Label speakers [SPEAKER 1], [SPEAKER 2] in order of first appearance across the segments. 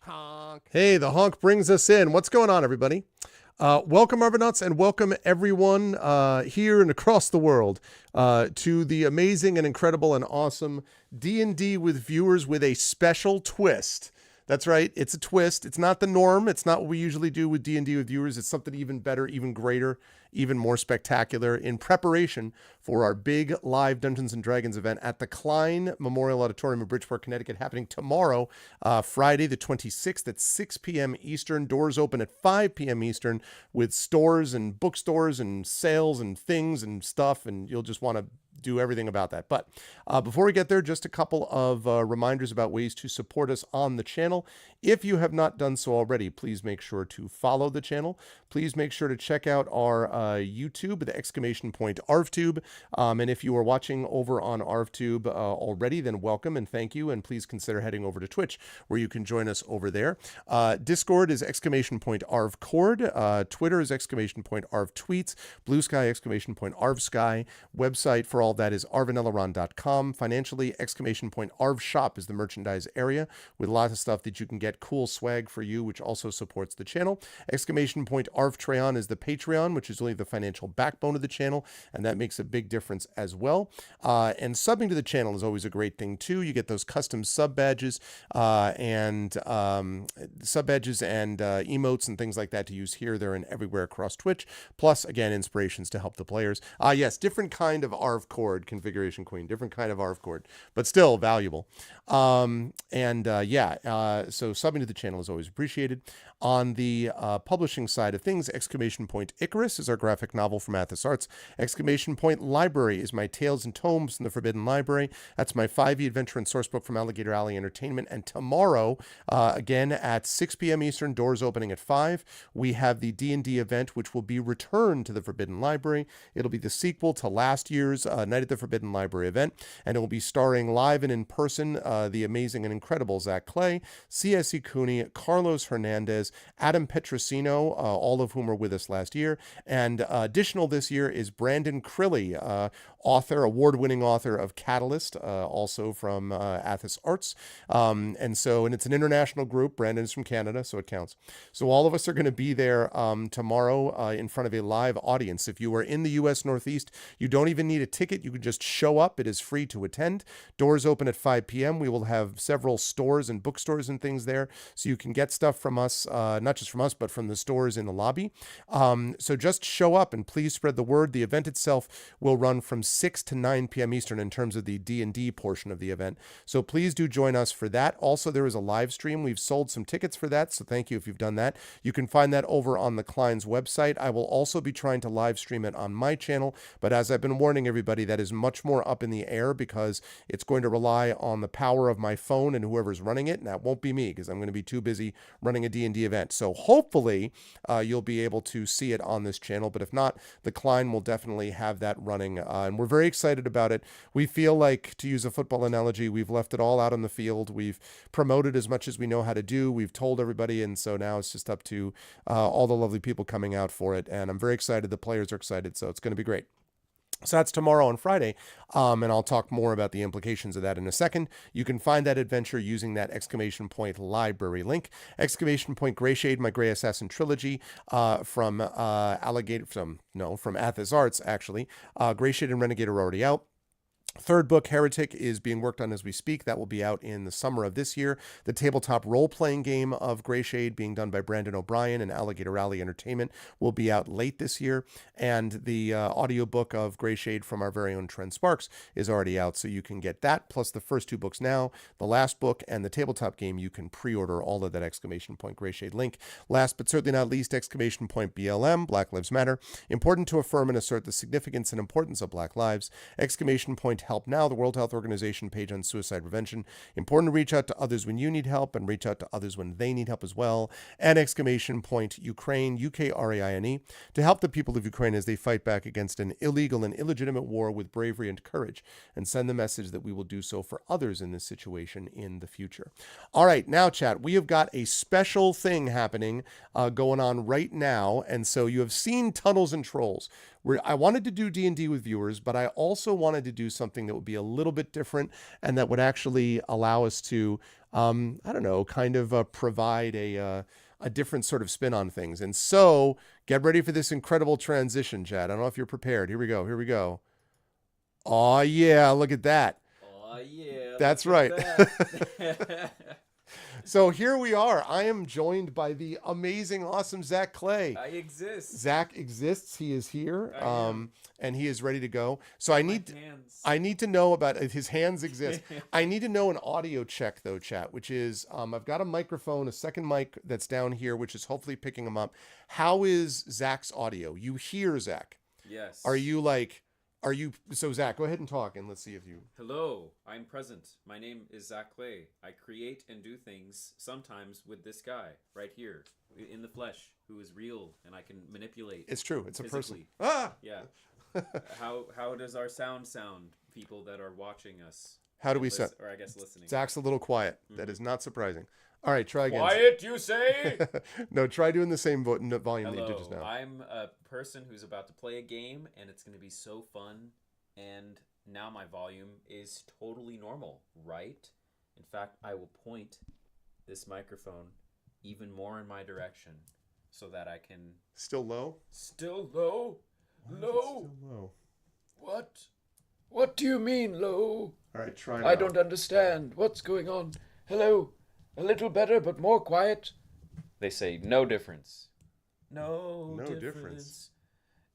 [SPEAKER 1] Honk. Hey, the honk brings us in. What's going on, everybody? Welcome, Arvanauts, and welcome everyone here and across the world to the amazing and incredible and awesome D&D with viewers with a special twist. That's right. It's a twist. It's not the norm. It's not what we usually do with D&D with viewers. It's something even better, even greater, even more spectacular in preparation for our big live Dungeons & Dragons event at the Klein Memorial Auditorium in Bridgeport, Connecticut, happening tomorrow, Friday the 26th at 6 p.m. Eastern. Doors open at 5 p.m. Eastern with stores and bookstores and sales and things and stuff, and you'll just want to do everything about that. But before we get there, just a couple of reminders about ways to support us on the channel. If you have not done so already, please make sure to follow the channel. Please make sure to check out our YouTube, the !ArvTube. And if you are watching over on ArvTube already, then welcome and thank you. And please consider heading over to Twitch, where you can join us over there. Discord is !ArvCord. Twitter is !ArvTweets. Blue Sky, !ArvSky. Website for all that is arvaneleron.com. Financially, !ArvShop is the merchandise area with lots of stuff that you can get, cool swag for you, which also supports the channel. !ArvTreon is the Patreon, which is really the financial backbone of the channel, and that makes a big difference as well. And subbing to the channel is always a great thing too. You get those custom sub badges and emotes and things like that to use here, there, and everywhere across Twitch. Plus, again, inspirations to help the players. Yes, different kind of ArvCord configuration queen, different kind of ArvCord, but still valuable. So subbing to the channel is always appreciated. On the publishing side of things, Icarus is our graphic novel from Athos Arts. Library is my Tales and Tomes from the Forbidden Library. That's my 5e adventure and sourcebook from Alligator Alley Entertainment. And tomorrow, again at 6 p.m. Eastern, doors opening at 5, we have the D&D event, which will be Return to the Forbidden Library. It'll be the sequel to last year's Night at the Forbidden Library event, and it will be starring live and in person the amazing and incredible Zac Clay, C.S.E. Cooney, Carlos Hernandez, Adam Petrosino, all of whom were with us last year. And additional this year is Brandon Crilly, award-winning author of Catalyst, also from Athos Arts. And it's an international group. Brandon is from Canada, so it counts. So all of us are going to be there tomorrow in front of a live audience. If you are in the U.S. Northeast, you don't even need a ticket. You can just show up. It is free to attend. Doors open at 5 p.m. We will have several stores and bookstores and things there, so you can get stuff from us, not just from us, but from the stores in the lobby. So just show up and please spread the word. The event itself will run from 6 to 9 p.m. Eastern in terms of the D&D portion of the event. So please do join us for that. Also, there is a live stream. We've sold some tickets for that, so thank you if you've done that. You can find that over on the Klein's website. I will also be trying to live stream it on my channel, but as I've been warning everybody, that is much more up in the air because it's going to rely on the power of my phone and whoever's running it, and that won't be me because I'm going to be too busy running a D&D event. So hopefully you'll be able to see it on this channel, but if not, the Klein will definitely have that running, and we're very excited about it. We feel like, to use a football analogy, we've left it all out on the field. We've promoted as much as we know how to do. We've told everybody, and so now it's just up to all the lovely people coming out for it, and I'm very excited. The players are excited, so it's going to be great. So that's tomorrow on Friday, and I'll talk more about the implications of that in a second. You can find that adventure using that !Library link. !Greyshade, my Grey Assassin trilogy from Athos Arts, actually. Greyshade and Renegade are already out. Third book, Heretic, is being worked on as we speak. That will be out in the summer of this year. The tabletop role-playing game of Greyshade, being done by Brandon O'Brien and Alligator Alley Entertainment, will be out late this year. And the audiobook of Greyshade from our very own Trent Sparks is already out, so you can get that, plus the first 2 books now, the last book, and the tabletop game. You can pre-order all of that !Greyshade link. Last but certainly not least, !BLM, Black Lives Matter. Important to affirm and assert the significance and importance of Black lives. Help Now, the World Health Organization page on suicide prevention. Important to reach out to others when you need help and reach out to others when they need help as well. And exclamation point Ukraine, Ukraine, to help the people of Ukraine as they fight back against an illegal and illegitimate war with bravery and courage, and send the message that we will do so for others in this situation in the future. All right, now, chat, we have got a special thing happening going on right now. And so you have seen Tunnels and Trolls, where I wanted to do D&D with viewers, but I also wanted to do something that would be a little bit different and that would actually allow us to, kind of provide a different sort of spin on things. And so get ready for this incredible transition, chat. I don't know if you're prepared. Here we go. Oh, yeah, look at that.
[SPEAKER 2] Oh, yeah.
[SPEAKER 1] That's right. So here we are. I am joined by the amazing, awesome Zac Clay.
[SPEAKER 2] I exist.
[SPEAKER 1] Zac exists. He is here, and he is ready to go. So I need to know about his hands exist. I need to know an audio check though, chat, which is I've got a microphone, a second mic that's down here, which is hopefully picking him up. How is Zac's audio? You hear Zac?
[SPEAKER 2] Yes.
[SPEAKER 1] So Zac, go ahead and talk, and let's see if you...
[SPEAKER 2] Hello, I'm present. My name is Zac Clay. I create and do things sometimes with this guy right here in the flesh, who is real and I can manipulate.
[SPEAKER 1] It's true. It's
[SPEAKER 2] physically.
[SPEAKER 1] a person. Ah!
[SPEAKER 2] Yeah. How does our sound, people that are watching us?
[SPEAKER 1] How do we sound?
[SPEAKER 2] Or I guess listening.
[SPEAKER 1] Zac's a little quiet. Mm-hmm. That is not surprising. All right, try again.
[SPEAKER 2] Quiet, you say?
[SPEAKER 1] No, try doing the same volume that you did just now.
[SPEAKER 2] I'm a person who's about to play a game, and it's going to be so fun. And now my volume is totally normal, right? In fact, I will point this microphone even more in my direction so that I can...
[SPEAKER 1] Still low?
[SPEAKER 2] Still low?
[SPEAKER 1] Low? Still low.
[SPEAKER 2] What? What do you mean, low?
[SPEAKER 1] All right, try it
[SPEAKER 2] I don't understand. What's going on? Hello? A little better, but more quiet. They say no difference. No difference.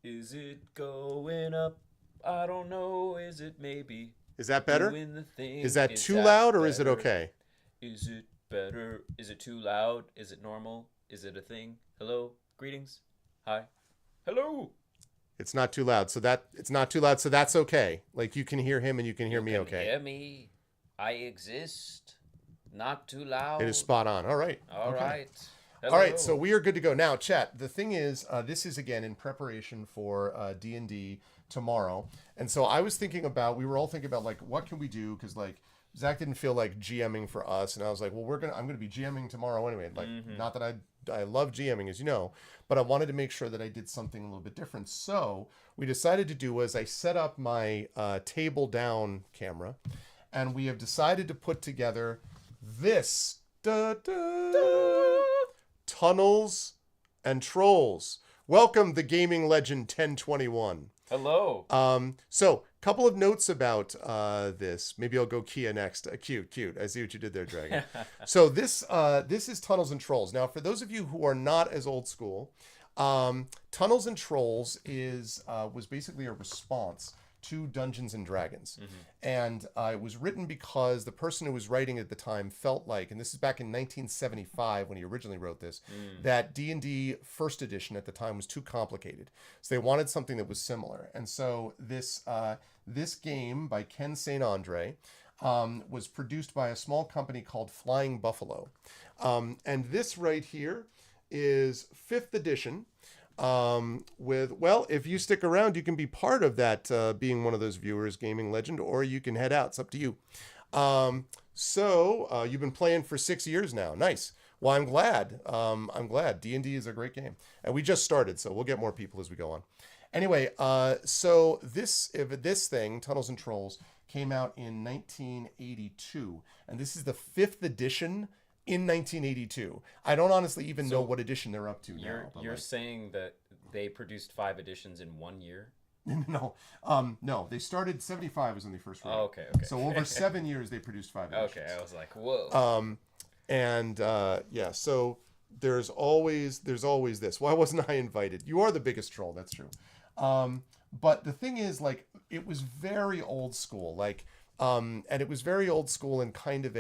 [SPEAKER 2] Is it going up? I don't know. Is it maybe?
[SPEAKER 1] Is that better? Is that too loud or is it okay?
[SPEAKER 2] Is it better? Is it too loud? Is it normal? Is it a thing? Hello? Greetings? Hi? Hello?
[SPEAKER 1] It's not too loud. So that's okay. Like you can hear him and you can hear me okay.
[SPEAKER 2] Hear me. I exist. Not too loud.
[SPEAKER 1] It is spot on. All right.
[SPEAKER 2] All right.
[SPEAKER 1] All right, so we are good to go. Now, chat, the thing is, this is, again, in preparation for D&D tomorrow. And so I was thinking about, we were all thinking about, like, what can we do? Because, like, Zac didn't feel like GMing for us. And I was like, well, I'm going to be GMing tomorrow anyway. Like, not that I love GMing, as you know, but I wanted to make sure that I did something a little bit different. So we decided to do was I set up my table down camera, and we have decided to put together this Tunnels and Trolls. Welcome, the gaming legend 1021.
[SPEAKER 2] Hello.
[SPEAKER 1] So, couple of notes about this. Maybe I'll go Kia next. Cute. I see what you did there, Dragon. So this is Tunnels and Trolls. Now, for those of you who are not as old school, Tunnels and Trolls was basically a response to Dungeons and Dragons. And it was written because the person who was writing at the time felt like, and this is back in 1975 when he originally wrote this, that D&D first edition at the time was too complicated. So they wanted something that was similar. And so this game by Ken St. Andre was produced by a small company called Flying Buffalo. And this right here is 5th edition. If you stick around, you can be part of that, being one of those viewers, gaming legend, or you can head out. It's up to you. So you've been playing for 6 years now. Nice. Well, I'm glad. D&D is a great game, and we just started, so we'll get more people as we go on. Anyway, so this thing, Tunnels and Trolls, came out in 1982, and this is the 5th edition in 1982. I don't honestly even know what edition they're up to now.
[SPEAKER 2] You're saying that they produced 5 editions in 1 year?
[SPEAKER 1] No. They started 75 was when they first wrote.
[SPEAKER 2] Oh, okay.
[SPEAKER 1] So over 7 years they produced 5 editions.
[SPEAKER 2] Okay, I was like, whoa.
[SPEAKER 1] So there's always this. Why wasn't I invited? You are the biggest troll, that's true. But the thing is, like, it was very old school, and it was very old school in kind of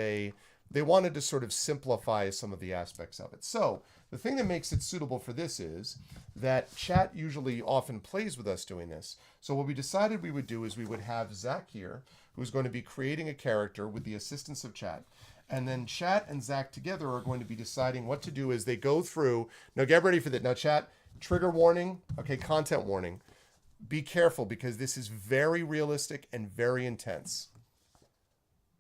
[SPEAKER 1] they wanted to sort of simplify some of the aspects of it. So The thing that makes it suitable for this is that chat usually often plays with us doing this. So what we decided we would do is we would have Zac here, who's going to be creating a character with the assistance of chat. And then chat and Zac together are going to be deciding what to do as they go through. Now get ready for that. Now chat, trigger warning. Okay, content warning. Be careful because this is very realistic and very intense.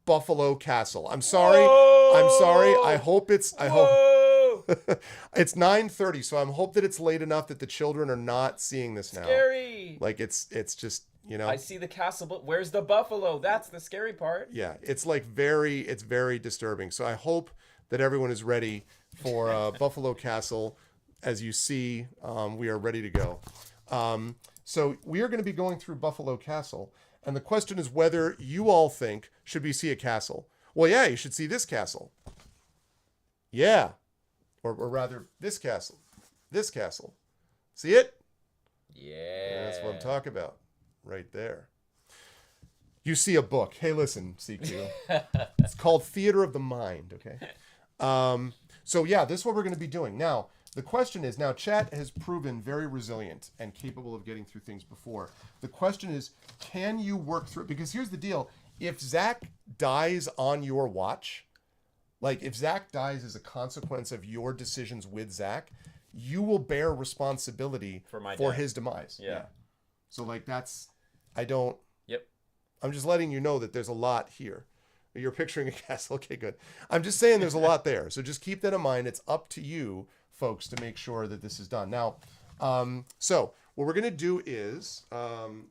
[SPEAKER 1] Buffalo Castle. I'm sorry. I'm sorry. I hope it's it's 9:30, so I'm hope that it's late enough that the children are not seeing this now.
[SPEAKER 2] Scary.
[SPEAKER 1] Like it's just, you know.
[SPEAKER 2] I see the castle, but where's the buffalo? That's the scary part.
[SPEAKER 1] Yeah, it's like it's very disturbing. So I hope that everyone is ready for Buffalo Castle. As you see, we are ready to go. So we are going to be going through Buffalo Castle. And the question is whether you all think, should we see a castle? Well, yeah, you should see this castle. Yeah. Or rather, this castle. This castle. See it?
[SPEAKER 2] Yeah.
[SPEAKER 1] That's what I'm talking about. Right there. You see a book. Hey, listen, CQ. It's called Theater of the Mind, okay? So, yeah, this is what we're going to be doing. Now, the question is, now chat has proven very resilient and capable of getting through things before. The question is, can you work through it? Because here's the deal. If Zac dies on your watch, like if Zac dies as a consequence of your decisions with Zac, you will bear responsibility for his demise.
[SPEAKER 2] Yeah.
[SPEAKER 1] So like
[SPEAKER 2] Yep.
[SPEAKER 1] I'm just letting you know that there's a lot here. You're picturing a castle. Okay, good. I'm just saying there's a lot there. So just keep that in mind. It's up to you, folks, to make sure that this is done. Now, so what we're going to do is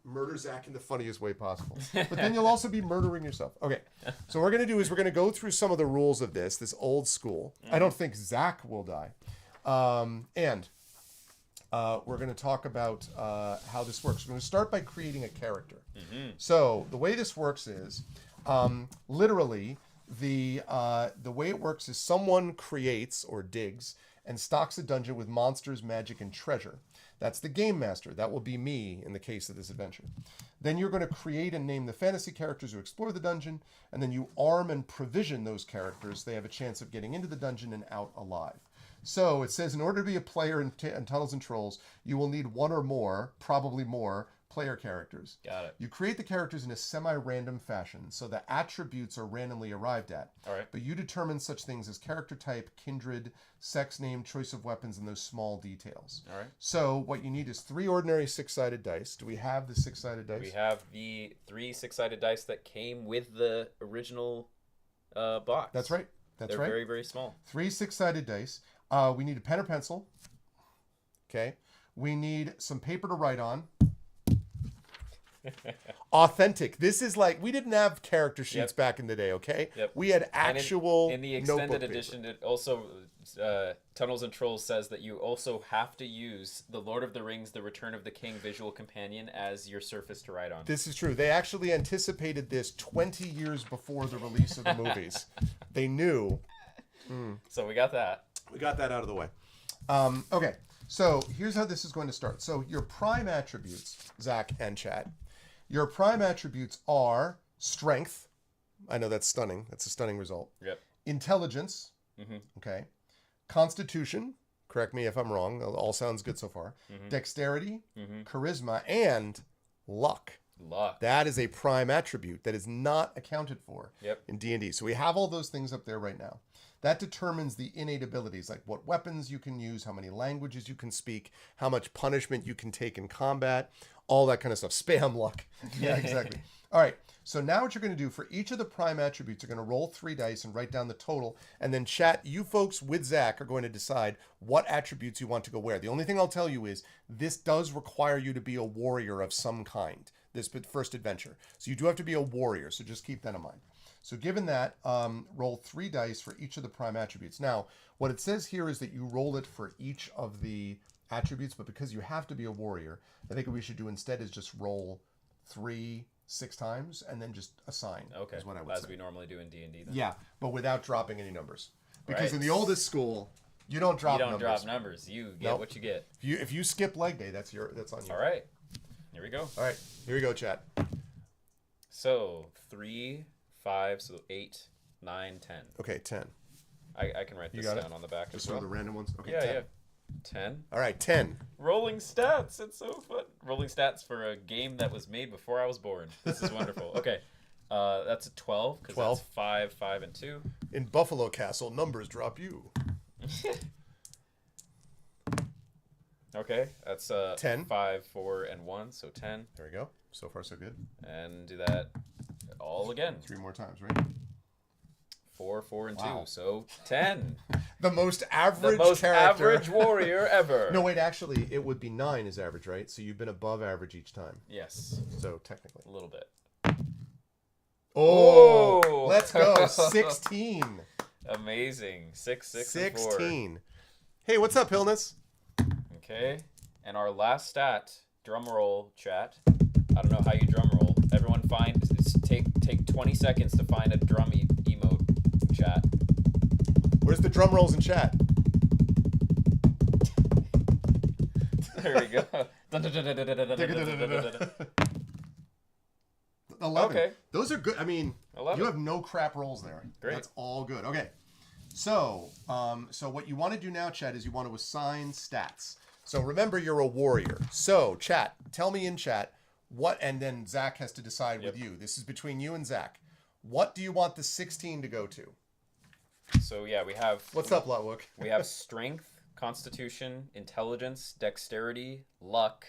[SPEAKER 1] murder Zac in the funniest way possible. But then you'll also be murdering yourself. Okay. So what we're going to do is we're going to go through some of the rules of this old school. I don't think Zac will die. And we're going to talk about how this works. We're going to start by creating a character. Mm-hmm. So the way this works is literally the way it works is someone creates or digs and stocks a dungeon with monsters, magic, and treasure. That's the game master. That will be me in the case of this adventure. Then you're going to create and name the fantasy characters who explore the dungeon, and then you arm and provision those characters. They have a chance of getting into the dungeon and out alive. So it says in order to be a player in Tunnels and Trolls, you will need one or more, probably more, player characters.
[SPEAKER 2] Got it.
[SPEAKER 1] You create the characters in a semi-random fashion, so the attributes are randomly arrived at.
[SPEAKER 2] All right.
[SPEAKER 1] But you determine such things as character type, kindred, sex name, choice of weapons, and those small details.
[SPEAKER 2] All right.
[SPEAKER 1] So what you need is 3 ordinary 6-sided dice. Do we have the 6-sided dice?
[SPEAKER 2] We have the 3 6-sided dice that came with the original box.
[SPEAKER 1] That's right. They're right.
[SPEAKER 2] Very, very small.
[SPEAKER 1] 3 6-sided dice. We need a pen or pencil. Okay. We need some paper to write on. Authentic. This is like, we didn't have character sheets back in the day, okay?
[SPEAKER 2] Yep.
[SPEAKER 1] We had actual
[SPEAKER 2] in the extended edition, it also Tunnels and Trolls says that you also have to use the Lord of the Rings, The Return of the King visual companion as your surface to write on.
[SPEAKER 1] This is true. They actually anticipated this 20 years before the release of the movies. They knew.
[SPEAKER 2] So we got that.
[SPEAKER 1] We got that out of the way. Okay, so here's how this is going to start. So your prime attributes, Zac and chat, your prime attributes are strength. I know that's stunning. That's a stunning result.
[SPEAKER 2] Yep.
[SPEAKER 1] Intelligence. Mm-hmm. Okay. Constitution. Correct me if I'm wrong. All sounds good so far. Mm-hmm. Dexterity, charisma, and luck.
[SPEAKER 2] Luck.
[SPEAKER 1] That is a prime attribute that is not accounted for
[SPEAKER 2] in
[SPEAKER 1] D&D. So we have all those things up there right now. That determines the innate abilities, like what weapons you can use, how many languages you can speak, how much punishment you can take in combat, all that kind of stuff. Spam luck. Yeah, exactly. All right. So now what you're going to do for each of the prime attributes, you're going to roll 3 dice and write down the total. And then chat, you folks with Zac are going to decide what attributes you want to go where. The only thing I'll tell you is this does require you to be a warrior of some kind, this first adventure. So you do have to be a warrior. So just keep that in mind. So given that, roll 3 dice for each of the prime attributes. Now, what it says here is that you roll it for each of the attributes, but because you have to be a warrior, I think what we should do instead is just roll 3 6 times and then just assign.
[SPEAKER 2] Okay,
[SPEAKER 1] is what I would
[SPEAKER 2] as
[SPEAKER 1] say.
[SPEAKER 2] we normally do in D&D then.
[SPEAKER 1] Yeah, but without dropping any numbers. Because
[SPEAKER 2] Right.
[SPEAKER 1] in the oldest school, you don't drop numbers.
[SPEAKER 2] You don't drop numbers. You get what you get.
[SPEAKER 1] If you skip leg day, that's on you.
[SPEAKER 2] All right. Here we go.
[SPEAKER 1] All right, here we go, chat.
[SPEAKER 2] So 3, 5, so 8, 9, 10.
[SPEAKER 1] Okay, 10.
[SPEAKER 2] I can write
[SPEAKER 1] You
[SPEAKER 2] this
[SPEAKER 1] got
[SPEAKER 2] down
[SPEAKER 1] it?
[SPEAKER 2] on the back
[SPEAKER 1] Just
[SPEAKER 2] as
[SPEAKER 1] sort
[SPEAKER 2] well.
[SPEAKER 1] of the random ones? Okay,
[SPEAKER 2] Yeah,
[SPEAKER 1] 10.
[SPEAKER 2] yeah. 10.
[SPEAKER 1] All right, 10.
[SPEAKER 2] Rolling stats. It's so fun. Rolling stats for a game that was made before I was born. This is wonderful. Okay. That's a 12 because
[SPEAKER 1] 12.
[SPEAKER 2] that's 5, 5, and 2.
[SPEAKER 1] In Buffalo Castle, numbers drop you.
[SPEAKER 2] Okay, that's
[SPEAKER 1] 10.
[SPEAKER 2] 5, 4, and 1, so 10.
[SPEAKER 1] There we go. So far, so good.
[SPEAKER 2] And do that all again.
[SPEAKER 1] 3 more times, right?
[SPEAKER 2] 4, 4, and
[SPEAKER 1] Wow.
[SPEAKER 2] 2, so 10.
[SPEAKER 1] The most average
[SPEAKER 2] The most
[SPEAKER 1] character.
[SPEAKER 2] average warrior ever.
[SPEAKER 1] No, wait, actually, it would be 9 is average, right? So you've been above average each time.
[SPEAKER 2] Yes,
[SPEAKER 1] So technically.
[SPEAKER 2] a little bit.
[SPEAKER 1] Oh,
[SPEAKER 2] Oh.
[SPEAKER 1] let's go. 16.
[SPEAKER 2] Amazing. 6, 6, and 4.
[SPEAKER 1] 16. Hey, what's up, Hillness?
[SPEAKER 2] Okay, and our last stat, drum roll, chat. I don't know how you drum roll. Everyone take 20 seconds to find a drum emote, chat.
[SPEAKER 1] Where's the drum rolls in chat?
[SPEAKER 2] There we go.
[SPEAKER 1] 11.
[SPEAKER 2] Okay.
[SPEAKER 1] Those are good. I mean,
[SPEAKER 2] 11.
[SPEAKER 1] you have no crap rolls there.
[SPEAKER 2] Great.
[SPEAKER 1] That's all good. Okay. So what you want to do now, chat, is you want to assign stats. So remember, you're a warrior. So, chat, tell me in chat what, and then Zach has to decide with you. This is between you and Zach. What do you want the 16 to go to?
[SPEAKER 2] So yeah, we have.
[SPEAKER 1] What's up, Lotwook?
[SPEAKER 2] We have strength, constitution, intelligence, dexterity, luck,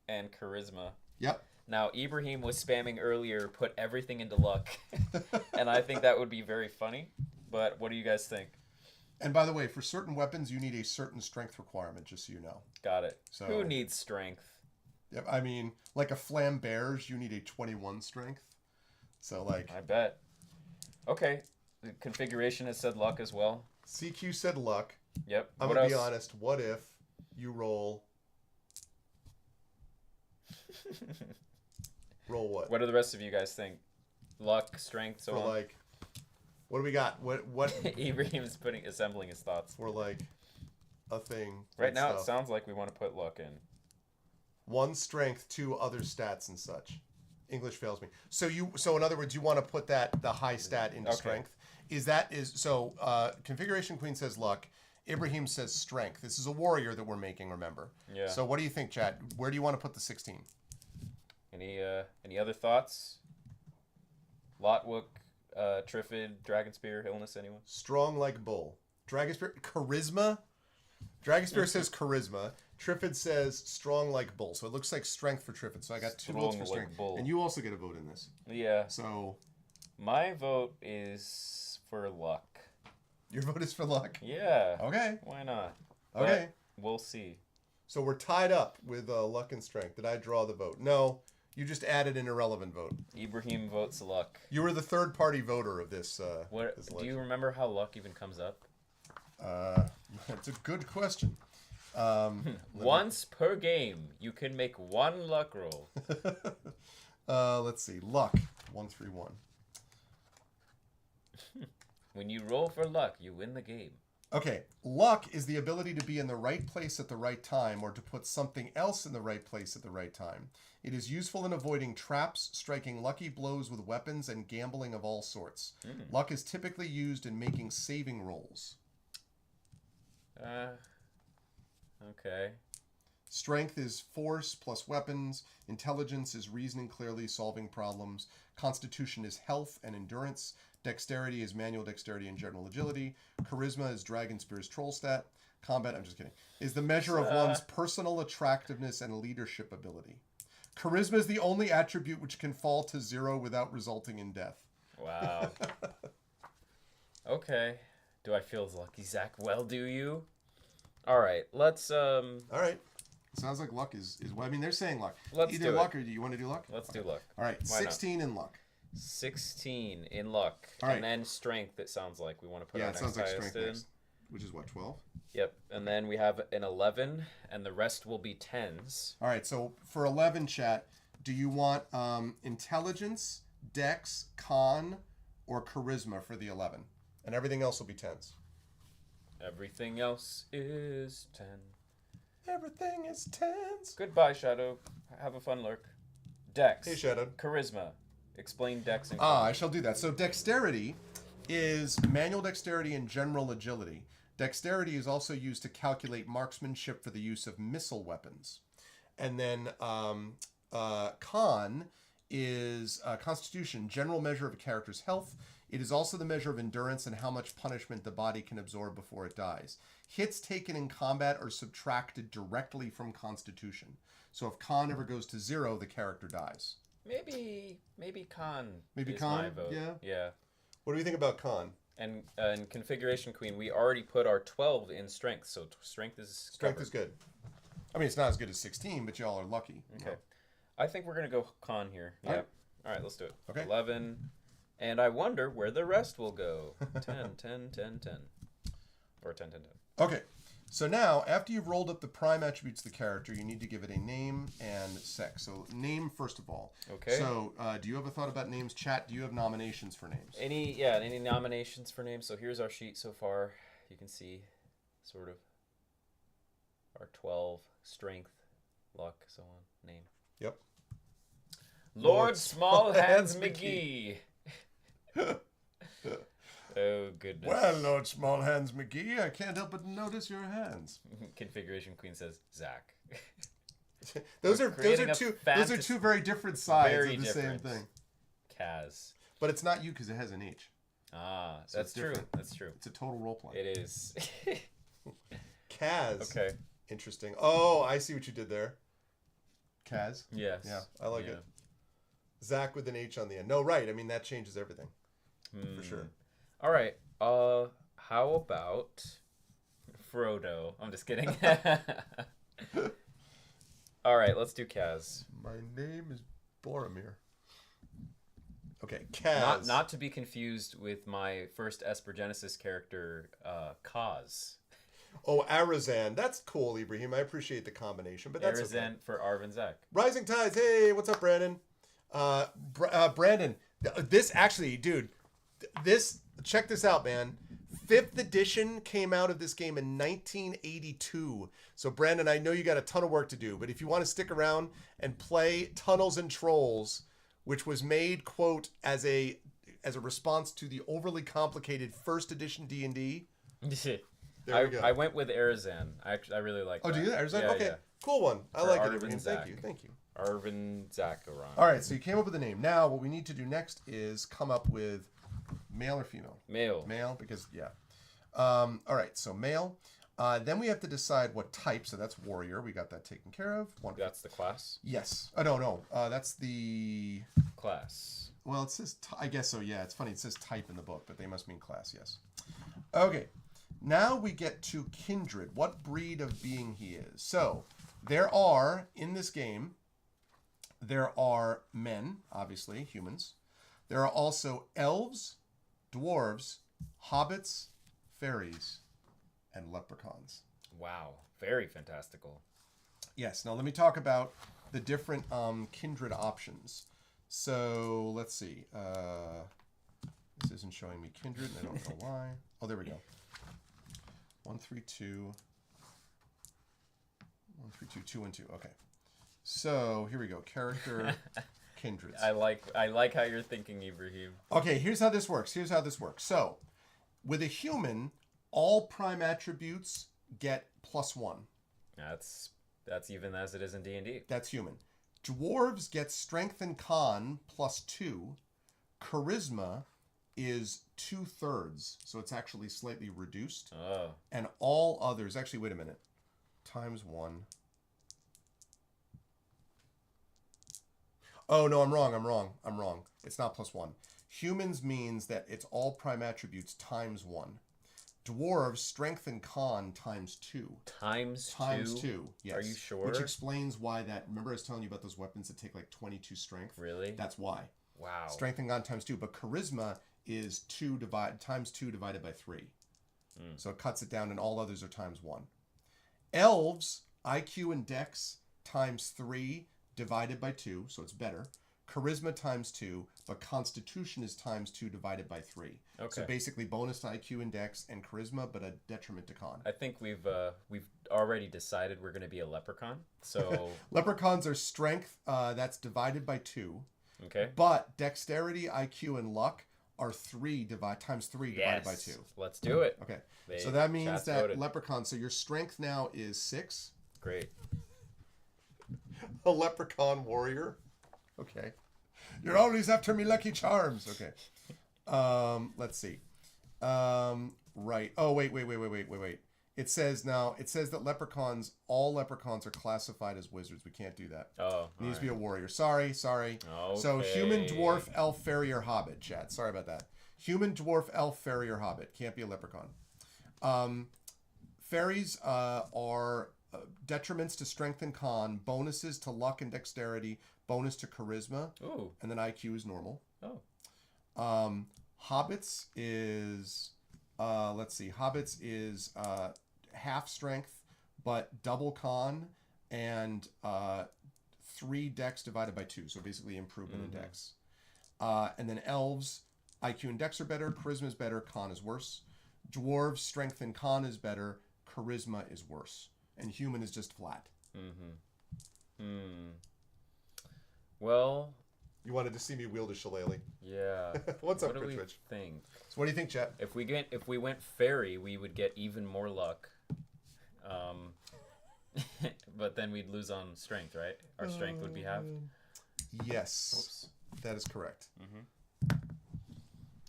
[SPEAKER 2] and charisma.
[SPEAKER 1] Yep.
[SPEAKER 2] Now, Ibrahim was spamming earlier, put everything into luck. And I think that would be very funny. But what do you guys think?
[SPEAKER 1] And by the way, for certain weapons, you need a certain strength requirement, just so you know.
[SPEAKER 2] Got it.
[SPEAKER 1] So,
[SPEAKER 2] who needs strength?
[SPEAKER 1] Yep. I mean, like a flambear's, you need a 21 strength. So, like...
[SPEAKER 2] I bet. Okay. The configuration has said luck as well.
[SPEAKER 1] CQ said luck.
[SPEAKER 2] Yep.
[SPEAKER 1] I'm going to be honest. What if you roll... Roll what?
[SPEAKER 2] What do the rest of you guys think? Luck, strength, so
[SPEAKER 1] For
[SPEAKER 2] on.
[SPEAKER 1] like... What do we got? What
[SPEAKER 2] Ibrahim's assembling his thoughts.
[SPEAKER 1] for like a thing?
[SPEAKER 2] Right now,
[SPEAKER 1] stuff.
[SPEAKER 2] it sounds like we want to put luck in.
[SPEAKER 1] 1 strength, 2 other stats and such. English fails me. So in other words, you want to put the high stat into
[SPEAKER 2] Okay.
[SPEAKER 1] strength. Configuration Queen says luck. Ibrahim says strength. This is a warrior that we're making, remember.
[SPEAKER 2] Yeah.
[SPEAKER 1] So what do you think, chat? Where do you want to put the 16?
[SPEAKER 2] Any other thoughts? Lotwook, Triffid, Dragonspear, Illness, anyone?
[SPEAKER 1] Strong like bull. Dragonspear, charisma. Dragonspear says charisma. Triffid says strong like bull. So it looks like strength for Triffid. So I got 2 votes for
[SPEAKER 2] Strong like
[SPEAKER 1] strength.
[SPEAKER 2] bull.
[SPEAKER 1] And you also get a vote in this.
[SPEAKER 2] Yeah.
[SPEAKER 1] So
[SPEAKER 2] My vote is for luck.
[SPEAKER 1] your vote is for luck.
[SPEAKER 2] Yeah.
[SPEAKER 1] Okay.
[SPEAKER 2] Why not?
[SPEAKER 1] Okay.
[SPEAKER 2] But we'll see.
[SPEAKER 1] So we're tied up with luck and strength. Did I draw the vote? No. You just added an irrelevant vote.
[SPEAKER 2] Ibrahim votes luck.
[SPEAKER 1] You were the third-party voter of this.
[SPEAKER 2] What
[SPEAKER 1] this
[SPEAKER 2] do
[SPEAKER 1] election.
[SPEAKER 2] you remember how luck even comes up?
[SPEAKER 1] That's a good question.
[SPEAKER 2] Once per game, you can make 1 luck roll.
[SPEAKER 1] Let's see. Luck 131.
[SPEAKER 2] When you roll for luck, you win the game.
[SPEAKER 1] Okay. Luck is the ability to be in the right place at the right time, or to put something else in the right place at the right time. It is useful in avoiding traps, striking lucky blows with weapons, and gambling of all sorts. Luck is typically used in making saving rolls.
[SPEAKER 2] Okay.
[SPEAKER 1] Strength is force plus weapons. Intelligence is reasoning clearly, solving problems. Constitution is health and endurance. Dexterity is manual dexterity and general agility. Charisma is Dragonspear's troll stat. Combat, I'm just kidding, is the measure of one's personal attractiveness and leadership ability. Charisma is the only attribute which can fall to 0 without resulting in death.
[SPEAKER 2] Wow. Okay. Do I feel lucky, Zach? Well, do you? All right. Let's
[SPEAKER 1] All right. Sounds like luck is well, I mean, they're saying luck.
[SPEAKER 2] Let's
[SPEAKER 1] Either
[SPEAKER 2] do
[SPEAKER 1] luck
[SPEAKER 2] it.
[SPEAKER 1] or do you want to do luck?
[SPEAKER 2] Let's do luck.
[SPEAKER 1] All right.
[SPEAKER 2] Why not?
[SPEAKER 1] 16 in luck.
[SPEAKER 2] 16 in luck.
[SPEAKER 1] All right.
[SPEAKER 2] And then strength, it sounds like we want to put
[SPEAKER 1] Yeah,
[SPEAKER 2] our
[SPEAKER 1] it
[SPEAKER 2] next
[SPEAKER 1] sounds like
[SPEAKER 2] highest
[SPEAKER 1] strength
[SPEAKER 2] in.
[SPEAKER 1] next. Which is what, 12?
[SPEAKER 2] Yep. And then we have an 11, and the rest will be 10s.
[SPEAKER 1] All right, so for 11, chat, do you want intelligence, dex, con, or charisma for the 11? And everything else will be 10s.
[SPEAKER 2] Everything else is 10.
[SPEAKER 1] Everything is 10s.
[SPEAKER 2] Goodbye, Shadow. Have a fun lurk. Dex.
[SPEAKER 1] Hey, Shadow.
[SPEAKER 2] Charisma. Explain Dex and
[SPEAKER 1] I shall do that. So dexterity is manual dexterity and general agility. Dexterity is also used to calculate marksmanship for the use of missile weapons. And then con is constitution, general measure of a character's health. It is also the measure of endurance and how much punishment the body can absorb before it dies. Hits taken in combat are subtracted directly from constitution. So if con ever goes to 0, the character dies.
[SPEAKER 2] Maybe con.
[SPEAKER 1] Maybe
[SPEAKER 2] is
[SPEAKER 1] con?
[SPEAKER 2] my vote.
[SPEAKER 1] Yeah. What do you think about con?
[SPEAKER 2] And in configuration queen, we already put our 12 in strength, so strength is covered.
[SPEAKER 1] Is good. I mean, it's not as good as 16, but y'all are lucky.
[SPEAKER 2] Okay. I think we're gonna go con here. Yeah. All right, let's do it.
[SPEAKER 1] Okay.
[SPEAKER 2] 11. And I wonder where the rest will go. 10, 10, 10, 10. Or 10, 10, 10.
[SPEAKER 1] Okay. So now, after you've rolled up the prime attributes of the character, you need to give it a name and sex. So name first of all.
[SPEAKER 2] Okay.
[SPEAKER 1] So do you have a thought about names? Chat, do you have nominations for names?
[SPEAKER 2] Any nominations for names? So here's our sheet so far. You can see sort of our 12, strength, luck, so on, name.
[SPEAKER 1] Yep.
[SPEAKER 2] Lord Small Hands McGee. Oh, goodness.
[SPEAKER 1] Well, Lord Small Hands McGee, I can't help but notice your hands.
[SPEAKER 2] Configuration Queen says Zac.
[SPEAKER 1] those are two very different sides of the same thing.
[SPEAKER 2] Kaz.
[SPEAKER 1] But it's not you because it has an H.
[SPEAKER 2] Ah,
[SPEAKER 1] So
[SPEAKER 2] that's
[SPEAKER 1] it's
[SPEAKER 2] true.
[SPEAKER 1] different.
[SPEAKER 2] That's true.
[SPEAKER 1] It's a total role play.
[SPEAKER 2] It is.
[SPEAKER 1] Kaz.
[SPEAKER 2] Okay.
[SPEAKER 1] Interesting. Oh, I see what you did there. Kaz.
[SPEAKER 2] Yes.
[SPEAKER 1] Yeah, I like it. Zac with an H on the end. No, right. I mean, that changes everything. For sure.
[SPEAKER 2] All right. How about Frodo? I'm just kidding. All right, let's do Kaz.
[SPEAKER 1] My name is Boromir. Okay, Kaz.
[SPEAKER 2] Not to be confused with my first Esper Genesis character, Kaz.
[SPEAKER 1] Oh, Arazan. That's cool, Ibrahim. I appreciate the combination, but that's
[SPEAKER 2] Arazan
[SPEAKER 1] okay.
[SPEAKER 2] for Arvan Zac.
[SPEAKER 1] Rising Tides. Hey, what's up, Brandon? Brandon, this actually, dude, check this out, man. 5th edition came out of this game in 1982. So, Brandon, I know you got a ton of work to do, but if you want to stick around and play Tunnels and Trolls, which was made, quote, as a response to the overly complicated 1st edition D&D. There we go.
[SPEAKER 2] I went with Arazan. I really like that.
[SPEAKER 1] Oh, do you? Arazan?
[SPEAKER 2] Yeah,
[SPEAKER 1] okay.
[SPEAKER 2] yeah.
[SPEAKER 1] Cool one. I
[SPEAKER 2] For
[SPEAKER 1] like
[SPEAKER 2] Arvan
[SPEAKER 1] it, Ibrahim.
[SPEAKER 2] Zac.
[SPEAKER 1] Thank you.
[SPEAKER 2] Arvan Zac Eleron.
[SPEAKER 1] All right, so you came up with a name. Now, what we need to do next is come up with male or female?
[SPEAKER 2] Male.
[SPEAKER 1] Male, because, yeah. All right, so male. Then we have to decide what type. So that's warrior. We got that taken care of.
[SPEAKER 2] That's the class?
[SPEAKER 1] Yes. Oh, no. That's the...
[SPEAKER 2] Class.
[SPEAKER 1] Well, it says... I guess so, yeah. It's funny. It says type in the book, but they must mean class, yes. Okay. Now we get to kindred. What breed of being he is. So there are, in this game, there are men, obviously, humans. There are also elves, dwarves, hobbits, fairies, and leprechauns.
[SPEAKER 2] Wow. Very fantastical.
[SPEAKER 1] Yes. Now let me talk about the different kindred options. So let's see. This isn't showing me kindred, and I don't know why. Oh, there we go. 1, 3, 2. 1, 3, 2, 2, and 2. Okay. So here we go. Character kindreds.
[SPEAKER 2] I like how you're thinking, Ibrahim.
[SPEAKER 1] Okay, here's how this works. So with a human, all prime attributes get +1.
[SPEAKER 2] That's even as it is in D&D.
[SPEAKER 1] That's human. Dwarves get strength and con +2. Charisma is 2/3, so it's actually slightly reduced.
[SPEAKER 2] Oh.
[SPEAKER 1] And all others, actually, wait a minute, ×1. Oh, no, I'm wrong. It's not +1. Humans means that it's all prime attributes ×1. Dwarves, strength and con ×2.
[SPEAKER 2] ×2?
[SPEAKER 1] Yes.
[SPEAKER 2] Are you sure?
[SPEAKER 1] Which explains why that, remember I was telling you about those weapons that take like 22 strength?
[SPEAKER 2] Really?
[SPEAKER 1] That's why.
[SPEAKER 2] Wow.
[SPEAKER 1] Strength and con ×2, but charisma is ×2 divided by 3. So it cuts it down, and all others are ×1. Elves, IQ and Dex ×3 divided by 2, so it's better. Charisma ×2, but Constitution is ×2 divided by 3.
[SPEAKER 2] Okay.
[SPEAKER 1] So basically bonus to IQ and Dex and Charisma, but a detriment to Con.
[SPEAKER 2] I think we've already decided we're going to be a leprechaun. So
[SPEAKER 1] Leprechauns are strength, that's divided by 2.
[SPEAKER 2] Okay.
[SPEAKER 1] But Dexterity, IQ, and Luck are 3 times 3 divided by 2.
[SPEAKER 2] Let's do it.
[SPEAKER 1] Okay. So that means
[SPEAKER 2] chat's
[SPEAKER 1] that
[SPEAKER 2] voted.
[SPEAKER 1] leprechaun. So your strength now is 6.
[SPEAKER 2] Great.
[SPEAKER 1] A leprechaun warrior. Okay. You're always after me lucky charms. Okay. Let's see. Right. Oh, wait. It says that all leprechauns are classified as wizards. We can't do that.
[SPEAKER 2] Oh.
[SPEAKER 1] It needs to be a warrior. Sorry.
[SPEAKER 2] Okay.
[SPEAKER 1] So human, dwarf, elf, fairy, or hobbit, chat. Sorry about that. Human, dwarf, elf, fairy, or hobbit. Can't be a leprechaun. Fairies are detriments to strength and con, bonuses to luck and dexterity, bonus to charisma.
[SPEAKER 2] Ooh.
[SPEAKER 1] And then IQ is normal.
[SPEAKER 2] Oh.
[SPEAKER 1] Hobbits is Hobbits is half strength, but double con and 3 dex divided by 2. So basically improvement in dex. And then elves, IQ and dex are better, charisma is better, con is worse. Dwarves, strength and con is better, charisma is worse. And human is just flat.
[SPEAKER 2] Well,
[SPEAKER 1] you wanted to see me wield a shillelagh.
[SPEAKER 2] Yeah.
[SPEAKER 1] What's up,
[SPEAKER 2] what do we
[SPEAKER 1] Twitch?
[SPEAKER 2] think?
[SPEAKER 1] So what do you think, chat?
[SPEAKER 2] If we went fairy, we would get even more luck. But then we'd lose on strength, right? Our strength would be half.
[SPEAKER 1] Yes.
[SPEAKER 2] Oops.
[SPEAKER 1] That is correct.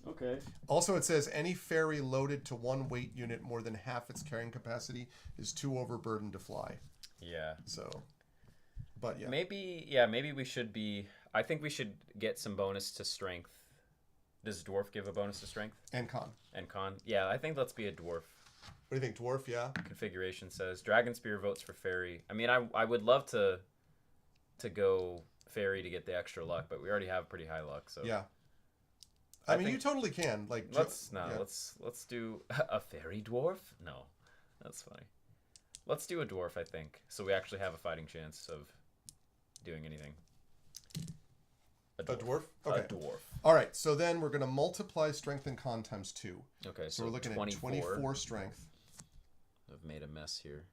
[SPEAKER 2] Okay.
[SPEAKER 1] Also, it says any fairy loaded to 1 weight unit more than half its carrying capacity is too overburdened to fly.
[SPEAKER 2] Yeah.
[SPEAKER 1] So, but yeah.
[SPEAKER 2] Maybe we should be... I think we should get some bonus to strength. Does dwarf give a bonus to strength?
[SPEAKER 1] And con.
[SPEAKER 2] And con. Yeah, I think let's be a dwarf.
[SPEAKER 1] What do you think, dwarf? Yeah.
[SPEAKER 2] Configuration says Dragon Spear votes for fairy. I mean, I would love to go fairy to get the extra luck, but we already have pretty high luck. So
[SPEAKER 1] yeah. I mean, you totally can. Like,
[SPEAKER 2] let's do a fairy dwarf. No, that's funny. Let's do a dwarf. I think so. We actually have a fighting chance of doing anything. A
[SPEAKER 1] dwarf? Okay.
[SPEAKER 2] A dwarf.
[SPEAKER 1] All right. So then we're going to multiply strength and con times 2.
[SPEAKER 2] Okay.
[SPEAKER 1] So we're looking at 24 strength.
[SPEAKER 2] I've made a mess here.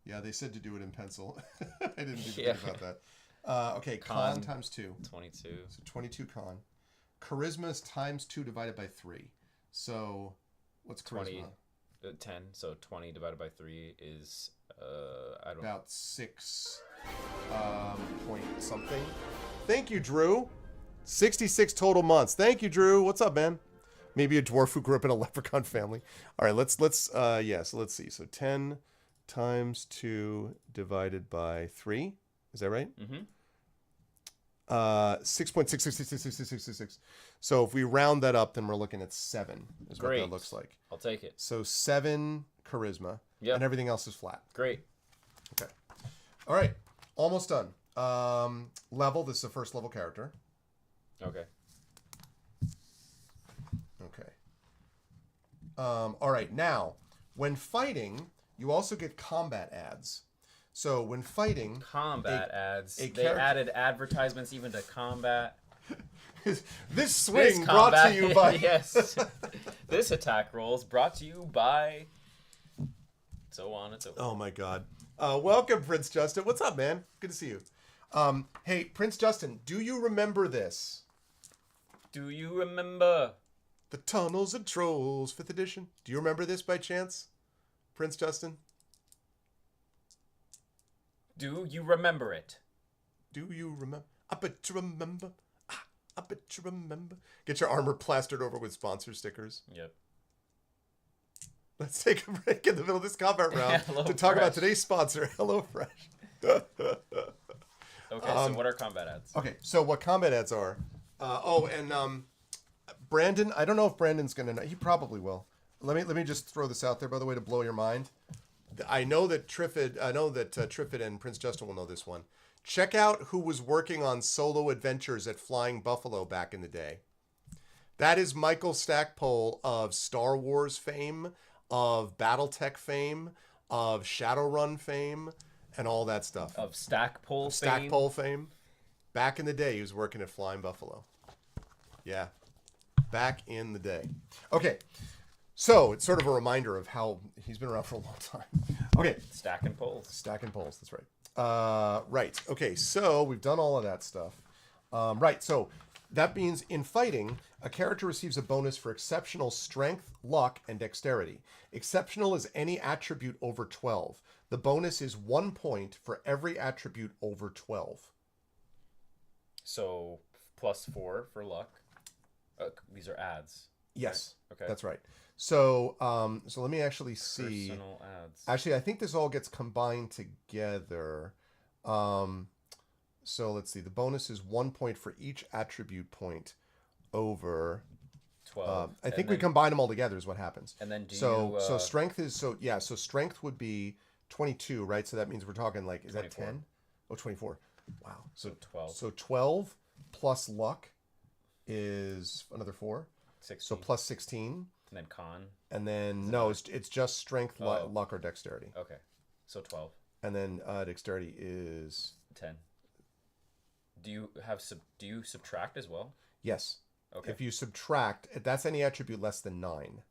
[SPEAKER 1] Yeah, they said to do it in pencil. I didn't even think about that. Okay, con times 2.
[SPEAKER 2] 22.
[SPEAKER 1] So 22 con. Charisma is times 2 divided by 3. So what's charisma?
[SPEAKER 2] 10. So 20 divided by 3 is
[SPEAKER 1] about 6 point something. Thank you, Drew. 66 total months. Thank you, Drew. What's up, man? Maybe a dwarf who grew up in a leprechaun family. All right, let's so let's see. So 10 times 2 divided by 3. Is that right?
[SPEAKER 2] Mm-hmm.
[SPEAKER 1] 6.6666666. So if we round that up, then we're looking at 7 is what that looks like.
[SPEAKER 2] I'll take it.
[SPEAKER 1] So 7 charisma.
[SPEAKER 2] Yep.
[SPEAKER 1] And everything else is flat.
[SPEAKER 2] Great.
[SPEAKER 1] Okay. All right. Almost done. Level. This is a first level character.
[SPEAKER 2] Okay.
[SPEAKER 1] Okay. All right. Now, when fighting, you also get combat ads. So when fighting...
[SPEAKER 2] Combat ads. They added advertisements even to combat.
[SPEAKER 1] This swing brought to you by...
[SPEAKER 2] Yes. This attack roll is brought to you by... So on and so forth.
[SPEAKER 1] Oh my god. Welcome, Prince Justin. What's up, man? Good to see you. Hey, Prince Justin, do you remember this?
[SPEAKER 2] Do you remember?
[SPEAKER 1] The Tunnels of Trolls, 5th edition. Do you remember this by chance? Prince Justin?
[SPEAKER 2] Do you remember it?
[SPEAKER 1] Do you remember? I bet you remember. I bet you remember. Get your armor plastered over with sponsor stickers.
[SPEAKER 2] Yep.
[SPEAKER 1] Let's take a break in the middle of this combat round to talk about today's sponsor, HelloFresh.
[SPEAKER 2] Okay, so what are combat ads?
[SPEAKER 1] Okay, so what combat ads are? Brandon, I don't know if Brandon's gonna know. He probably will. Let me just throw this out there, by the way, to blow your mind. I know that Triffid and Prince Justin will know this one. Check out who was working on solo adventures at Flying Buffalo back in the day. That is Michael Stackpole of Star Wars fame, of BattleTech fame, of Shadowrun fame, and all that stuff.
[SPEAKER 2] Of Stackpole fame?
[SPEAKER 1] Stackpole fame. Back in the day, he was working at Flying Buffalo. Yeah. Back in the day. Okay. So, it's sort of a reminder of how he's been around for a long time. Okay.
[SPEAKER 2] Stacking poles.
[SPEAKER 1] Stacking poles, that's right. Right. Okay, so we've done all of that stuff. Right, so That means in fighting, a character receives a bonus for exceptional strength, luck, and dexterity. Exceptional is any attribute over 12. The bonus is 1 point for every attribute over 12.
[SPEAKER 2] So +4 for luck. These are adds.
[SPEAKER 1] Yes,
[SPEAKER 2] right? Okay.
[SPEAKER 1] that's right. So, so let me actually see.
[SPEAKER 2] Personal adds.
[SPEAKER 1] Actually, I think this all gets combined together. So let's see. The bonus is 1 point for each attribute point over
[SPEAKER 2] 12.
[SPEAKER 1] I think we combine them all together is what happens.
[SPEAKER 2] And then
[SPEAKER 1] so strength is so strength would be 22, right? So that means we're talking like is
[SPEAKER 2] 24.
[SPEAKER 1] that 10? Oh, 24. Wow.
[SPEAKER 2] So 12.
[SPEAKER 1] So 12 plus luck is another 4.
[SPEAKER 2] 16.
[SPEAKER 1] So plus 16.
[SPEAKER 2] And then con.
[SPEAKER 1] And then no, it's just strength, luck, or dexterity.
[SPEAKER 2] Okay. So 12.
[SPEAKER 1] And then dexterity is
[SPEAKER 2] 10. Do you subtract as well?
[SPEAKER 1] yes.
[SPEAKER 2] Okay.
[SPEAKER 1] If you subtract, that's any attribute less than 9.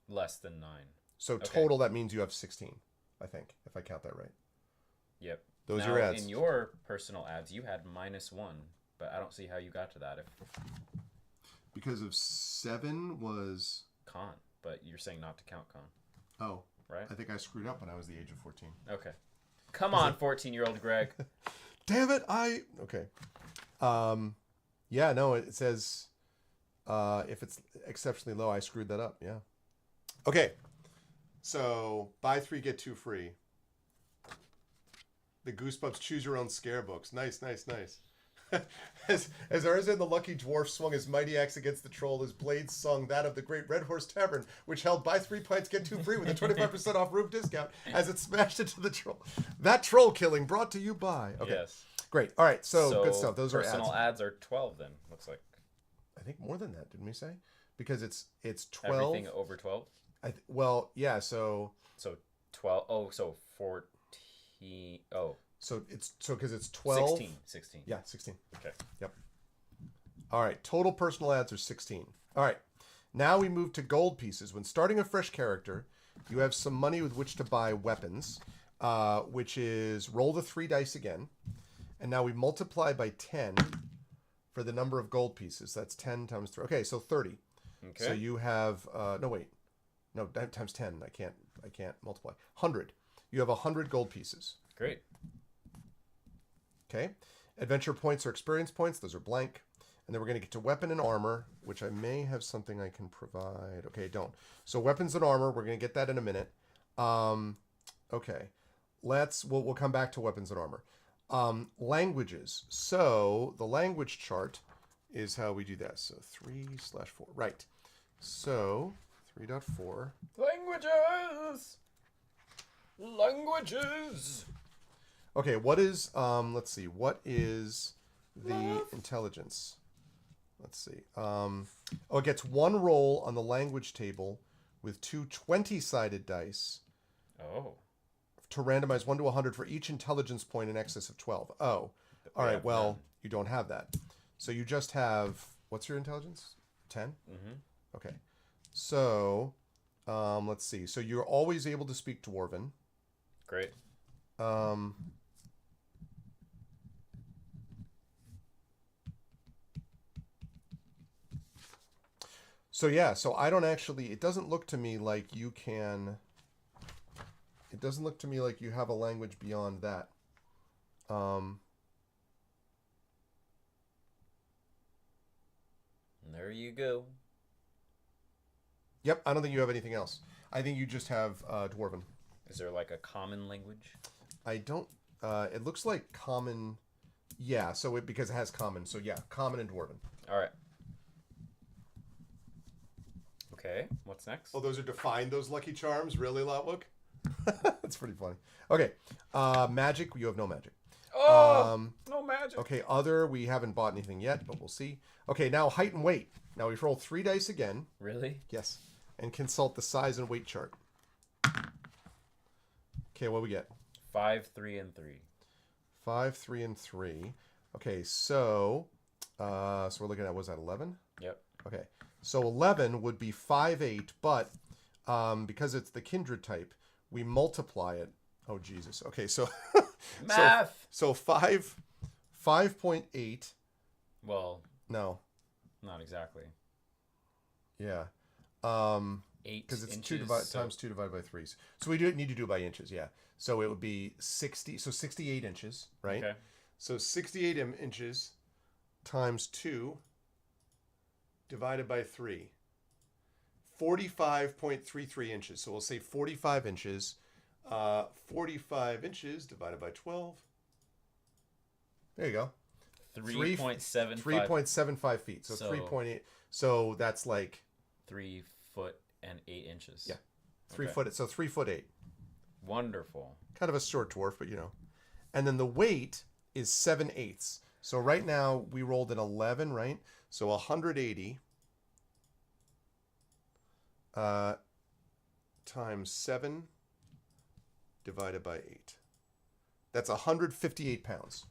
[SPEAKER 2] Less than 9.
[SPEAKER 1] So
[SPEAKER 2] Okay.
[SPEAKER 1] total, that means you have 16, I think, if I count that right.
[SPEAKER 2] Yep.
[SPEAKER 1] Those
[SPEAKER 2] now,
[SPEAKER 1] are your adds.
[SPEAKER 2] In your personal adds, you had -1, but I don't see how you got to that if
[SPEAKER 1] Because of 7 was...
[SPEAKER 2] con. But you're saying not to count con,
[SPEAKER 1] Oh,
[SPEAKER 2] right?
[SPEAKER 1] I think I screwed up when I was the age of 14.
[SPEAKER 2] Okay. Come on, 14-year-old Greg.
[SPEAKER 1] Damn it, Okay. Yeah, no, it says... if it's exceptionally low, I screwed that up, yeah. Okay. So, buy 3, get 2 free. The Goosebumps Choose Your Own Scare books. Nice, nice, nice. as Erzan the Lucky Dwarf swung his mighty axe against the troll, his blades sung that of the Great Red Horse Tavern, which held buy 3 pints, get 2 free with a 25% off room discount as it smashed into the troll. That troll killing brought to you by... Okay,
[SPEAKER 2] Yes.
[SPEAKER 1] great. All right, so good stuff. Those are
[SPEAKER 2] personal
[SPEAKER 1] ads.
[SPEAKER 2] adds are 12 then, looks like.
[SPEAKER 1] I think more than that, didn't we say? Because it's 12.
[SPEAKER 2] Everything over 12?
[SPEAKER 1] Well, yeah, so...
[SPEAKER 2] So 12. Oh, so 14. Oh.
[SPEAKER 1] So because it's 12.
[SPEAKER 2] 16.
[SPEAKER 1] Yeah, 16.
[SPEAKER 2] Okay.
[SPEAKER 1] Yep. All right, total personal adds are 16. All right, now we move to gold pieces. When starting a fresh character, you have some money with which to buy weapons, which is roll the 3 dice again, and now we multiply by 10 for the number of gold pieces. That's 10 times 3. Okay, so 30.
[SPEAKER 2] Okay.
[SPEAKER 1] So you have no times 10. I can't multiply. 100. You have 100 gold pieces.
[SPEAKER 2] Great.
[SPEAKER 1] Okay. Adventure points are experience points. Those are blank. And then we're going to get to weapon and armor, which I may have something I can provide. Okay, don't. So weapons and armor, we're going to get that in a minute. Okay. We'll come back to weapons and armor. Languages. So the language chart is how we do that. So 3/4. Right. So 3.4.
[SPEAKER 2] Languages.
[SPEAKER 1] Okay, what is let's see, what is the intelligence? Let's see. It gets 1 roll on the language table with 2 20-sided dice
[SPEAKER 2] Oh.
[SPEAKER 1] to randomize 1 to 100 for each intelligence point in excess of 12. Oh. All right,
[SPEAKER 2] have
[SPEAKER 1] well,
[SPEAKER 2] none.
[SPEAKER 1] you don't have that. So you just have what's your intelligence? 10?
[SPEAKER 2] Mm-hmm.
[SPEAKER 1] Okay. So, let's see. So you're always able to speak Dwarven.
[SPEAKER 2] Great.
[SPEAKER 1] So yeah, so I don't actually, it doesn't look to me like you can, it doesn't look to me like you have a language beyond that.
[SPEAKER 2] There you go.
[SPEAKER 1] Yep, I don't think you have anything else. I think you just have Dwarven.
[SPEAKER 2] Is there like a common language?
[SPEAKER 1] I don't, it looks like common, yeah, so because it has common, so yeah, common and Dwarven.
[SPEAKER 2] All right. Okay, what's next?
[SPEAKER 1] Oh, those are defined, those Lucky Charms? Really, Lotwook? That's pretty funny. Okay, magic, you have no magic.
[SPEAKER 2] Oh, no magic.
[SPEAKER 1] Okay, other, we haven't bought anything yet, but we'll see. Okay, now height and weight. Now we roll 3 dice again.
[SPEAKER 2] Really?
[SPEAKER 1] Yes. And consult the size and weight chart. Okay, what we get?
[SPEAKER 2] 5, 3, and 3.
[SPEAKER 1] 5, 3, and 3. Okay, so we're looking at, was that 11?
[SPEAKER 2] Yep.
[SPEAKER 1] Okay, so 11 would be 5, 8, but because it's the kindred type, we multiply it. Oh, Jesus. Okay, so...
[SPEAKER 2] Math!
[SPEAKER 1] So 5.8...
[SPEAKER 2] Well,
[SPEAKER 1] No.
[SPEAKER 2] Not exactly.
[SPEAKER 1] Yeah.
[SPEAKER 2] 8
[SPEAKER 1] because it's
[SPEAKER 2] inches,
[SPEAKER 1] 2 times 2 divided by 3. So we need to do it by inches, yeah. So it would be 60, so 68 inches, right?
[SPEAKER 2] Okay.
[SPEAKER 1] So 68 inches times 2 divided by 3. 45.33 inches. So we'll say 45 inches. 45 inches divided by 12. There you go.
[SPEAKER 2] 3.75.
[SPEAKER 1] 3.75 feet. So, 3.8. So that's like
[SPEAKER 2] 3 foot and 8 inches.
[SPEAKER 1] Yeah. 3 foot. So 3'8".
[SPEAKER 2] Wonderful.
[SPEAKER 1] Kind of a short dwarf, but you know. And then the weight is 7/8. So right now we rolled an 11, right? So 180 times 7 divided by 8. That's 158 pounds.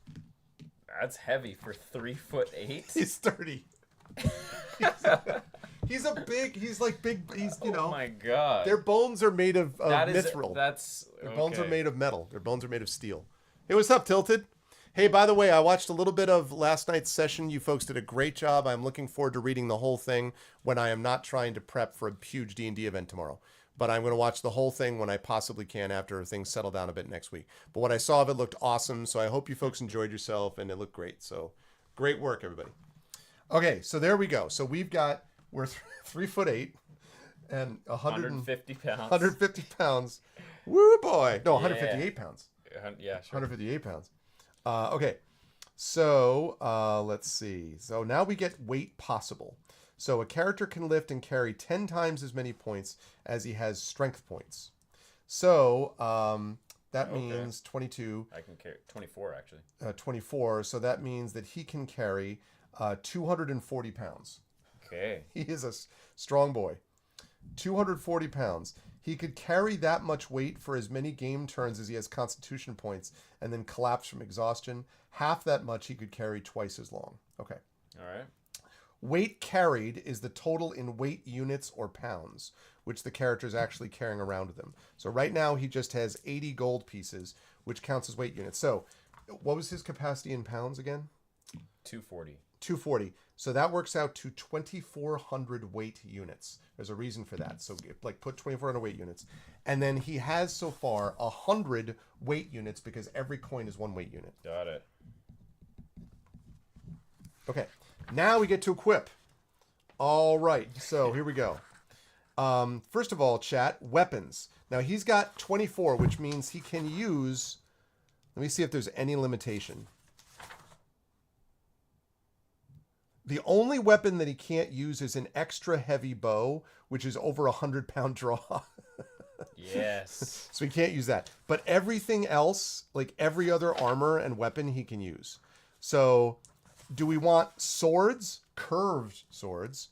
[SPEAKER 2] That's heavy for 3'8".
[SPEAKER 1] He's 30. He's like big. He's, you know.
[SPEAKER 2] Oh my god.
[SPEAKER 1] Their bones are made of
[SPEAKER 2] That is
[SPEAKER 1] mithril. Their bones are
[SPEAKER 2] okay.
[SPEAKER 1] made of metal. Their bones are made of steel. Hey, what's up, Tilted? Hey, by the way, I watched a little bit of last night's session. You folks did a great job. I'm looking forward to reading the whole thing when I am not trying to prep for a huge D&D event tomorrow. But I'm going to watch the whole thing when I possibly can after things settle down a bit next week. But what I saw of it looked awesome. So I hope you folks enjoyed yourself and it looked great. So great work, everybody. Okay, so there we go. So we're 3'8" and
[SPEAKER 2] 150 pounds.
[SPEAKER 1] 150 pounds. Woo boy. No, 158 pounds.
[SPEAKER 2] Yeah, sure.
[SPEAKER 1] 158 pounds. Okay. So let's see. So now we get weight possible. So a character can lift and carry 10 times as many points as he has strength points. So that means 22.
[SPEAKER 2] I can carry 24 actually.
[SPEAKER 1] 24. So that means that he can carry 240 pounds.
[SPEAKER 2] Okay.
[SPEAKER 1] He is a strong boy. 240 pounds. He could carry that much weight for as many game turns as he has constitution points and then collapse from exhaustion. Half that much he could carry twice as long. Okay.
[SPEAKER 2] All right.
[SPEAKER 1] Weight carried is the total in weight units or pounds, which the character is actually carrying around with him. So right now he just has 80 gold pieces, which counts as weight units. So what was his capacity in pounds again?
[SPEAKER 2] 240.
[SPEAKER 1] 240. So that works out to 2,400 weight units. There's a reason for that. So like put 2,400 weight units. And then he has so far 100 weight units because every coin is 1 weight unit.
[SPEAKER 2] Got it.
[SPEAKER 1] Okay. Now we get to equip. All right. So here we go. First of all, chat, weapons. Now he's got 24, which means he can use... Let me see if there's any limitation. The only weapon that he can't use is an extra heavy bow, which is over 100-pound draw.
[SPEAKER 2] Yes.
[SPEAKER 1] So he can't use that. But everything else, like every other armor and weapon, he can use. So do we want swords, curved swords,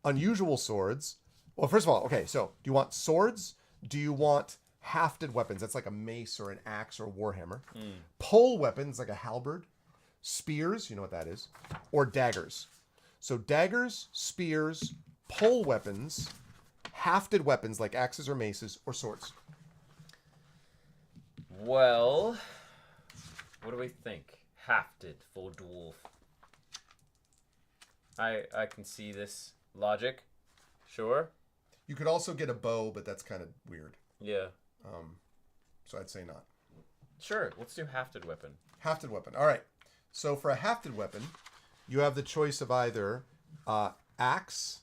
[SPEAKER 1] unusual swords? Well, first of all, okay, so do you want swords? Do you want hafted weapons? That's like a mace or an axe or a warhammer. Pole weapons, like a halberd. Spears, you know what that is. Or daggers. So daggers, spears, pole weapons, hafted weapons like axes or maces, or swords.
[SPEAKER 2] Well, what do we think? Hafted, full dwarf. I can see this logic. Sure.
[SPEAKER 1] You could also get a bow, but that's kind of weird.
[SPEAKER 2] Yeah.
[SPEAKER 1] So I'd say not.
[SPEAKER 2] Sure, let's do hafted weapon.
[SPEAKER 1] Hafted weapon. All right. So for a hafted weapon, you have the choice of either axe.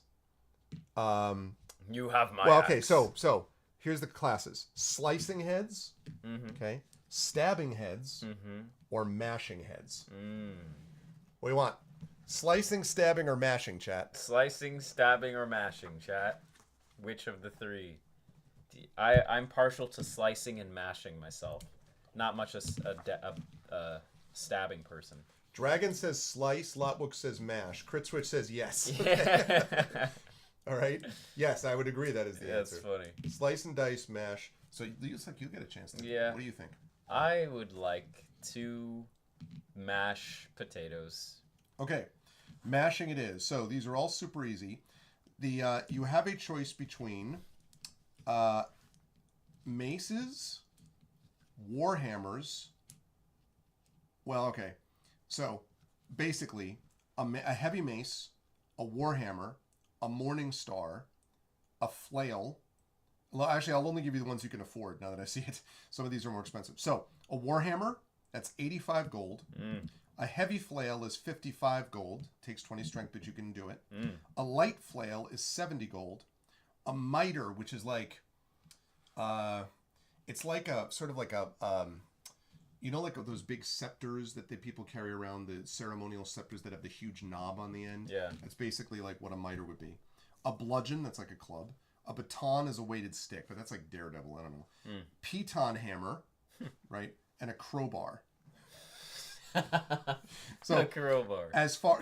[SPEAKER 2] You have my
[SPEAKER 1] Well, okay.
[SPEAKER 2] axe.
[SPEAKER 1] So here's the classes: slicing heads, okay, stabbing heads, or mashing heads. What do you want? Slicing, stabbing, or mashing, chat?
[SPEAKER 2] Slicing, stabbing, or mashing, chat. Which of the three? I'm partial to slicing and mashing myself. Not much a stabbing person.
[SPEAKER 1] Dragon says slice. Lotbook says mash. Crit Switch says yes.
[SPEAKER 2] Yeah.
[SPEAKER 1] All right. Yes, I would agree that is the answer.
[SPEAKER 2] That's funny.
[SPEAKER 1] Slice and dice, mash. So it looks like you get a chance to.
[SPEAKER 2] Yeah.
[SPEAKER 1] What do you think?
[SPEAKER 2] I would like to mash potatoes.
[SPEAKER 1] Okay. Mashing it is. So these are all super easy. The you have a choice between maces, warhammers. Well, okay. So basically, a heavy mace, a warhammer, a morning star, a flail. Well, actually, I'll only give you the ones you can afford now that I see it. Some of these are more expensive. So, a warhammer, that's 85 gold. A heavy flail is 55 gold. Takes 20 strength, but you can do it. A light flail is 70 gold. A miter, which is like, it's like a sort of like a, you know, like those big scepters that the people carry around, the ceremonial scepters that have the huge knob on the end.
[SPEAKER 2] Yeah.
[SPEAKER 1] That's basically like what a miter would be. A bludgeon, that's like a club. A baton is a weighted stick, but that's like Daredevil. I don't know. Piton hammer, right, and a crowbar. So
[SPEAKER 2] a crowbar.
[SPEAKER 1] As far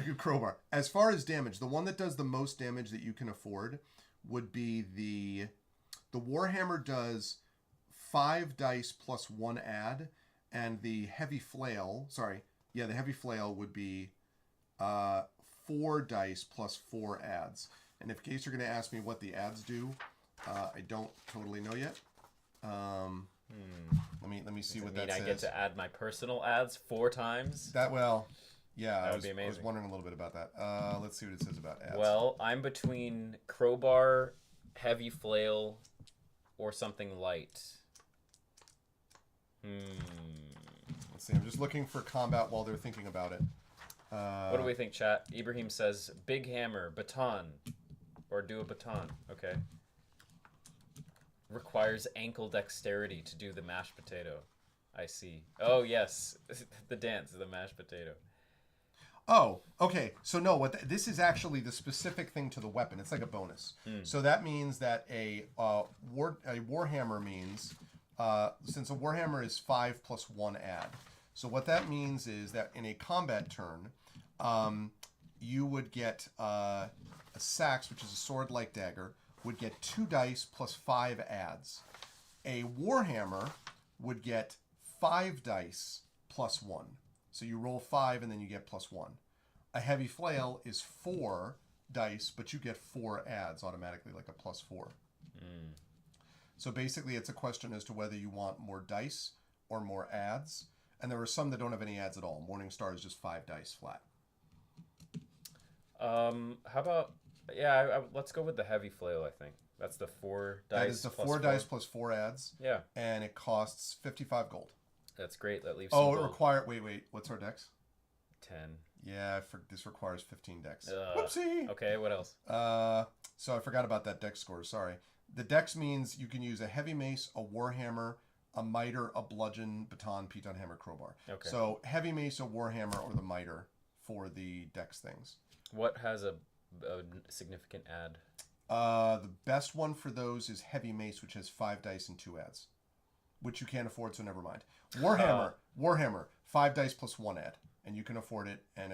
[SPEAKER 1] as damage, the one that does the most damage that you can afford would be the warhammer does 5 dice plus 1 add, and the heavy flail. The heavy flail would be 4 dice plus 4 adds. And in case you're going to ask me what the ads do, I don't totally know yet. Let me see what that says.
[SPEAKER 2] I get to add my personal ads 4 times?
[SPEAKER 1] That would be amazing. I was wondering a little bit about that. Let's see what it says about ads.
[SPEAKER 2] Well, I'm between crowbar, heavy flail, or something light.
[SPEAKER 1] Let's see. I'm just looking for combat while they're thinking about it.
[SPEAKER 2] What do we think, chat? Ibrahim says big hammer, baton, or do a baton. Okay. Requires ankle dexterity to do the mashed potato. I see. Oh yes, the dance of the mashed potato.
[SPEAKER 1] Oh, okay. So no, this is actually the specific thing to the weapon. It's like a bonus. So that means that a warhammer means since a warhammer is 5 plus 1 add. So what that means is that in a combat turn, you would get a sax, which is a sword-like dagger, would get 2 dice plus 5 adds. A warhammer would get 5 dice plus 1. So you roll 5 and then you get plus 1. A heavy flail is 4 dice, but you get 4 adds automatically, like a plus 4. So basically it's a question as to whether you want more dice or more adds. And there are some that don't have any adds at all. Morningstar is just 5 dice flat.
[SPEAKER 2] How about... let's go with the heavy flail, I think. That's the 4 dice.
[SPEAKER 1] That is the 4 dice plus 4 adds.
[SPEAKER 2] Yeah.
[SPEAKER 1] And it costs 55 gold.
[SPEAKER 2] That's great. That leaves some gold.
[SPEAKER 1] Wait. What's our dex?
[SPEAKER 2] 10.
[SPEAKER 1] Yeah, this requires 15 dex. Whoopsie!
[SPEAKER 2] Okay, what else?
[SPEAKER 1] So I forgot about that dex score. Sorry. The dex means you can use a heavy mace, a warhammer, a miter, a bludgeon, baton, piton, hammer, crowbar. Okay. So heavy mace, a warhammer, or the miter for the dex things.
[SPEAKER 2] What has a significant add?
[SPEAKER 1] The best one for those is heavy mace, which has 5 dice and 2 adds, which you can't afford, so never mind. Warhammer, 5 dice plus 1 add, and you can afford it, and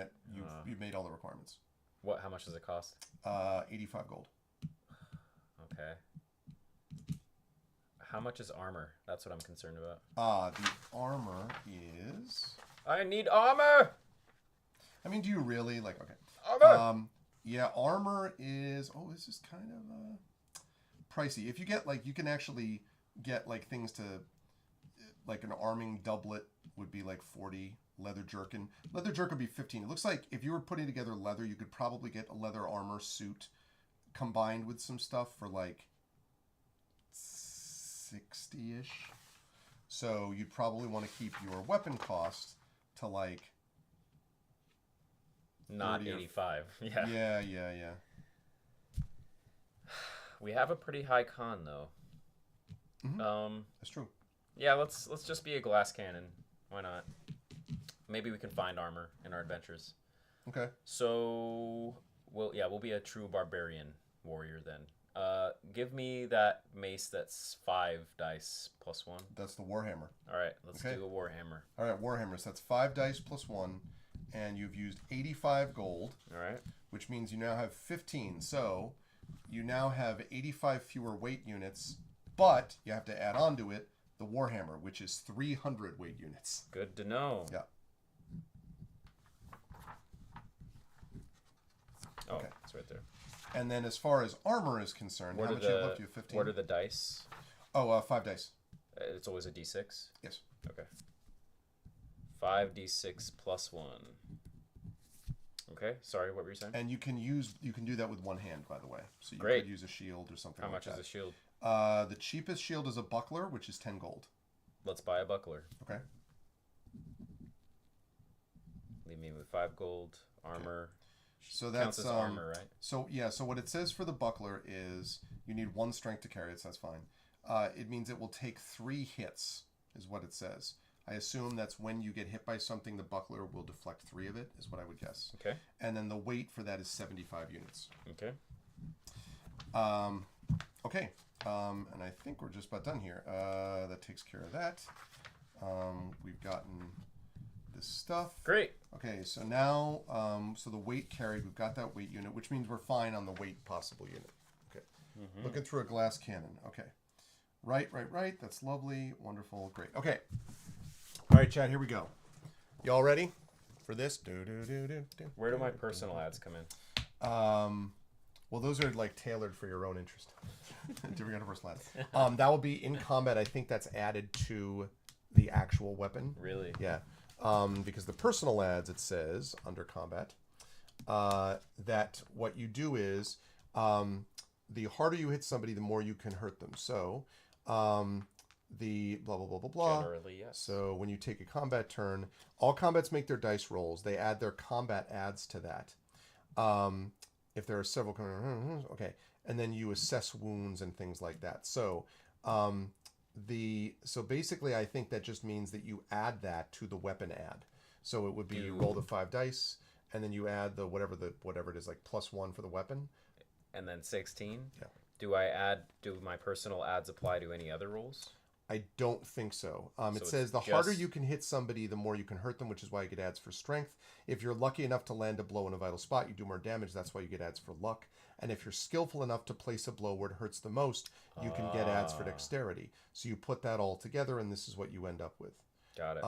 [SPEAKER 1] you've made all the requirements.
[SPEAKER 2] How much does it cost?
[SPEAKER 1] 85 gold.
[SPEAKER 2] Okay. How much is armor? That's what I'm concerned about.
[SPEAKER 1] The armor is...
[SPEAKER 2] I need armor!
[SPEAKER 1] I mean, do you really? Okay.
[SPEAKER 2] Armor!
[SPEAKER 1] Yeah, armor is... Oh, this is kind of pricey. If you get, you can actually get, things to... Like, an arming doublet would be, 40. Leather jerkin. Leather jerkin would be 15. It looks like if you were putting together leather, you could probably get a leather armor suit combined with some stuff for, 60-ish. So you'd probably want to keep your weapon cost to,
[SPEAKER 2] not 85. Yeah.
[SPEAKER 1] Yeah.
[SPEAKER 2] We have a pretty high con though.
[SPEAKER 1] Mm-hmm. That's true.
[SPEAKER 2] Yeah, let's just be a glass cannon. Why not? Maybe we can find armor in our adventures.
[SPEAKER 1] Okay.
[SPEAKER 2] So we'll be a true barbarian warrior then. Give me that mace that's 5 dice plus 1.
[SPEAKER 1] That's the warhammer.
[SPEAKER 2] All right, let's do a warhammer.
[SPEAKER 1] All right, warhammer. So that's 5 dice plus 1. And you've used 85 gold.
[SPEAKER 2] All right.
[SPEAKER 1] Which means you now have 15. So you now have 85 fewer weight units, but you have to add on to it the warhammer, which is 300 weight units.
[SPEAKER 2] Good to know.
[SPEAKER 1] Yeah.
[SPEAKER 2] Okay. It's right there.
[SPEAKER 1] And then as far as armor is concerned, how much you have left? You have 15.
[SPEAKER 2] What are the dice?
[SPEAKER 1] 5 dice.
[SPEAKER 2] It's always a d6?
[SPEAKER 1] Yes.
[SPEAKER 2] Okay. 5d6 plus 1. Okay. Sorry, what were you saying?
[SPEAKER 1] And you can do that with one hand, by the way. So you
[SPEAKER 2] Great.
[SPEAKER 1] could use a shield or something
[SPEAKER 2] How
[SPEAKER 1] like
[SPEAKER 2] much
[SPEAKER 1] that.
[SPEAKER 2] is a shield?
[SPEAKER 1] The cheapest shield is a buckler, which is 10 gold.
[SPEAKER 2] Let's buy a buckler.
[SPEAKER 1] Okay.
[SPEAKER 2] Leave me with 5 gold. Armor.
[SPEAKER 1] So
[SPEAKER 2] Counts
[SPEAKER 1] that's
[SPEAKER 2] as armor, right?
[SPEAKER 1] So yeah, so what it says for the buckler is you need 1 strength to carry it, so that's fine. It means it will take 3 hits, is what it says. I assume that's when you get hit by something, the buckler will deflect 3 of it, is what I would guess.
[SPEAKER 2] Okay.
[SPEAKER 1] And then the weight for that is 75 units.
[SPEAKER 2] Okay.
[SPEAKER 1] Okay. And I think we're just about done here. That takes care of that. We've gotten this stuff.
[SPEAKER 2] Great.
[SPEAKER 1] Okay, so now, so the weight carried, we've got that weight unit, which means we're fine on the weight possible unit. Okay. Looking through a glass cannon. Okay. Right. That's lovely. Wonderful. Great. Okay. All right, Chad, here we go. Y'all ready for this?
[SPEAKER 2] Where do my personal ads come in?
[SPEAKER 1] Well, those are like tailored for your own interest. Different kind of personal ads. That will be in combat. I think that's added to the actual weapon.
[SPEAKER 2] Really?
[SPEAKER 1] Yeah. Because the personal ads, it says under combat, that what you do is the harder you hit somebody, the more you can hurt them. So the blah, blah, blah, blah, blah.
[SPEAKER 2] Generally, yes.
[SPEAKER 1] So when you take a combat turn, all combats make their dice rolls. They add their combat adds to that. If there are several, okay. And then you assess wounds and things like that. So so basically I think that just means that you add that to the weapon add. So it would be you roll the 5 dice and then you add the whatever it is, like +1 for the weapon.
[SPEAKER 2] And then 16?
[SPEAKER 1] Yeah.
[SPEAKER 2] Do my personal ads apply to any other rolls?
[SPEAKER 1] I don't think so. It
[SPEAKER 2] So
[SPEAKER 1] says the
[SPEAKER 2] it's
[SPEAKER 1] harder
[SPEAKER 2] just-
[SPEAKER 1] you can hit somebody, the more you can hurt them, which is why you get adds for strength. If you're lucky enough to land a blow in a vital spot, you do more damage. That's why you get adds for luck. And if you're skillful enough to place a blow where it hurts the most, you can get adds for dexterity. So you put that all together, and this is what you end up with.
[SPEAKER 2] Got it.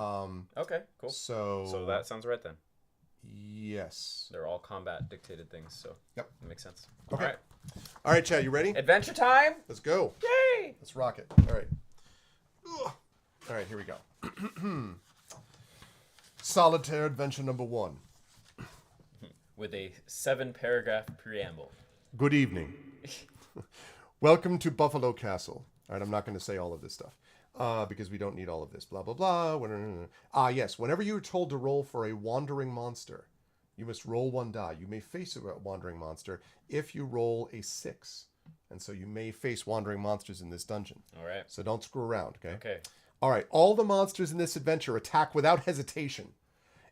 [SPEAKER 2] Okay, cool.
[SPEAKER 1] So
[SPEAKER 2] that sounds right then.
[SPEAKER 1] yes.
[SPEAKER 2] They're all combat dictated things, so
[SPEAKER 1] Yep.
[SPEAKER 2] that makes sense.
[SPEAKER 1] Okay. All right, Chad, you ready?
[SPEAKER 2] Adventure time!
[SPEAKER 1] Let's go.
[SPEAKER 2] Yay!
[SPEAKER 1] Let's rock it. All right. Ugh. All right, here we go. Solitaire adventure number 1.
[SPEAKER 2] With a 7-paragraph preamble.
[SPEAKER 1] Good evening. Welcome to Buffalo Castle. All right, I'm not going to say all of this stuff because we don't need all of this. Blah, blah, blah. Yes. Whenever you're told to roll for a wandering monster, you must roll 1 die. You may face a wandering monster if you roll a 6. And so you may face wandering monsters in this dungeon.
[SPEAKER 2] All right.
[SPEAKER 1] So don't screw around, okay?
[SPEAKER 2] Okay.
[SPEAKER 1] All right. All the monsters in this adventure attack without hesitation.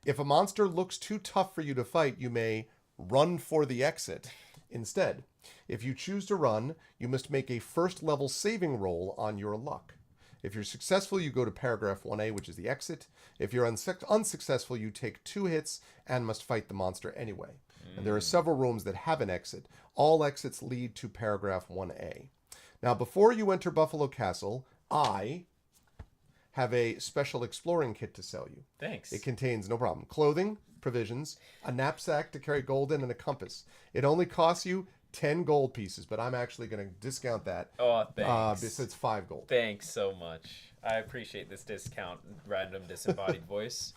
[SPEAKER 1] If a monster looks too tough for you to fight, you may run for the exit instead. If you choose to run, you must make a first level saving roll on your luck. If you're successful, you go to paragraph 1A, which is the exit. If you're unsuccessful, you take 2 hits and must fight the monster anyway. And there are several rooms that have an exit. All exits lead to paragraph 1A. Now, before you enter Buffalo Castle, I have a special exploring kit to sell you.
[SPEAKER 2] Thanks.
[SPEAKER 1] It contains, no problem, clothing, provisions, a knapsack to carry gold in, and a compass. It only costs you 10 gold pieces, but I'm actually going to discount that.
[SPEAKER 2] Oh, thanks.
[SPEAKER 1] Because it's 5 gold.
[SPEAKER 2] Thanks so much. I appreciate this discount, random disembodied voice.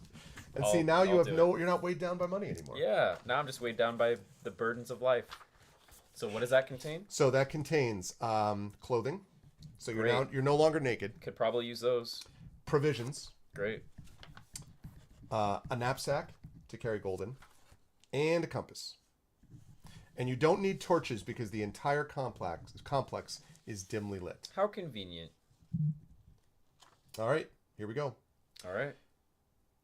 [SPEAKER 1] And see, now you're not weighed down by money anymore.
[SPEAKER 2] Yeah, now I'm just weighed down by the burdens of life. So what does that contain?
[SPEAKER 1] So that contains clothing. So
[SPEAKER 2] Great.
[SPEAKER 1] you're no longer naked.
[SPEAKER 2] Could probably use those.
[SPEAKER 1] Provisions.
[SPEAKER 2] Great.
[SPEAKER 1] A knapsack to carry gold in, and a compass. And you don't need torches because the entire complex is dimly lit.
[SPEAKER 2] How convenient.
[SPEAKER 1] All right, here we go.
[SPEAKER 2] All right.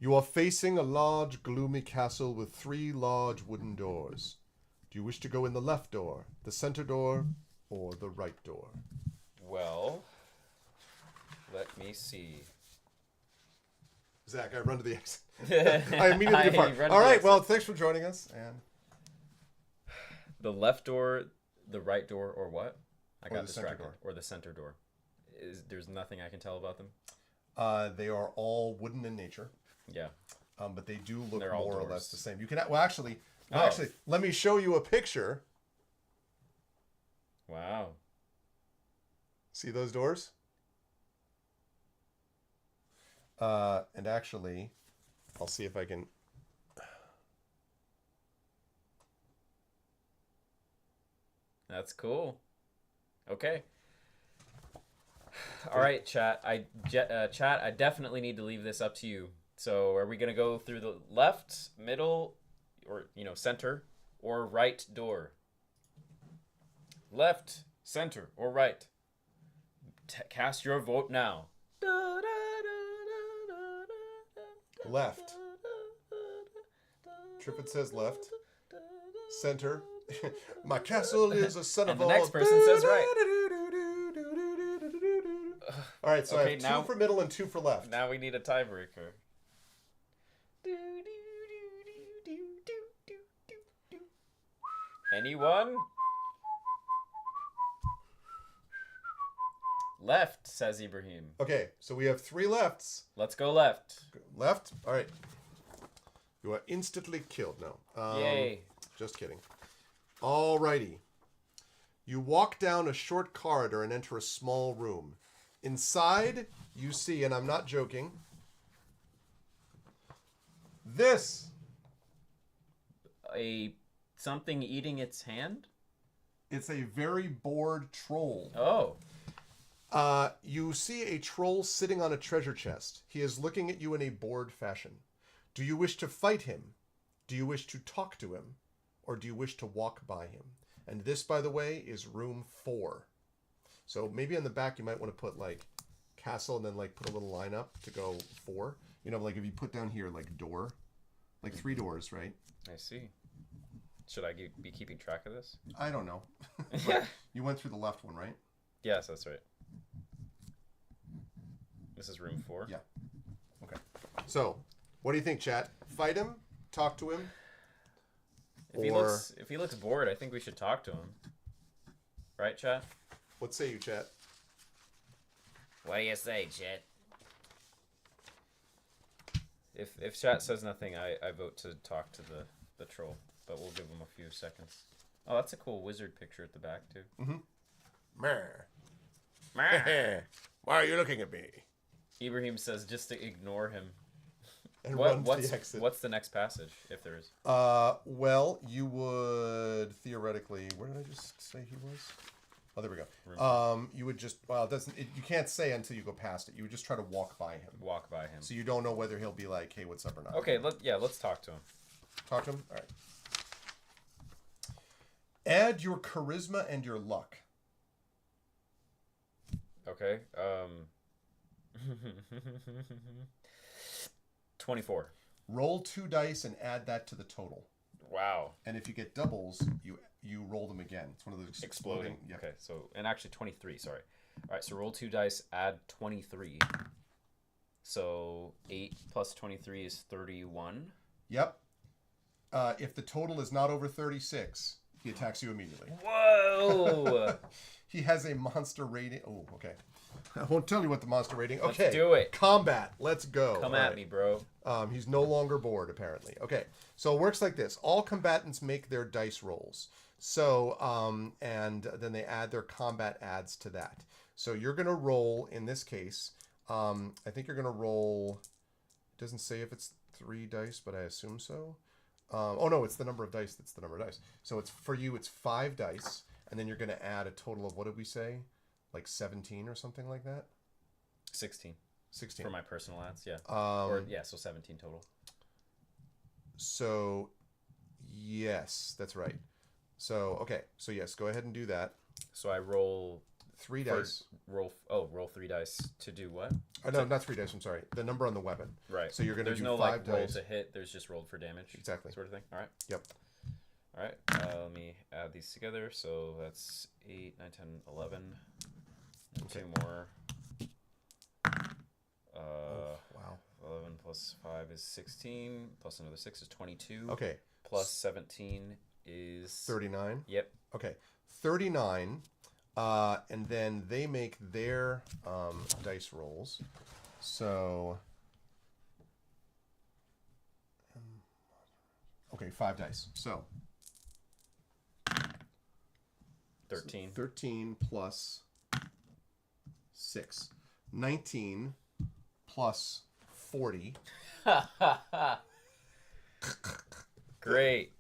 [SPEAKER 1] You are facing a large, gloomy castle with 3 large wooden doors. Do you wish to go in the left door, the center door, or the right door?
[SPEAKER 2] Well, let me see.
[SPEAKER 1] Zach, I run to the exit. I immediately depart.
[SPEAKER 2] run to
[SPEAKER 1] All
[SPEAKER 2] the
[SPEAKER 1] right,
[SPEAKER 2] exit.
[SPEAKER 1] well, thanks for joining us. And
[SPEAKER 2] The left door, the right door, or what? I
[SPEAKER 1] Or
[SPEAKER 2] got
[SPEAKER 1] the center
[SPEAKER 2] distracted.
[SPEAKER 1] door.
[SPEAKER 2] Or the center door. There's nothing I can tell about them?
[SPEAKER 1] they are all wooden in nature,
[SPEAKER 2] Yeah.
[SPEAKER 1] but they do look
[SPEAKER 2] They're all
[SPEAKER 1] more or
[SPEAKER 2] doors.
[SPEAKER 1] less the same. You can actually,
[SPEAKER 2] Oh.
[SPEAKER 1] let me show you a picture.
[SPEAKER 2] Wow.
[SPEAKER 1] See those doors? And actually, I'll see if I can.
[SPEAKER 2] That's cool. Okay. All right, chat. Chat. I definitely need to leave this up to you. So, are we gonna go through the left, middle, or center, or right door? Left, center, or right? Cast your vote now.
[SPEAKER 1] Left. Trippet says left. Center. My castle is a son
[SPEAKER 2] And
[SPEAKER 1] of
[SPEAKER 2] the
[SPEAKER 1] all.
[SPEAKER 2] next person says right.
[SPEAKER 1] All right, so I
[SPEAKER 2] Okay,
[SPEAKER 1] have
[SPEAKER 2] now-
[SPEAKER 1] two for middle and two for left.
[SPEAKER 2] Now we need a tiebreaker. Anyone? Left, says Ibrahim.
[SPEAKER 1] Okay, so we have three lefts.
[SPEAKER 2] Let's go left.
[SPEAKER 1] Left? All right. You are instantly killed. No.
[SPEAKER 2] Yay.
[SPEAKER 1] Just kidding. All righty. You walk down a short corridor and enter a small room. Inside, you see, and I'm not joking, this.
[SPEAKER 2] Something eating its hand?
[SPEAKER 1] It's a very bored troll.
[SPEAKER 2] Oh.
[SPEAKER 1] You see a troll sitting on a treasure chest. He is looking at you in a bored fashion. Do you wish to fight him? Do you wish to talk to him? Or do you wish to walk by him? And this, by the way, is room 4. So maybe on the back you might want to put like castle and then like put a little line up to go 4. You know, like if you put down here like door, like 3 doors, right?
[SPEAKER 2] I see. Should I be keeping track of this?
[SPEAKER 1] I don't know. But you went through the left one, right?
[SPEAKER 2] Yes, that's right. This is room 4?
[SPEAKER 1] Yeah. Okay. So, what do you think, chat? Fight him? Talk to him?
[SPEAKER 2] If he looks bored, I think we should talk to him. Right, chat?
[SPEAKER 1] What say you, chat?
[SPEAKER 2] What do you say, chat? If chat says nothing, I vote to talk to the troll. But we'll give him a few seconds. Oh, that's a cool wizard picture at the back, too.
[SPEAKER 1] Mm-hmm. Why are you looking at me?
[SPEAKER 2] Ibrahim says just to ignore him.
[SPEAKER 1] And run to the exit.
[SPEAKER 2] What's the next passage, if there is?
[SPEAKER 1] Well, you would theoretically. Where did I just say he was? Oh, there we go. You would just. Well, it doesn't. You can't say until you go past it. You would just try to walk by him.
[SPEAKER 2] Walk by him.
[SPEAKER 1] So you don't know whether he'll be like, "Hey, what's up" or not.
[SPEAKER 2] Okay. Let's talk to him.
[SPEAKER 1] Talk to him. All right. Add your charisma and your luck.
[SPEAKER 2] Okay. 24.
[SPEAKER 1] Roll 2 dice and add that to the total.
[SPEAKER 2] Wow.
[SPEAKER 1] And if you get doubles, you roll them again. It's one of those exploding. Yeah.
[SPEAKER 2] Okay. So and actually 23. Sorry. All right. So roll 2 dice. Add 23. So 8 plus 23 is 31.
[SPEAKER 1] Yep. If the total is not over 36, he attacks you immediately.
[SPEAKER 2] Whoa!
[SPEAKER 1] He has a monster rating. Oh, okay. I won't tell you what the monster rating. Okay.
[SPEAKER 2] Let's do it.
[SPEAKER 1] Combat. Let's go.
[SPEAKER 2] Come at me, bro.
[SPEAKER 1] He's no longer bored, apparently. Okay. So it works like this. All combatants make their dice rolls. So, and then they add their combat adds to that. So you're going to roll, in this case, I think you're going to roll, it doesn't say if it's 3 dice, but I assume so. Oh, no, it's the number of dice that's the number of dice. So it's for you, it's 5 dice, and then you're going to add a total of, what did we say? Like 17 or something like that?
[SPEAKER 2] 16.
[SPEAKER 1] 16.
[SPEAKER 2] For my personal ads, yeah. So 17 total.
[SPEAKER 1] So, yes, that's right. So, okay. So, yes, go ahead and do that.
[SPEAKER 2] So I roll
[SPEAKER 1] 3 dice.
[SPEAKER 2] Roll 3 dice to do what?
[SPEAKER 1] Oh, no, not 3 dice. I'm sorry. The number on the weapon.
[SPEAKER 2] Right.
[SPEAKER 1] So you're going to do
[SPEAKER 2] no
[SPEAKER 1] 5
[SPEAKER 2] roll
[SPEAKER 1] dice.
[SPEAKER 2] to hit. There's just rolled for damage.
[SPEAKER 1] Exactly.
[SPEAKER 2] Sort of thing. All right.
[SPEAKER 1] Yep.
[SPEAKER 2] All right. Let me add these together. So that's 8, 9, 10, 11. And
[SPEAKER 1] Okay.
[SPEAKER 2] 2 more.
[SPEAKER 1] Wow.
[SPEAKER 2] 11 plus 5 is 16. Plus another 6 is 22.
[SPEAKER 1] Okay.
[SPEAKER 2] Plus 17 is
[SPEAKER 1] 39.
[SPEAKER 2] Yep.
[SPEAKER 1] Okay. 39. And then they make their dice rolls. So, okay, 5 dice. So,
[SPEAKER 2] 13.
[SPEAKER 1] 13 plus 6. 19 plus 40.
[SPEAKER 2] Great.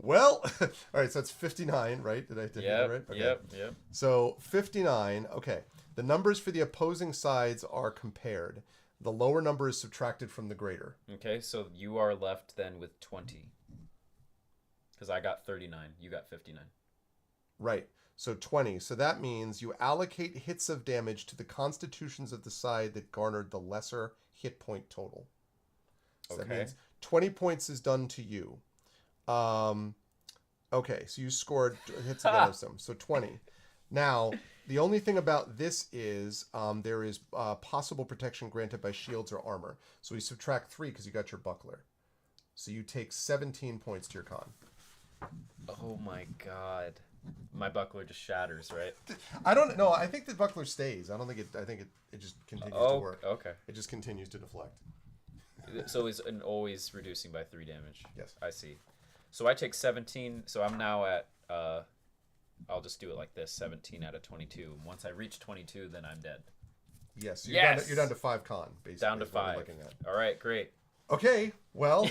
[SPEAKER 1] Well, all right, so that's 59, right? Did I get that right? Okay.
[SPEAKER 2] Yep.
[SPEAKER 1] So 59, okay. The numbers for the opposing sides are compared. The lower number is subtracted from the greater.
[SPEAKER 2] Okay, so you are left then with 20. Because I got 39. You got 59.
[SPEAKER 1] Right. So 20. So that means you allocate hits of damage to the constitutions of the side that garnered the lesser hit point total. So that means 20 points is done to you. Okay, so you scored hits against them. So 20. Now, the only thing about this is there is possible protection granted by shields or armor. So we subtract 3 because you got your buckler. So you take 17 points to your con.
[SPEAKER 2] Oh my god. My buckler just shatters, right?
[SPEAKER 1] I don't know. I think the buckler stays. I don't think it. I think it just continues to work.
[SPEAKER 2] Okay.
[SPEAKER 1] It just continues to deflect.
[SPEAKER 2] So it's always reducing by 3 damage.
[SPEAKER 1] Yes.
[SPEAKER 2] I see. So I take 17. So I'm now at. I'll just do it like this: 17 out of 22. Once I reach 22, then I'm dead.
[SPEAKER 1] Yes.
[SPEAKER 2] Yes.
[SPEAKER 1] You're down to 5 con, basically.
[SPEAKER 2] Down to 5. All right. Great.
[SPEAKER 1] Okay. Well.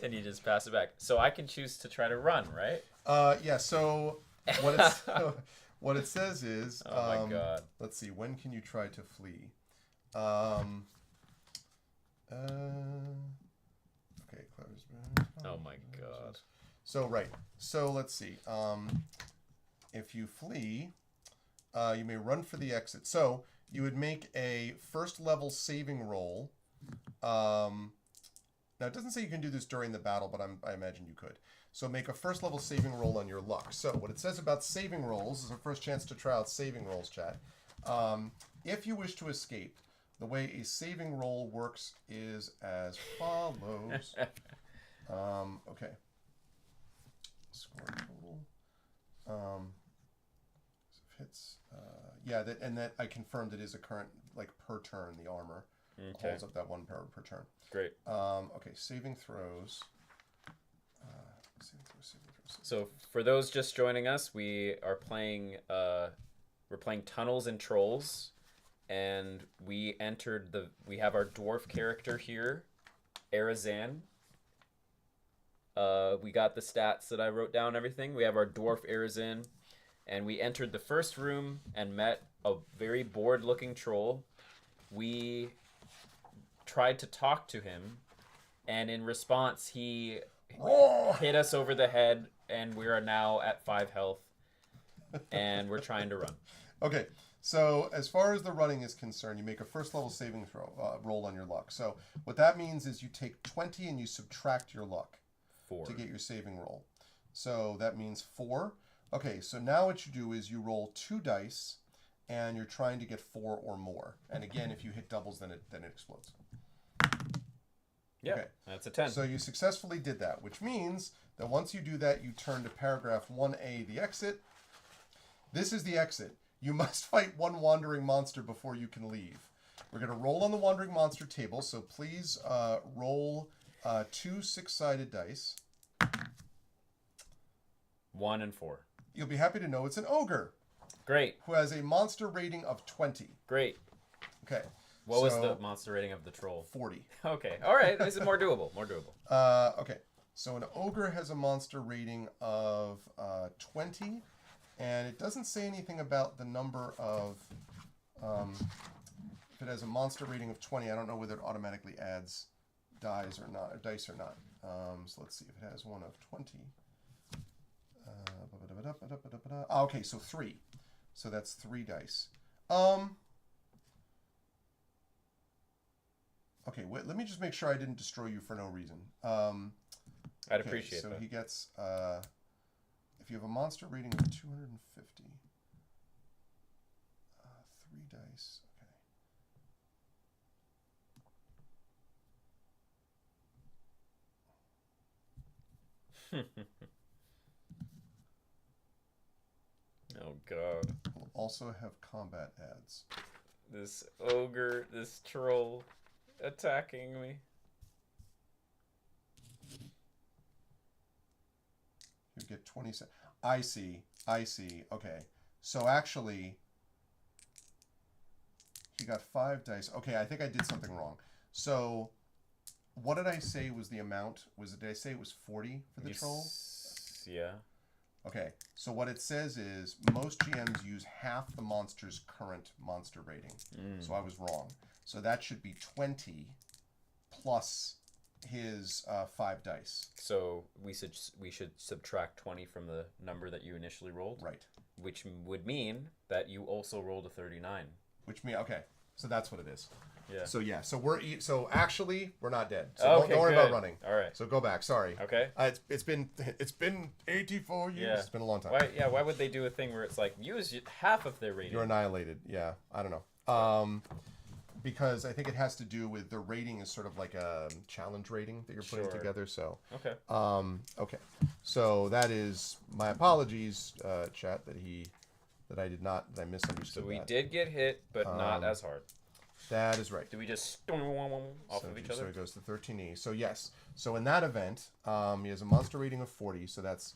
[SPEAKER 2] And you just pass it back. So I can choose to try to run, right?
[SPEAKER 1] Yeah. So what it says is.
[SPEAKER 2] Oh my god.
[SPEAKER 1] Let's see. When can you try to flee? Okay. Close.
[SPEAKER 2] Oh my god.
[SPEAKER 1] So right. So let's see. If you flee, you may run for the exit. So you would make a first level saving roll. Now, it doesn't say you can do this during the battle, but I imagine you could. So make a first level saving roll on your luck. So what it says about saving rolls is our first chance to try out saving rolls, chat. If you wish to escape, the way a saving roll works is as follows. Okay. Score total. Hits. Yeah, that I confirmed it is a current, like, per turn, the armor.
[SPEAKER 2] Okay.
[SPEAKER 1] Holds up that 1 power per turn.
[SPEAKER 2] Great.
[SPEAKER 1] Okay, saving throws.
[SPEAKER 2] So for those just joining us, we are playing. We're playing Tunnels and Trolls, and we entered the. We have our dwarf character here, Arazan. We got the stats that I wrote down. Everything. We have our dwarf Arazan, and we entered the first room and met a very bored-looking troll. We tried to talk to him, and in response he hit us over the head, and we are now at 5 health, and we're trying to run.
[SPEAKER 1] Okay, so as far as the running is concerned, you make a first level saving roll on your luck. So what that means is you take 20 and you subtract your luck
[SPEAKER 2] 4
[SPEAKER 1] to get your saving roll. So that means 4. Okay, so now what you do is you roll 2 dice, and you're trying to get 4 or more. And again, if you hit doubles, then it explodes.
[SPEAKER 2] Yeah,
[SPEAKER 1] okay.
[SPEAKER 2] That's a 10.
[SPEAKER 1] So you successfully did that, which means that once you do that, you turn to paragraph 1A, the exit. This is the exit. You must fight 1 wandering monster before you can leave. We're going to roll on the wandering monster table, so please roll 2 6-sided dice.
[SPEAKER 2] 1 and 4.
[SPEAKER 1] You'll be happy to know it's an ogre.
[SPEAKER 2] Great.
[SPEAKER 1] Who has a monster rating of 20.
[SPEAKER 2] Great.
[SPEAKER 1] Okay.
[SPEAKER 2] What was the monster rating of the troll?
[SPEAKER 1] 40.
[SPEAKER 2] Okay. All right. This is more doable. More doable.
[SPEAKER 1] Okay. So an ogre has a monster rating of 20, and it doesn't say anything about the number of. If it has a monster rating of 20, I don't know whether it automatically adds dice or not. So let's see if it has one of 20. Okay, so 3. So that's 3 dice. Okay, wait, let me just make sure I didn't destroy you for no reason.
[SPEAKER 2] I'd appreciate that.
[SPEAKER 1] So he gets, if you have a monster rating of 250, 3 dice.
[SPEAKER 2] Okay. Oh god.
[SPEAKER 1] We'll also have combat adds.
[SPEAKER 2] This ogre, this troll attacking me.
[SPEAKER 1] You get 20 cents. I see. Okay. So actually, he got 5 dice. Okay, I think I did something wrong. So what did I say was the amount? Did I say it was 40 for the troll?
[SPEAKER 2] Yeah.
[SPEAKER 1] Okay, so what it says is most GMs use half the monster's current monster rating. So I was wrong. So that should be 20 plus his 5 dice.
[SPEAKER 2] So we should subtract 20 from the number that you initially rolled?
[SPEAKER 1] Right.
[SPEAKER 2] Which would mean that you also rolled a 39.
[SPEAKER 1] Which means, okay, so that's what it is.
[SPEAKER 2] Yeah.
[SPEAKER 1] So actually we're not dead. So
[SPEAKER 2] Okay,
[SPEAKER 1] don't worry
[SPEAKER 2] good.
[SPEAKER 1] about running.
[SPEAKER 2] All right.
[SPEAKER 1] So go back. Sorry.
[SPEAKER 2] Okay.
[SPEAKER 1] It's been 84 years.
[SPEAKER 2] Yeah.
[SPEAKER 1] It's been a long time.
[SPEAKER 2] Why would they do a thing where it's like use half of their rating?
[SPEAKER 1] You're annihilated. Yeah. I don't know. Because I think it has to do with the rating is sort of like a challenge rating that you're putting together. So
[SPEAKER 2] okay.
[SPEAKER 1] Okay. So that is my apologies, chat, that I misunderstood.
[SPEAKER 2] So we did get hit, but not as hard.
[SPEAKER 1] That is right.
[SPEAKER 2] Do we just off of each other?
[SPEAKER 1] So it goes to 13E. So yes. So in that event, he has a monster rating of 40. So that's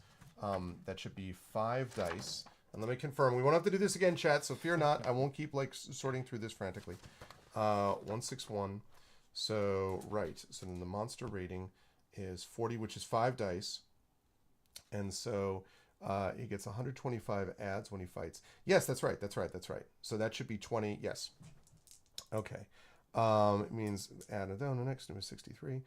[SPEAKER 1] that should be 5 dice. And let me confirm. We won't have to do this again, chat. So fear not. I won't keep sorting through this frantically. 161. So right. So then the monster rating is 40, which is 5 dice. And so he gets 125 adds when he fights. Yes, that's right. So that should be 20. Yes. Okay. It means add it down. The next number is 63.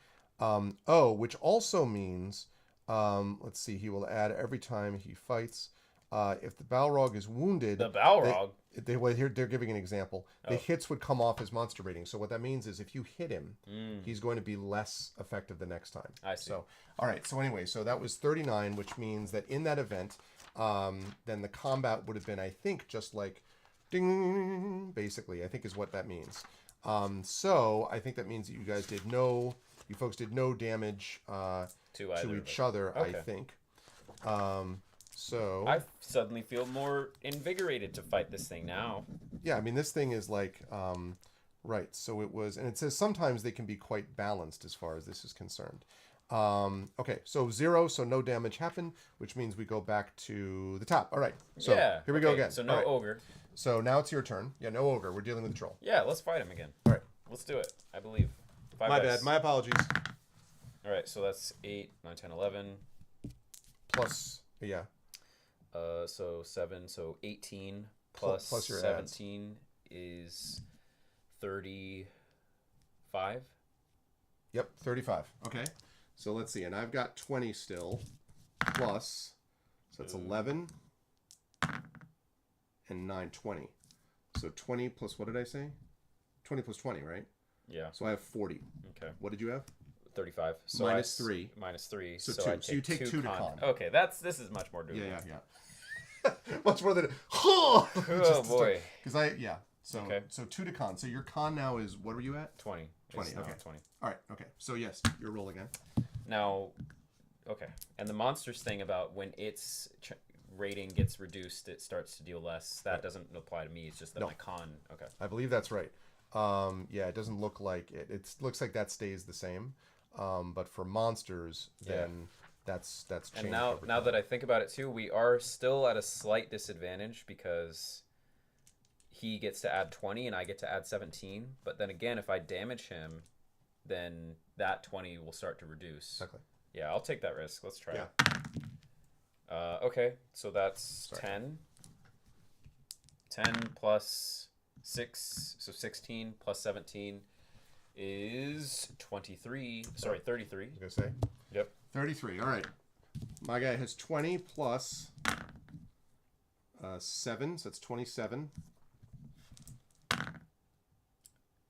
[SPEAKER 1] Which also means, let's see, he will add every time he fights. If the Balrog is wounded...
[SPEAKER 2] The Balrog?
[SPEAKER 1] Here they're giving an example. The hits would come off his monster rating. So what that means is if you hit him, he's going to be less effective the next time.
[SPEAKER 2] I see.
[SPEAKER 1] So, all right. So anyway, so that was 39, which means that in that event, then the combat would have been, I think, just like ding, basically, I think is what that means. So I think that means that you folks did no damage to each other, okay. I think. So
[SPEAKER 2] I suddenly feel more invigorated to fight this thing now.
[SPEAKER 1] Yeah, I mean, this thing is like, right. So it was, and it says sometimes they can be quite balanced as far as this is concerned. Okay, so 0, so no damage happened, which means we go back to the top. All right, so here we go again.
[SPEAKER 2] So no ogre.
[SPEAKER 1] So now it's your turn. Yeah, no ogre. We're dealing with the troll.
[SPEAKER 2] Yeah, let's fight him again.
[SPEAKER 1] All right.
[SPEAKER 2] Let's do it. I believe. 5
[SPEAKER 1] My
[SPEAKER 2] dice.
[SPEAKER 1] bad. My apologies.
[SPEAKER 2] All right, so that's 8, 9, 10, 11.
[SPEAKER 1] Plus, yeah.
[SPEAKER 2] So 7, so 18 plus your 17 is 35.
[SPEAKER 1] Yep, 35. Okay. So let's see. And I've got 20 still. Plus, so that's 11 and 9, 20. So 20 plus, what did I say? 20 plus 20, right?
[SPEAKER 2] Yeah.
[SPEAKER 1] So I have 40.
[SPEAKER 2] Okay.
[SPEAKER 1] What did you have?
[SPEAKER 2] 35. So
[SPEAKER 1] minus 3.
[SPEAKER 2] Minus 3.
[SPEAKER 1] So 2.
[SPEAKER 2] So
[SPEAKER 1] you take 2 to con.
[SPEAKER 2] Okay, this is much more doable.
[SPEAKER 1] Yeah. Much more than
[SPEAKER 2] oh boy.
[SPEAKER 1] Because So 2 to con. So your con now is, what were you at?
[SPEAKER 2] 20.
[SPEAKER 1] 20. Okay.
[SPEAKER 2] 20.
[SPEAKER 1] All right. Okay. So yes, your roll again.
[SPEAKER 2] Now, okay. And the monsters thing about when its rating gets reduced, it starts to deal less. That doesn't apply to me. It's just that my con. Okay.
[SPEAKER 1] I believe that's right. It doesn't look like it. It looks like that stays the same. But for monsters, then that's changed.
[SPEAKER 2] And now that I think about it too, we are still at a slight disadvantage because he gets to add 20 and I get to add 17. But then again, if I damage him, then that 20 will start to reduce.
[SPEAKER 1] Exactly.
[SPEAKER 2] Yeah, I'll take that risk. Let's try it. Okay, so that's 10. 10 plus 6, so 16 plus 17 is 23. Sorry, 33.
[SPEAKER 1] I was going to say?
[SPEAKER 2] Yep.
[SPEAKER 1] 33. All right. My guy has 20 plus 7, so it's 27.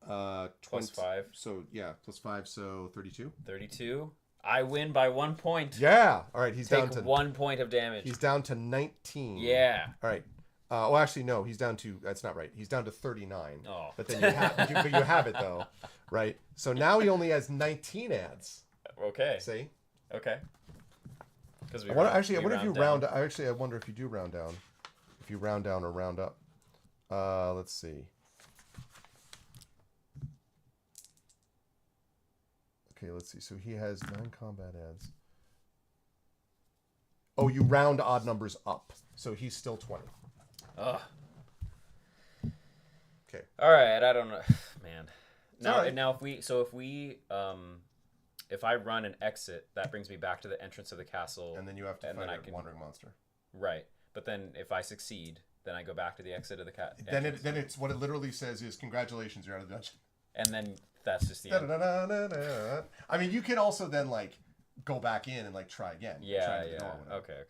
[SPEAKER 2] Plus 5.
[SPEAKER 1] So, plus 5, so 32.
[SPEAKER 2] 32. I win by 1 point.
[SPEAKER 1] Yeah. All right, he's down to
[SPEAKER 2] 1 point of damage.
[SPEAKER 1] He's down to 19.
[SPEAKER 2] Yeah.
[SPEAKER 1] All right. Actually, no, he's down to, that's not right. He's down to 39.
[SPEAKER 2] Oh.
[SPEAKER 1] But then you have it, though, right? So now he only has 19 adds.
[SPEAKER 2] Okay.
[SPEAKER 1] See?
[SPEAKER 2] Okay. Because
[SPEAKER 1] I wonder if you round. I wonder if you do round down. If you round down or round up. Let's see. Okay, let's see. So he has 9 combat adds. Oh, you round odd numbers up. So he's still 20.
[SPEAKER 2] Ugh.
[SPEAKER 1] Okay.
[SPEAKER 2] All right. I don't know, man.
[SPEAKER 1] Now
[SPEAKER 2] if we if I run an exit, that brings me back to the entrance of the castle.
[SPEAKER 1] And then you have to fight a wandering monster.
[SPEAKER 2] Right. But then if I succeed, then I go back to the exit of the castle.
[SPEAKER 1] Then it's what it literally says is congratulations, you're out of the dungeon.
[SPEAKER 2] And then that's just the end.
[SPEAKER 1] I mean, you can also then like go back in and like try again.
[SPEAKER 2] Yeah. Okay.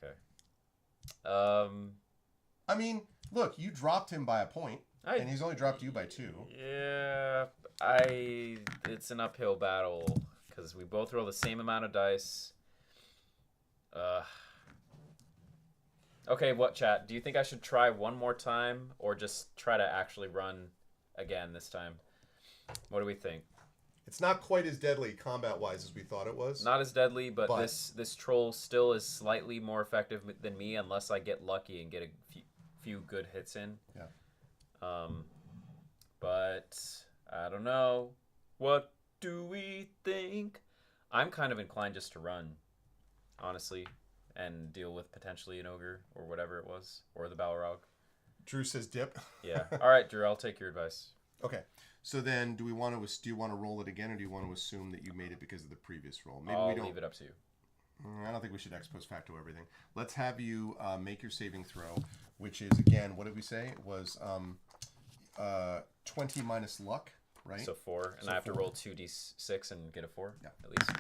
[SPEAKER 1] I mean, look, you dropped him by a point, and he's only dropped you by 2.
[SPEAKER 2] Yeah, it's an uphill battle because we both roll the same amount of dice. Okay, what, chat? Do you think I should try one more time or just try to actually run again this time? What do we think?
[SPEAKER 1] It's not quite as deadly combat-wise as we thought it was.
[SPEAKER 2] Not as deadly, but this troll still is slightly more effective than me unless I get lucky and get a few good hits in.
[SPEAKER 1] Yeah.
[SPEAKER 2] But I don't know. What do we think? I'm kind of inclined just to run, honestly, and deal with potentially an ogre or whatever it was, or the Balrog.
[SPEAKER 1] Drew says dip.
[SPEAKER 2] Yeah. All right, Drew, I'll take your advice.
[SPEAKER 1] Okay. So then, do you want to roll it again, or do you want to assume that you made it because of the previous roll? Maybe
[SPEAKER 2] I'll
[SPEAKER 1] we don't
[SPEAKER 2] leave it up to you.
[SPEAKER 1] I don't think we should ex post facto everything. Let's have you make your saving throw, which is, again, what did we say? It was 20 minus luck, right?
[SPEAKER 2] So 4, and I have to roll 2d6 and get a 4,
[SPEAKER 1] yeah,
[SPEAKER 2] at least.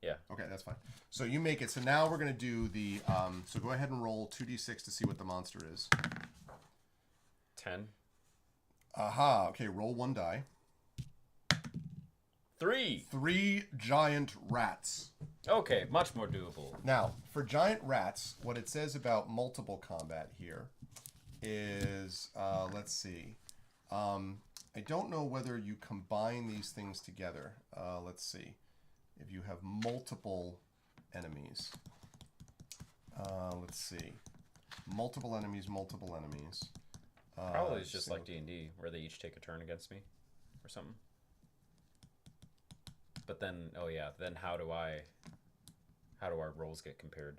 [SPEAKER 2] Yeah.
[SPEAKER 1] Okay, that's fine. So you make it. So now we're going to do the... so go ahead and roll 2d6 to see what the monster is.
[SPEAKER 2] 10.
[SPEAKER 1] Aha. Okay, roll 1 die.
[SPEAKER 2] 3.
[SPEAKER 1] 3 giant rats.
[SPEAKER 2] Okay, much more doable.
[SPEAKER 1] Now, for giant rats, what it says about multiple combat here is, let's see. I don't know whether you combine these things together. Let's see. If you have multiple enemies. Let's see. Multiple enemies.
[SPEAKER 2] Probably it's just like D&D, where they each take a turn against me or something. But then, oh yeah, then how do our rolls get compared?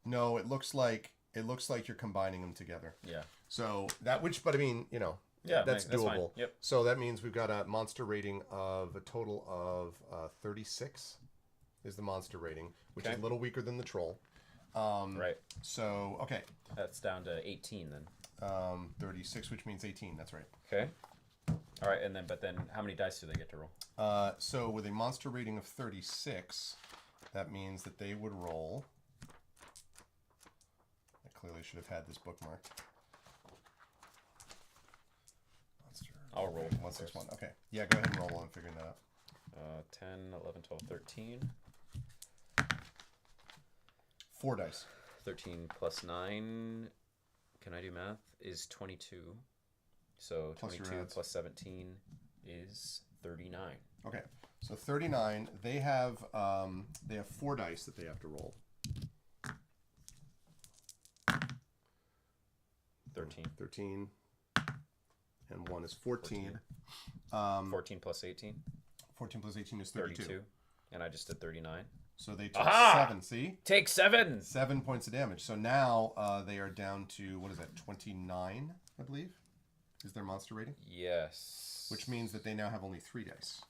[SPEAKER 1] No, it looks like you're combining them together.
[SPEAKER 2] Yeah.
[SPEAKER 1] So but I mean,
[SPEAKER 2] yeah,
[SPEAKER 1] that's doable.
[SPEAKER 2] Fine. Yep.
[SPEAKER 1] So that means we've got a monster rating of a total of 36 is the monster rating, which is a little weaker than the troll.
[SPEAKER 2] Right.
[SPEAKER 1] So, okay.
[SPEAKER 2] That's down to 18 then.
[SPEAKER 1] 36, which means 18. That's right.
[SPEAKER 2] Okay. All right, but then how many dice do they get to roll?
[SPEAKER 1] So with a monster rating of 36, that means that they would roll... I clearly should have had this bookmarked.
[SPEAKER 2] I'll roll.
[SPEAKER 1] 161. Okay. Yeah, go ahead and roll while I'm figuring that out.
[SPEAKER 2] 10, 11, 12, 13.
[SPEAKER 1] 4 dice.
[SPEAKER 2] 13 plus 9, can I do math, is 22. So
[SPEAKER 1] plus
[SPEAKER 2] 22 plus 17 is 39.
[SPEAKER 1] Okay. So 39, they have 4 dice that they have to roll. 13. And 1 is 14.
[SPEAKER 2] 14 plus 18?
[SPEAKER 1] 14 plus 18 is 32.
[SPEAKER 2] And I just did 39.
[SPEAKER 1] So they took 7, see?
[SPEAKER 2] Take 7!
[SPEAKER 1] 7 points of damage. So now they are down to, what is that, 29, I believe? Is their monster rating?
[SPEAKER 2] Yes.
[SPEAKER 1] Which means that they now have only 3 dice.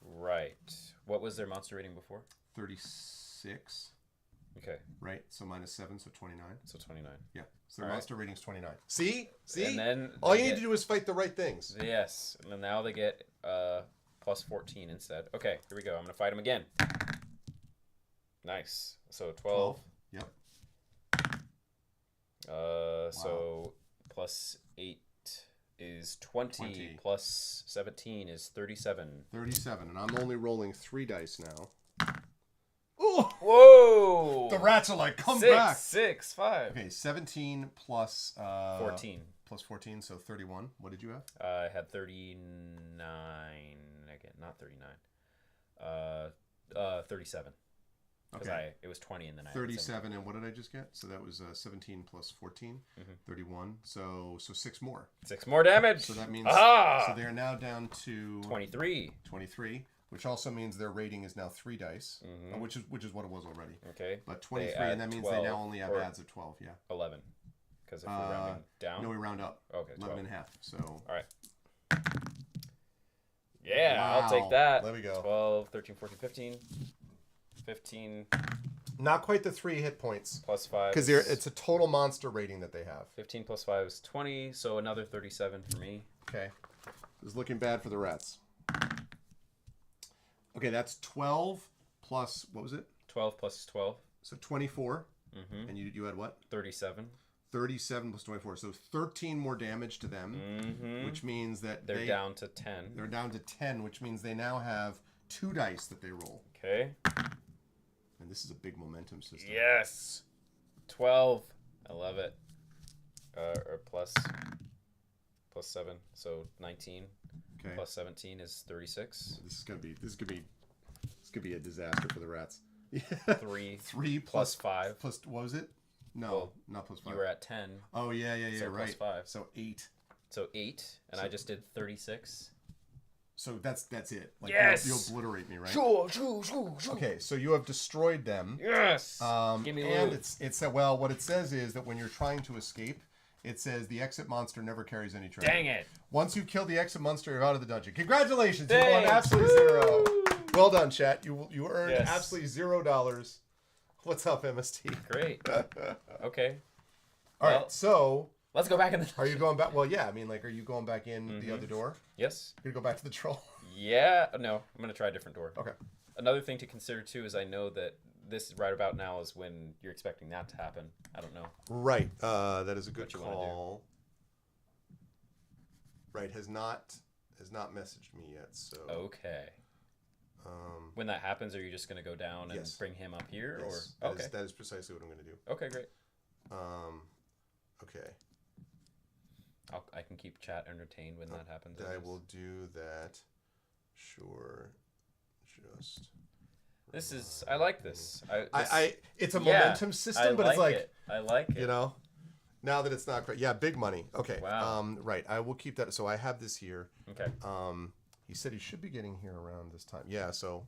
[SPEAKER 2] Right. What was their monster rating before?
[SPEAKER 1] 36.
[SPEAKER 2] Okay.
[SPEAKER 1] Right? So minus 7, so 29.
[SPEAKER 2] So 29.
[SPEAKER 1] Yeah. So their monster rating's 29. See?
[SPEAKER 2] And then
[SPEAKER 1] all you need to do is fight the right things.
[SPEAKER 2] Yes. And then now they get plus 14 instead. Okay, here we go. I'm going to fight them again. Nice. So 12.
[SPEAKER 1] Yep.
[SPEAKER 2] So plus 8 is 20. Plus 17 is 37.
[SPEAKER 1] 37. And I'm only rolling 3 dice now. Ooh!
[SPEAKER 2] Whoa!
[SPEAKER 1] The rats are like, come back.
[SPEAKER 2] 6, 5.
[SPEAKER 1] Okay, 17 plus
[SPEAKER 2] 14.
[SPEAKER 1] Plus 14, so 31. What did you have?
[SPEAKER 2] I had 39 again, not 39. 37. Because it was 20 and then I
[SPEAKER 1] 37, and what did I just get? So that was 17 plus 14, 31. So 6 more.
[SPEAKER 2] 6 more damage.
[SPEAKER 1] So that means so they are now down to
[SPEAKER 2] 23.
[SPEAKER 1] 23, which also means their rating is now 3 dice, which is what it was already.
[SPEAKER 2] Okay.
[SPEAKER 1] But 23, and that means they now only have adds of 12. Yeah.
[SPEAKER 2] 11. Because if we're rounding down.
[SPEAKER 1] No, we round up.
[SPEAKER 2] Okay.
[SPEAKER 1] 11 and a half. So.
[SPEAKER 2] All right. I'll take that.
[SPEAKER 1] There we go.
[SPEAKER 2] 12, 13, 14, 15. 15
[SPEAKER 1] Not quite the 3 hit points.
[SPEAKER 2] plus 5.
[SPEAKER 1] Because it's a total monster rating that they have.
[SPEAKER 2] 15 plus 5 is 20, so another 37 for me.
[SPEAKER 1] Okay. This is looking bad for the rats. Okay, that's 12 plus, what was it?
[SPEAKER 2] 12 plus 12.
[SPEAKER 1] So 24.
[SPEAKER 2] Mm-hmm.
[SPEAKER 1] And you had what?
[SPEAKER 2] 37.
[SPEAKER 1] 37 plus 24. So 13 more damage to them, which means that
[SPEAKER 2] they're down to 10.
[SPEAKER 1] They're down to 10, which means they now have 2 dice that they roll.
[SPEAKER 2] Okay.
[SPEAKER 1] And this is a big momentum system.
[SPEAKER 2] Yes. 12. I love it. Or plus 7, so 19.
[SPEAKER 1] Okay.
[SPEAKER 2] Plus 17 is 36.
[SPEAKER 1] This could be a disaster for the rats.
[SPEAKER 2] 3 plus 5.
[SPEAKER 1] Plus, what was it? No,
[SPEAKER 2] Well,
[SPEAKER 1] not plus 5.
[SPEAKER 2] You were at 10.
[SPEAKER 1] Oh, yeah,
[SPEAKER 2] So
[SPEAKER 1] right.
[SPEAKER 2] plus 5.
[SPEAKER 1] So 8.
[SPEAKER 2] So 8, and I just did 36.
[SPEAKER 1] So that's it. Like,
[SPEAKER 2] Yes!
[SPEAKER 1] you obliterate me, right?
[SPEAKER 2] Sure.
[SPEAKER 1] Okay, so you have destroyed them.
[SPEAKER 2] Yes! Give me
[SPEAKER 1] and
[SPEAKER 2] loot.
[SPEAKER 1] well, what it says is that when you're trying to escape, it says the exit monster never carries any treasure.
[SPEAKER 2] Dang it.
[SPEAKER 1] Once you kill the exit monster, you're out of the dungeon. Congratulations! You
[SPEAKER 2] Thanks.
[SPEAKER 1] won absolutely 0. Well done, chat. You earned
[SPEAKER 2] Yes.
[SPEAKER 1] absolutely $0. What's up, MST?
[SPEAKER 2] Great. Okay.
[SPEAKER 1] All
[SPEAKER 2] Well,
[SPEAKER 1] right, so
[SPEAKER 2] let's go back in the...
[SPEAKER 1] are you going back? Well, yeah. I mean, like, are you going back in the other door?
[SPEAKER 2] Yes.
[SPEAKER 1] You're gonna go back to the troll.
[SPEAKER 2] Yeah. No, I'm going to try a different door.
[SPEAKER 1] Okay.
[SPEAKER 2] Another thing to consider, too, is I know that this right about now is when you're expecting that to happen. I don't know.
[SPEAKER 1] Right. That is a good
[SPEAKER 2] What you wanna
[SPEAKER 1] call. Right. Has not messaged me yet. So.
[SPEAKER 2] Okay. When that happens, are you just going to go down and
[SPEAKER 1] Yes.
[SPEAKER 2] bring him up here?
[SPEAKER 1] Yes,
[SPEAKER 2] Or
[SPEAKER 1] that is precisely what I'm going to do.
[SPEAKER 2] Okay, great.
[SPEAKER 1] Okay.
[SPEAKER 2] I can keep chat entertained when that happens.
[SPEAKER 1] I will do that. Sure. Just.
[SPEAKER 2] This is... I like this.
[SPEAKER 1] It's a
[SPEAKER 2] Yeah,
[SPEAKER 1] momentum system,
[SPEAKER 2] I
[SPEAKER 1] but it's like
[SPEAKER 2] it. I like it.
[SPEAKER 1] you know. Now that it's not great, yeah, big money. Okay.
[SPEAKER 2] Wow.
[SPEAKER 1] Right. I will keep that. So I have this here.
[SPEAKER 2] Okay.
[SPEAKER 1] He said he should be getting here around this time. Yeah. So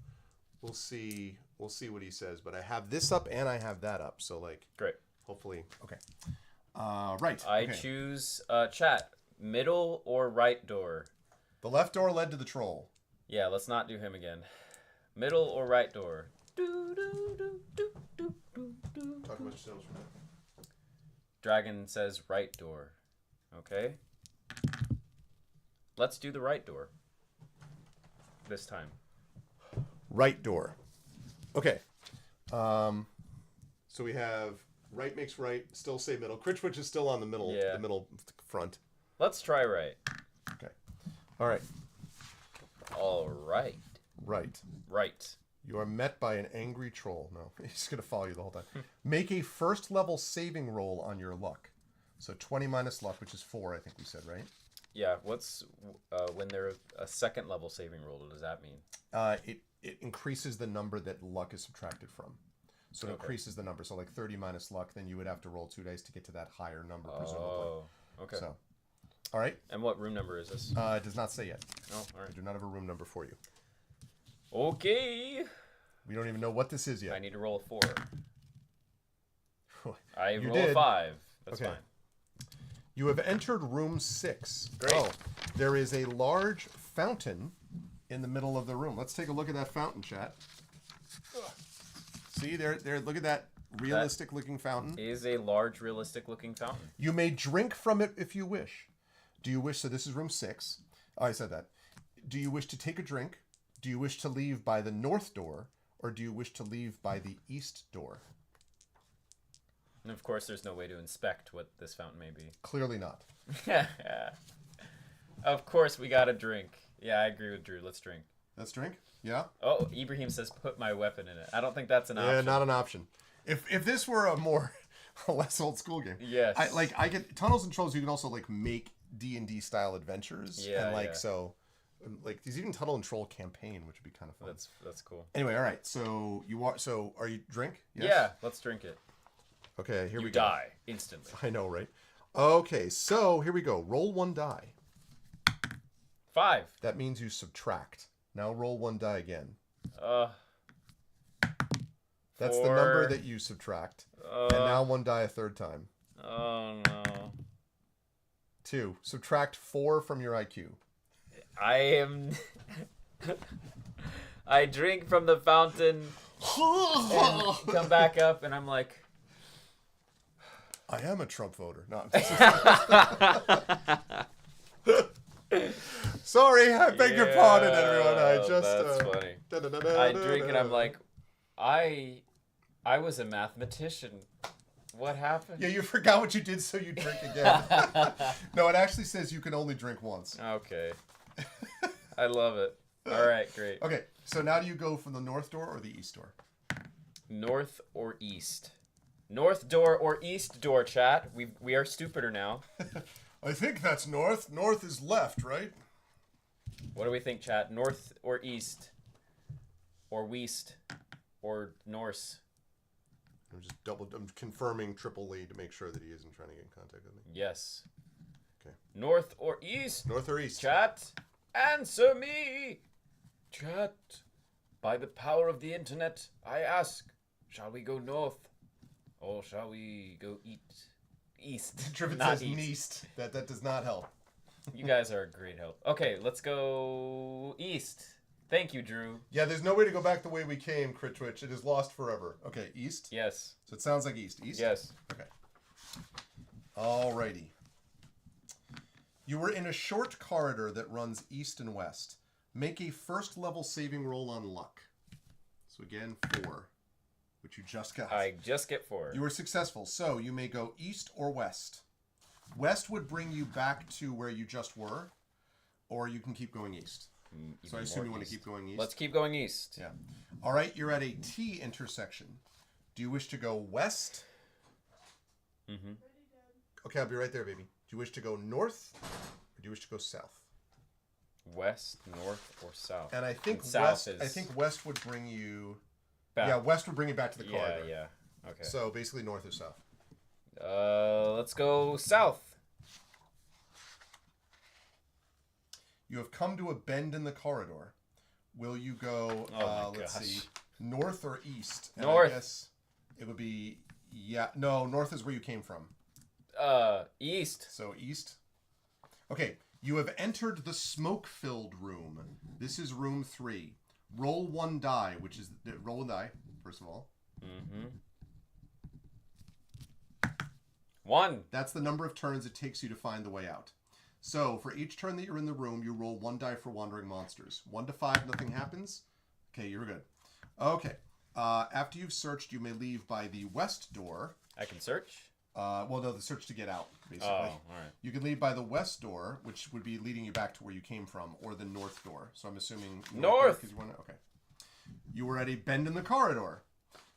[SPEAKER 1] we'll see. We'll see what he says. But I have this up and I have that up. So like,
[SPEAKER 2] Great.
[SPEAKER 1] hopefully, okay. Right.
[SPEAKER 2] I
[SPEAKER 1] okay.
[SPEAKER 2] choose chat. Middle or right door?
[SPEAKER 1] The left door led to the troll.
[SPEAKER 2] Yeah, let's not do him again. Middle or right door? Do, do, do, do, do, do, do.
[SPEAKER 1] Talk about yourselves for that.
[SPEAKER 2] Dragon says right door. Okay. Let's do the right door. This time.
[SPEAKER 1] Right door. Okay. So we have right makes right. Still say middle. Critchwich is still on the middle.
[SPEAKER 2] Yeah.
[SPEAKER 1] The middle front.
[SPEAKER 2] Let's try right.
[SPEAKER 1] Okay. All right.
[SPEAKER 2] All right.
[SPEAKER 1] Right.
[SPEAKER 2] Right.
[SPEAKER 1] You are met by an angry troll. No, he's going to follow you the whole time. Make a first level saving roll on your luck. So 20 minus luck, which is 4, I think we said, right?
[SPEAKER 2] Yeah, what's when there's a second level saving roll, what does that mean?
[SPEAKER 1] It increases the number that luck is subtracted from. So it increases the number. So like 30 minus luck, then you would have to roll 2 dice to get to that higher number, presumably.
[SPEAKER 2] Oh, okay.
[SPEAKER 1] So, all right.
[SPEAKER 2] And what room number is this?
[SPEAKER 1] It does not say yet.
[SPEAKER 2] Oh, all
[SPEAKER 1] I
[SPEAKER 2] right.
[SPEAKER 1] do not have a room number for you.
[SPEAKER 2] Okay.
[SPEAKER 1] We don't even know what this is yet.
[SPEAKER 2] I need to roll a 4. I
[SPEAKER 1] You
[SPEAKER 2] roll a
[SPEAKER 1] did.
[SPEAKER 2] 5. That's
[SPEAKER 1] Okay.
[SPEAKER 2] fine.
[SPEAKER 1] You have entered room 6.
[SPEAKER 2] Great.
[SPEAKER 1] Oh, there is a large fountain in the middle of the room. Let's take a look at that fountain, chat. See, there. Look at that realistic-looking fountain.
[SPEAKER 2] Is a large, realistic-looking fountain.
[SPEAKER 1] You may drink from it if you wish. Do you wish? So this is room 6. Oh, I said that. Do you wish to take a drink? Do you wish to leave by the north door, or do you wish to leave by the east door?
[SPEAKER 2] And of course, there's no way to inspect what this fountain may be.
[SPEAKER 1] Clearly not.
[SPEAKER 2] Of course, we got to drink. Yeah, I agree with Drew. Let's drink.
[SPEAKER 1] Let's drink. Yeah.
[SPEAKER 2] Oh, Ibrahim says put my weapon in it. I don't think that's an
[SPEAKER 1] Yeah,
[SPEAKER 2] option.
[SPEAKER 1] not an option. If this were a less old school game,
[SPEAKER 2] Yes.
[SPEAKER 1] I get Tunnels and Trolls. You can also like make D&D style adventures,
[SPEAKER 2] Yeah,
[SPEAKER 1] and like
[SPEAKER 2] yeah.
[SPEAKER 1] so, like there's even Tunnel and Troll campaign, which would be kind of fun.
[SPEAKER 2] That's cool.
[SPEAKER 1] Anyway, all right. So are you drink? Yes?
[SPEAKER 2] Yeah, let's drink it.
[SPEAKER 1] Okay, here
[SPEAKER 2] You
[SPEAKER 1] we go.
[SPEAKER 2] die instantly.
[SPEAKER 1] I know, right? Okay, so here we go. Roll 1 die.
[SPEAKER 2] 5.
[SPEAKER 1] That means you subtract. Now roll 1 die again. That's the
[SPEAKER 2] 4.
[SPEAKER 1] number that you subtract. And now 1 die a third time.
[SPEAKER 2] Oh no.
[SPEAKER 1] 2. Subtract 4 from your IQ.
[SPEAKER 2] I am I drink from the fountain and come back up, and I'm like,
[SPEAKER 1] I am a Trump voter. No, sorry, I beg your pardon, everyone. I just
[SPEAKER 2] that's funny. I drink and I'm like, I was a mathematician. What happened?
[SPEAKER 1] Yeah, you forgot what you did, so you drink again. No, it actually says you can only drink once.
[SPEAKER 2] Okay. I love it. All right, great.
[SPEAKER 1] Okay, so now do you go from the north door or the east door?
[SPEAKER 2] North or east? North door or east door, chat. We are stupider now.
[SPEAKER 1] I think that's north. North is left, right?
[SPEAKER 2] What do we think, chat? North or east? Or west? Or Norse?
[SPEAKER 1] I'm confirming Triple Lee to make sure that he isn't trying to get in contact with me.
[SPEAKER 2] Yes.
[SPEAKER 1] Okay.
[SPEAKER 2] North or east?
[SPEAKER 1] North or east?
[SPEAKER 2] Chat, answer me. Chat, by the power of the internet, I ask, shall we go north? Or shall we go east?
[SPEAKER 1] Trippin
[SPEAKER 2] Not
[SPEAKER 1] says
[SPEAKER 2] east.
[SPEAKER 1] neast. That does not help.
[SPEAKER 2] You guys are a great help. Okay, let's go east. Thank you, Drew.
[SPEAKER 1] Yeah, there's no way to go back the way we came, Crit Twitch. It is lost forever. Okay, east?
[SPEAKER 2] Yes.
[SPEAKER 1] So it sounds like east. East?
[SPEAKER 2] Yes.
[SPEAKER 1] Okay. Alrighty. You were in a short corridor that runs east and west. Make a first level saving roll on luck. So again, 4, which you just got.
[SPEAKER 2] I just get 4.
[SPEAKER 1] You were successful, so you may go east or west. West would bring you back to where you just were, or you can keep going east. So I assume you want to keep going east?
[SPEAKER 2] Let's keep going east.
[SPEAKER 1] Yeah. All right, you're at a T intersection. Do you wish to go west?
[SPEAKER 2] Mm-hmm.
[SPEAKER 1] Okay, I'll be right there, baby. Do you wish to go north, or do you wish to go south?
[SPEAKER 2] West, north, or south?
[SPEAKER 1] And I think
[SPEAKER 2] south
[SPEAKER 1] west.
[SPEAKER 2] is
[SPEAKER 1] I think west would bring you.
[SPEAKER 2] back.
[SPEAKER 1] Yeah, west would bring you back to the corridor.
[SPEAKER 2] Yeah. Okay.
[SPEAKER 1] So basically, north or south.
[SPEAKER 2] Let's go south.
[SPEAKER 1] You have come to a bend in the corridor. Will you go? Let's see, north or east? And
[SPEAKER 2] North.
[SPEAKER 1] I guess it would be. Yeah, no, north is where you came from.
[SPEAKER 2] East.
[SPEAKER 1] So east. Okay, you have entered the smoke-filled room. This is room 3. Roll 1 die, which is roll a die first of all.
[SPEAKER 2] Mm-hmm. 1.
[SPEAKER 1] That's the number of turns it takes you to find the way out. So for each turn that you're in the room, you roll 1 die for wandering monsters. 1 to 5, nothing happens. Okay, you're good. Okay. After you've searched, you may leave by the west door.
[SPEAKER 2] I can search?
[SPEAKER 1] Well, no, the search to get out, basically.
[SPEAKER 2] Oh, all right.
[SPEAKER 1] You can leave by the west door, which would be leading you back to where you came from, or the north door. So I'm assuming...
[SPEAKER 2] North!
[SPEAKER 1] You okay. You were at a bend in the corridor.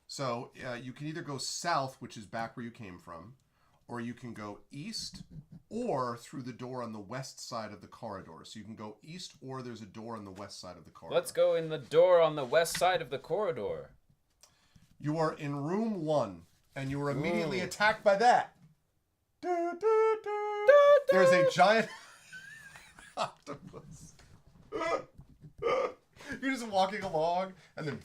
[SPEAKER 1] So you can either go south, which is back where you came from, or you can go east, or through the door on the west side of the corridor. So you can go east, or there's a door on the west side of the corridor.
[SPEAKER 2] Let's go in the door on the west side of the corridor.
[SPEAKER 1] You are in room 1, and you were immediately attacked by that. There's a giant octopus. You're just walking along, and then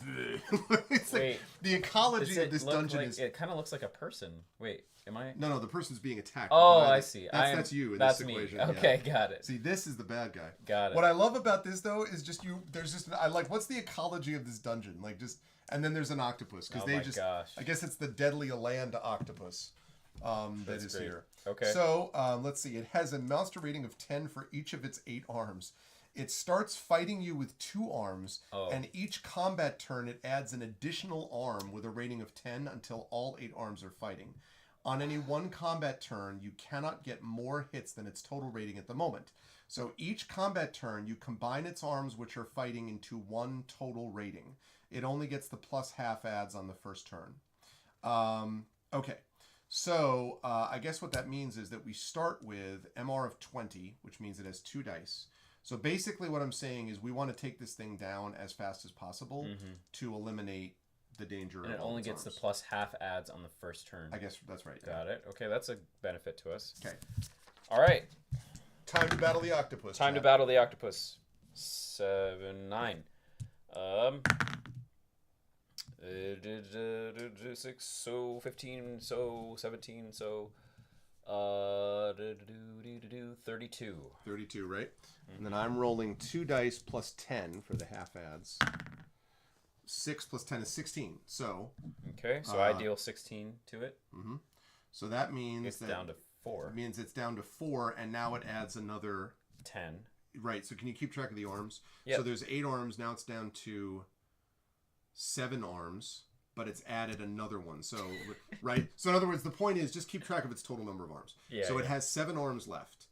[SPEAKER 1] it's
[SPEAKER 2] Wait,
[SPEAKER 1] like the ecology of this dungeon
[SPEAKER 2] like,
[SPEAKER 1] is.
[SPEAKER 2] it kind of looks like a person. Wait, am I?
[SPEAKER 1] No, the person's being attacked.
[SPEAKER 2] Oh,
[SPEAKER 1] by
[SPEAKER 2] I see.
[SPEAKER 1] That's you in
[SPEAKER 2] that's
[SPEAKER 1] this
[SPEAKER 2] me.
[SPEAKER 1] equation.
[SPEAKER 2] Okay,
[SPEAKER 1] Yeah.
[SPEAKER 2] got it.
[SPEAKER 1] See, this is the bad guy.
[SPEAKER 2] Got it.
[SPEAKER 1] What I love about this though is just you. There's just I like. What's the ecology of this dungeon? Like just, and then there's an octopus because they just.
[SPEAKER 2] Gosh.
[SPEAKER 1] I guess it's the deadly land octopus. That is
[SPEAKER 2] great.
[SPEAKER 1] here.
[SPEAKER 2] Okay.
[SPEAKER 1] So let's see. It has a monster rating of 10 for each of its 8 arms. It starts fighting you with 2 arms, and each combat turn it adds an additional arm with a rating of 10 until all 8 arms are fighting. On any one combat turn, you cannot get more hits than its total rating at the moment. So each combat turn, you combine its arms which are fighting into 1 total rating. It only gets the plus half adds on the first turn. Okay. So I guess what that means is that we start with MR of 20, which means it has 2 dice. So basically what I'm saying is we want to take this thing down as fast as possible to eliminate the danger.
[SPEAKER 2] And it only gets the plus half adds on the first turn.
[SPEAKER 1] I guess that's right.
[SPEAKER 2] Got it. Okay, that's a benefit to us.
[SPEAKER 1] Okay.
[SPEAKER 2] All right.
[SPEAKER 1] Time to battle the octopus.
[SPEAKER 2] Time to battle the octopus. 7, 9. 6, so 15, so 17, so 32.
[SPEAKER 1] 32, right? And then I'm rolling 2 dice plus 10 for the half adds. 6 plus 10 is 16. So
[SPEAKER 2] Okay, so I deal 16 to it.
[SPEAKER 1] so that means
[SPEAKER 2] It's down to 4.
[SPEAKER 1] It means it's down to 4, and now it adds another
[SPEAKER 2] 10.
[SPEAKER 1] Right. So can you keep track of the arms?
[SPEAKER 2] Yep.
[SPEAKER 1] So there's 8 arms. Now it's down to 7 arms, but it's added another one. So right. So in other words, the point is just keep track of its total number of arms.
[SPEAKER 2] Yeah.
[SPEAKER 1] So it has 7 arms left,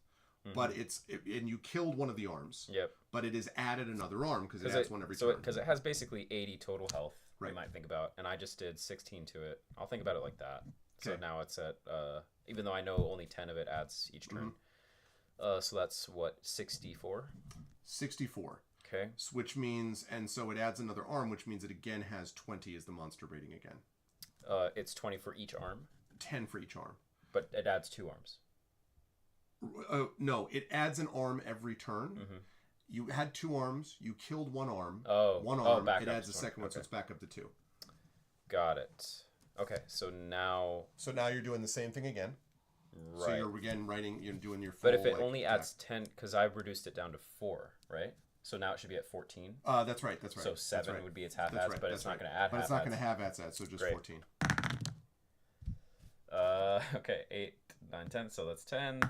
[SPEAKER 1] but and you killed one of the arms.
[SPEAKER 2] Yep.
[SPEAKER 1] But it has added another arm because it adds one every turn.
[SPEAKER 2] Because it has basically 80 total health.
[SPEAKER 1] Right.
[SPEAKER 2] You might think about, and I just did 16 to it. I'll think about it like that. So
[SPEAKER 1] Okay.
[SPEAKER 2] now it's at even though I know only 10 of it adds each turn. So that's what 64.
[SPEAKER 1] 64.
[SPEAKER 2] Okay.
[SPEAKER 1] Which means, and so it adds another arm, which means it again has 20 as the monster rating again.
[SPEAKER 2] It's 20 for each arm.
[SPEAKER 1] 10 for each arm.
[SPEAKER 2] But it adds 2 arms.
[SPEAKER 1] No, it adds an arm every turn. You had 2 arms. You killed one arm.
[SPEAKER 2] Oh,
[SPEAKER 1] one arm.
[SPEAKER 2] back
[SPEAKER 1] It
[SPEAKER 2] up
[SPEAKER 1] adds
[SPEAKER 2] to
[SPEAKER 1] a
[SPEAKER 2] 20.
[SPEAKER 1] second one, so
[SPEAKER 2] Okay.
[SPEAKER 1] it's back up to 2.
[SPEAKER 2] Got it. Okay, so now.
[SPEAKER 1] So now you're doing the same thing again.
[SPEAKER 2] Right.
[SPEAKER 1] So you're again writing. You're doing your full.
[SPEAKER 2] But if it only adds 10, because I reduced it down to 4, right? So now it should be at 14.
[SPEAKER 1] That's right. That's right.
[SPEAKER 2] So
[SPEAKER 1] That's
[SPEAKER 2] 7
[SPEAKER 1] right.
[SPEAKER 2] would be its half
[SPEAKER 1] That's
[SPEAKER 2] adds,
[SPEAKER 1] right.
[SPEAKER 2] but
[SPEAKER 1] That's
[SPEAKER 2] it's not
[SPEAKER 1] right.
[SPEAKER 2] going to add
[SPEAKER 1] But
[SPEAKER 2] half
[SPEAKER 1] it's not
[SPEAKER 2] adds.
[SPEAKER 1] going to have adds, so just
[SPEAKER 2] Great.
[SPEAKER 1] 14.
[SPEAKER 2] Okay, 8, 9, 10, so that's 10.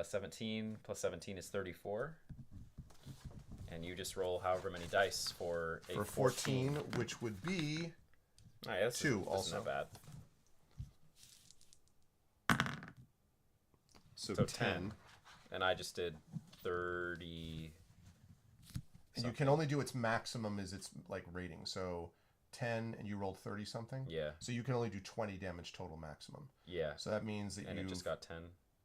[SPEAKER 2] 17 plus 17 is 34. And you just roll however many dice for a
[SPEAKER 1] For 14, which would be
[SPEAKER 2] Oh, yeah, this
[SPEAKER 1] 2
[SPEAKER 2] is,
[SPEAKER 1] also.
[SPEAKER 2] This is not bad.
[SPEAKER 1] So,
[SPEAKER 2] So
[SPEAKER 1] 10.
[SPEAKER 2] And I just did 30.
[SPEAKER 1] And you can only do its maximum is its like rating. So 10 and you rolled 30 something.
[SPEAKER 2] Yeah.
[SPEAKER 1] So you can only do 20 damage total maximum.
[SPEAKER 2] Yeah.
[SPEAKER 1] So that means that
[SPEAKER 2] And
[SPEAKER 1] you
[SPEAKER 2] it just got 10.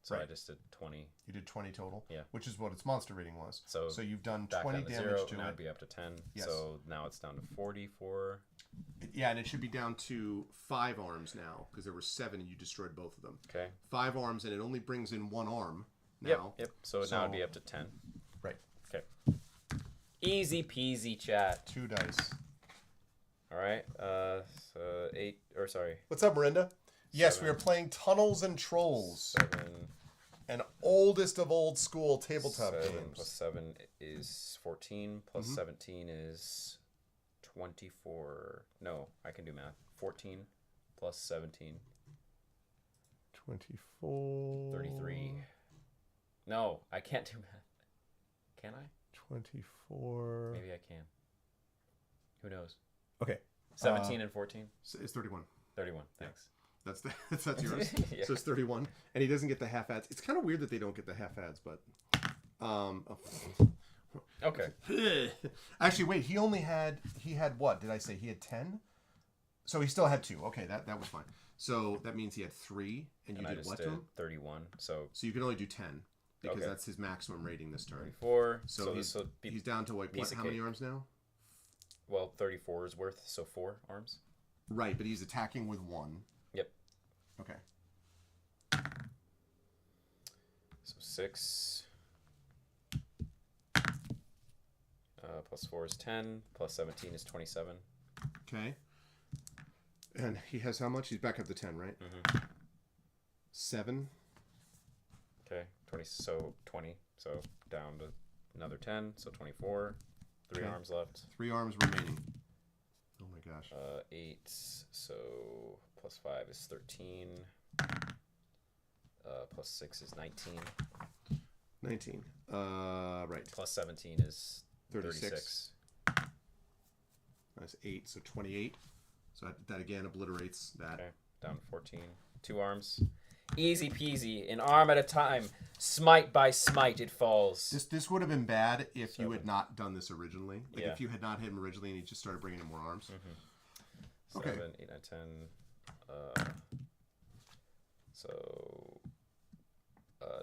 [SPEAKER 2] So I
[SPEAKER 1] Right.
[SPEAKER 2] just did 20.
[SPEAKER 1] You did 20 total.
[SPEAKER 2] Yeah.
[SPEAKER 1] Which is what its monster rating was.
[SPEAKER 2] So
[SPEAKER 1] you've done
[SPEAKER 2] Back
[SPEAKER 1] 20
[SPEAKER 2] down to
[SPEAKER 1] damage
[SPEAKER 2] 0.
[SPEAKER 1] to
[SPEAKER 2] Now
[SPEAKER 1] it.
[SPEAKER 2] it'd be up to 10.
[SPEAKER 1] Yes.
[SPEAKER 2] So now it's down to 44.
[SPEAKER 1] Yeah, and it should be down to 5 arms now because there were 7 and you destroyed both of them.
[SPEAKER 2] Okay.
[SPEAKER 1] 5 arms, and it only brings in 1 arm now.
[SPEAKER 2] Yep. So now it'd be up to 10.
[SPEAKER 1] Right.
[SPEAKER 2] Okay. Easy peasy chat.
[SPEAKER 1] 2 dice.
[SPEAKER 2] All right. So 8, or sorry,
[SPEAKER 1] What's up, Miranda? Yes,
[SPEAKER 2] 7.
[SPEAKER 1] we are playing Tunnels and Trolls,
[SPEAKER 2] 7.
[SPEAKER 1] an oldest of old school tabletop
[SPEAKER 2] 7
[SPEAKER 1] games.
[SPEAKER 2] plus 7 is 14. Plus 17 is 24. No, I can do math. 14 plus 17.
[SPEAKER 1] 24.
[SPEAKER 2] 33. No, I can't do math. Can I?
[SPEAKER 1] 24.
[SPEAKER 2] Maybe I can. Who knows?
[SPEAKER 1] Okay.
[SPEAKER 2] 17 and 14?
[SPEAKER 1] It's 31.
[SPEAKER 2] 31. Thanks.
[SPEAKER 1] That's yours.
[SPEAKER 2] Yeah.
[SPEAKER 1] So it's 31, and he doesn't get the half ads. It's kind of weird that they don't get the half ads, but
[SPEAKER 2] Okay.
[SPEAKER 1] actually, wait. He had what? Did I say he had 10? So he still had 2. Okay, that was fine. So that means he had 3, and you
[SPEAKER 2] And I
[SPEAKER 1] did
[SPEAKER 2] just
[SPEAKER 1] what
[SPEAKER 2] did
[SPEAKER 1] to him?
[SPEAKER 2] 31. So
[SPEAKER 1] So you can only do 10 because
[SPEAKER 2] Okay.
[SPEAKER 1] that's his maximum rating this turn.
[SPEAKER 2] 34.
[SPEAKER 1] So
[SPEAKER 2] this will be,
[SPEAKER 1] he's down to like
[SPEAKER 2] piece of
[SPEAKER 1] how many
[SPEAKER 2] cake.
[SPEAKER 1] arms now?
[SPEAKER 2] well, 34 is worth, so 4 arms.
[SPEAKER 1] Right, but he's attacking with 1.
[SPEAKER 2] Yep.
[SPEAKER 1] Okay.
[SPEAKER 2] So 6. Plus 4 is 10. Plus 17 is 27.
[SPEAKER 1] Okay. And he has how much? He's back up to 10, right? 7.
[SPEAKER 2] Okay. 20. So 20. So down to another 10. So 24. 3
[SPEAKER 1] Okay.
[SPEAKER 2] arms left.
[SPEAKER 1] 3 arms remaining. Oh my gosh.
[SPEAKER 2] 8. So plus 5 is 13. Plus 6 is 19.
[SPEAKER 1] 19. Right.
[SPEAKER 2] Plus 17 is
[SPEAKER 1] 36. That's 8, so 28. So that again obliterates that.
[SPEAKER 2] Okay. Down to 14. 2 arms. Easy peasy. An arm at a time. Smite by smite it falls.
[SPEAKER 1] This would have been bad if you had not done this originally. Like
[SPEAKER 2] Yeah.
[SPEAKER 1] if you had not hit him originally and he just started bringing in more arms.
[SPEAKER 2] 7,
[SPEAKER 1] Okay.
[SPEAKER 2] 8, 9, 10. So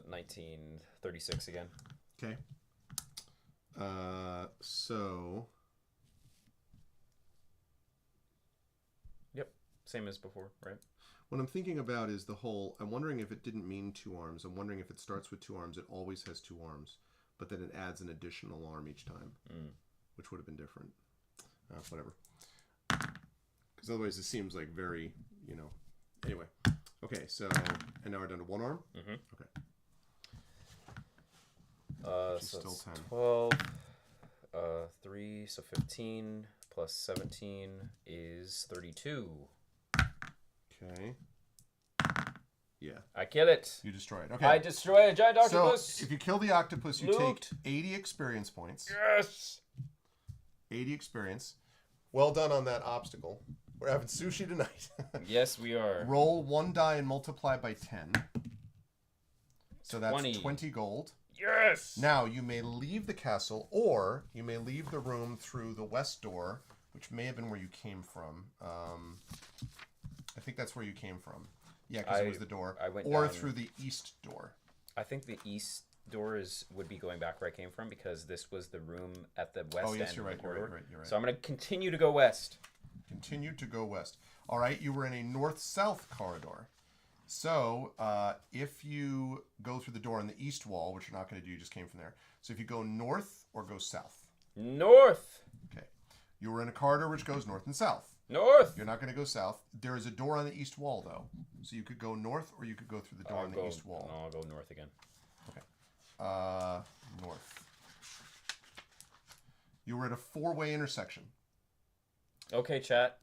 [SPEAKER 2] 19, 36 again.
[SPEAKER 1] Okay. So
[SPEAKER 2] Yep. Same as before, right?
[SPEAKER 1] what I'm thinking about is the whole. I'm wondering if it didn't mean 2 arms. I'm wondering if it starts with 2 arms. It always has 2 arms, but then it adds an additional arm each time, which would have been different. Whatever. Because otherwise, it seems like very, Anyway, Okay, so and now we're down to one arm.
[SPEAKER 2] Mm-hmm.
[SPEAKER 1] Okay.
[SPEAKER 2] So
[SPEAKER 1] still
[SPEAKER 2] it's
[SPEAKER 1] 10.
[SPEAKER 2] 12. 3, so 15 plus 17 is 32.
[SPEAKER 1] Okay. Yeah.
[SPEAKER 2] I kill it.
[SPEAKER 1] You destroy it. Okay.
[SPEAKER 2] I destroy a giant octopus.
[SPEAKER 1] So if you kill the octopus, you
[SPEAKER 2] Loot.
[SPEAKER 1] take 80 experience points.
[SPEAKER 2] Yes.
[SPEAKER 1] 80 experience. Well done on that obstacle. We're having sushi tonight.
[SPEAKER 2] Yes, we are.
[SPEAKER 1] Roll 1 die and multiply by 10. So that's
[SPEAKER 2] 20.
[SPEAKER 1] 20 gold.
[SPEAKER 2] Yes.
[SPEAKER 1] Now you may leave the castle, or you may leave the room through the west door, which may have been where you came from. I think that's where you came from. Yeah, because it was the door.
[SPEAKER 2] I went
[SPEAKER 1] or
[SPEAKER 2] down,
[SPEAKER 1] through the east door.
[SPEAKER 2] I think the east door would be going back where I came from because this was the room at the west end
[SPEAKER 1] You're
[SPEAKER 2] of
[SPEAKER 1] right,
[SPEAKER 2] the corridor.
[SPEAKER 1] you're right.
[SPEAKER 2] So I'm going to continue to go west.
[SPEAKER 1] Continue to go west. All right, you were in a north-south corridor. So if you go through the door on the east wall, which you're not going to do, you just came from there. So if you go north or go south.
[SPEAKER 2] North.
[SPEAKER 1] Okay. You were in a corridor which goes north and south.
[SPEAKER 2] North.
[SPEAKER 1] You're not going to go south. There is a door on the east wall, though. So you could go north or you could go through the door on the east wall.
[SPEAKER 2] No, I'll go north again.
[SPEAKER 1] Okay. North. You were at a 4-way intersection.
[SPEAKER 2] Okay, chat.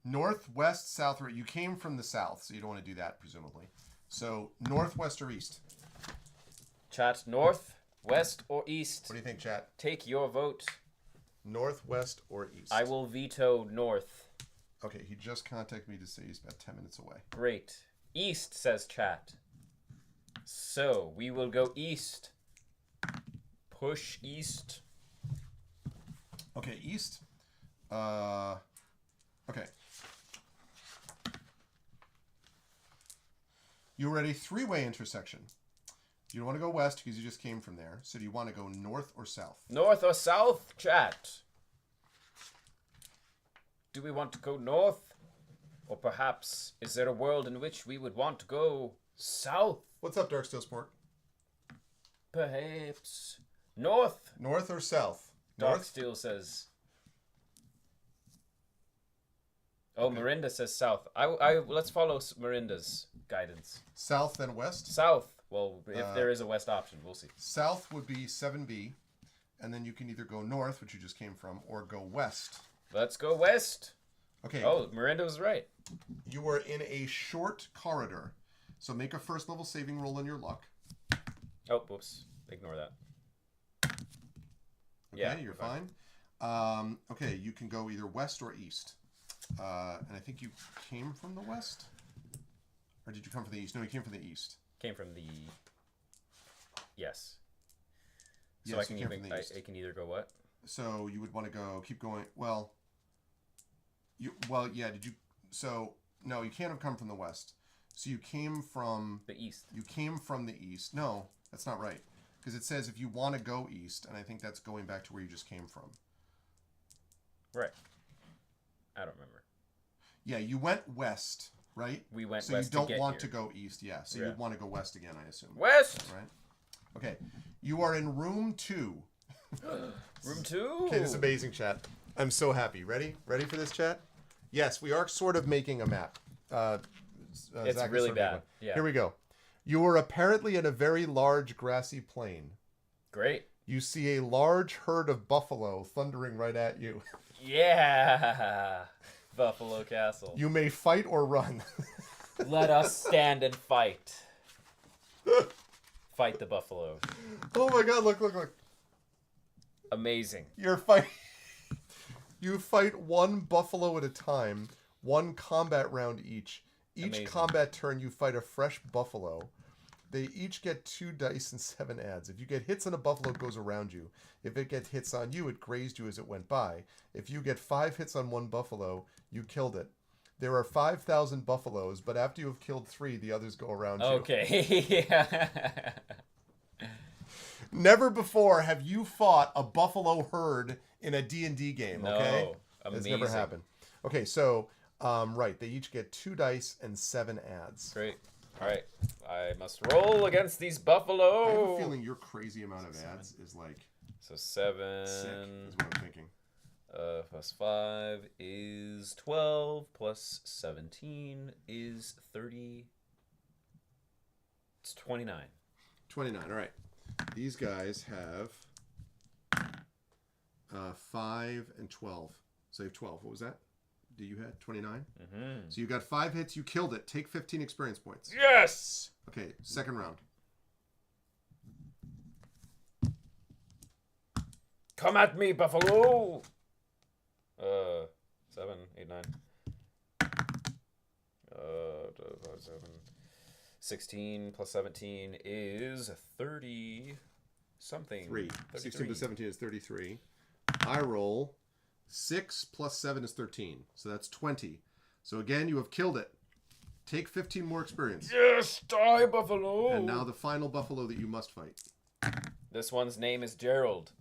[SPEAKER 1] North, west, south, or you came from the south, so you don't want to do that, presumably. So, north, west, or east?
[SPEAKER 2] Chat, north, west, or east?
[SPEAKER 1] What do you think, chat?
[SPEAKER 2] Take your vote.
[SPEAKER 1] North, west, or east?
[SPEAKER 2] I will veto north.
[SPEAKER 1] Okay, he just contacted me to say he's about 10 minutes away.
[SPEAKER 2] Great. East, says chat. So, we will go east. Push east.
[SPEAKER 1] Okay, east. Okay. You were at a 3-way intersection. You don't want to go west because you just came from there. So do you want to go north or south?
[SPEAKER 2] North or south, chat? Do we want to go north? Or perhaps, is there a world in which we would want to go south?
[SPEAKER 1] What's up, Darksteel Sport?
[SPEAKER 2] Perhaps. North.
[SPEAKER 1] North or south? North?
[SPEAKER 2] Darksteel says. Oh, okay. Mirinda says south. Let's follow Mirinda's guidance.
[SPEAKER 1] South then west?
[SPEAKER 2] South. Well, if there is a west option, we'll see.
[SPEAKER 1] South would be 7B, and then you can either go north, which you just came from, or go west.
[SPEAKER 2] Let's go west.
[SPEAKER 1] Okay.
[SPEAKER 2] Oh, Mirinda was right.
[SPEAKER 1] You were in a short corridor, so make a first level saving roll on your luck.
[SPEAKER 2] Oh, whoops. Ignore that.
[SPEAKER 1] Okay,
[SPEAKER 2] yeah,
[SPEAKER 1] you're fine. Okay, you can go either west or east. And I think you came from the west? Or did you come from the east? No, you came from the east.
[SPEAKER 2] Came from the... Yes. So
[SPEAKER 1] yes,
[SPEAKER 2] I can either go what?
[SPEAKER 1] So you would want to go, keep going, did you... So, no, you can't have come from the west. So you came from...
[SPEAKER 2] The east.
[SPEAKER 1] You came from the east. No, that's not right. Because it says if you want to go east, and I think that's going back to where you just came from.
[SPEAKER 2] Right. I don't remember.
[SPEAKER 1] Yeah, you went west, right?
[SPEAKER 2] We went
[SPEAKER 1] so
[SPEAKER 2] west
[SPEAKER 1] you don't
[SPEAKER 2] to get
[SPEAKER 1] want
[SPEAKER 2] here.
[SPEAKER 1] to go east, yeah. So you'd want to go west again, I assume.
[SPEAKER 2] West!
[SPEAKER 1] Right? Okay. You are in room 2.
[SPEAKER 2] Room 2?
[SPEAKER 1] Okay, this is amazing, chat. I'm so happy. Ready? Ready for this, chat? Yes, we are sort of making a map.
[SPEAKER 2] It's
[SPEAKER 1] Zach
[SPEAKER 2] really bad. Yeah.
[SPEAKER 1] Here we go. You are apparently in a very large grassy plain.
[SPEAKER 2] Great.
[SPEAKER 1] You see a large herd of buffalo thundering right at you.
[SPEAKER 2] Yeah! Buffalo Castle.
[SPEAKER 1] You may fight or run.
[SPEAKER 2] Let us stand and fight. Fight the buffalo.
[SPEAKER 1] Oh my god, look.
[SPEAKER 2] Amazing.
[SPEAKER 1] You're fighting. You fight one buffalo at a time, one combat round each. Each
[SPEAKER 2] Amazing.
[SPEAKER 1] combat turn, you fight a fresh buffalo. They each get 2 dice and 7 adds. If you get hits on a buffalo, it goes around you. If it gets hits on you, it grazed you as it went by. If you get 5 hits on one buffalo, you killed it. There are 5,000 buffaloes, but after you have killed 3, the others go around you.
[SPEAKER 2] Okay.
[SPEAKER 1] Never before have you fought a buffalo herd in a D&D game, okay?
[SPEAKER 2] No. Amazing.
[SPEAKER 1] It's never happened. Okay, so, right, they each get 2 dice and 7 adds.
[SPEAKER 2] Great. All right. I must roll against these buffalo.
[SPEAKER 1] I have a feeling your crazy amount of adds is like...
[SPEAKER 2] So 7.
[SPEAKER 1] Sick, is what I'm thinking.
[SPEAKER 2] Plus 5 is 12. Plus 17 is 32. It's 29.
[SPEAKER 1] 29. All right. These guys have 5 and 12. So you have 12. What was that? You had 29?
[SPEAKER 2] Mm-hmm.
[SPEAKER 1] So you got 5 hits. You killed it. Take 15 experience points.
[SPEAKER 2] Yes!
[SPEAKER 1] Okay, second round.
[SPEAKER 2] Come at me, Buffalo! 7, 8, 9. 7. 16 plus 17 is 30 something.
[SPEAKER 1] 3.
[SPEAKER 2] 33.
[SPEAKER 1] 16 plus 17 is 33. I roll 6 plus 7 is 13. So that's 20. So again, you have killed it. Take 15 more experience.
[SPEAKER 2] Yes, die, Buffalo!
[SPEAKER 1] And now the final buffalo that you must fight.
[SPEAKER 2] This one's name is Gerald.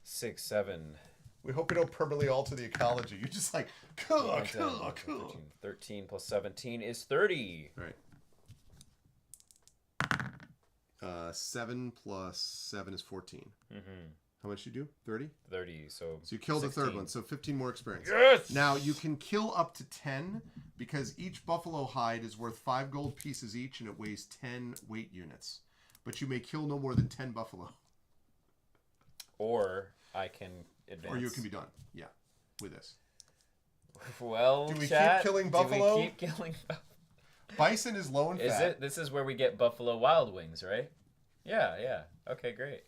[SPEAKER 2] 6, 7.
[SPEAKER 1] We hope we don't permanently alter the ecology. You're just like, cool.
[SPEAKER 2] 13 plus 17 is 30.
[SPEAKER 1] All right. 7 plus 7 is 14.
[SPEAKER 2] Mm-hmm.
[SPEAKER 1] How much you do? 30?
[SPEAKER 2] 30, so
[SPEAKER 1] you killed
[SPEAKER 2] 16.
[SPEAKER 1] the third one, so 15 more experience.
[SPEAKER 2] Yes!
[SPEAKER 1] Now, you can kill up to 10 because each buffalo hide is worth 5 gold pieces each and it weighs 10 weight units. But you may kill no more than 10 buffalo.
[SPEAKER 2] Or I can advance.
[SPEAKER 1] Or you can be done. Yeah, with this.
[SPEAKER 2] Well,
[SPEAKER 1] do we
[SPEAKER 2] chat,
[SPEAKER 1] keep killing buffalo?
[SPEAKER 2] Do we keep killing buffalo?
[SPEAKER 1] Bison is low and fat.
[SPEAKER 2] This is where we get Buffalo Wild Wings, right? Yeah. Okay, great.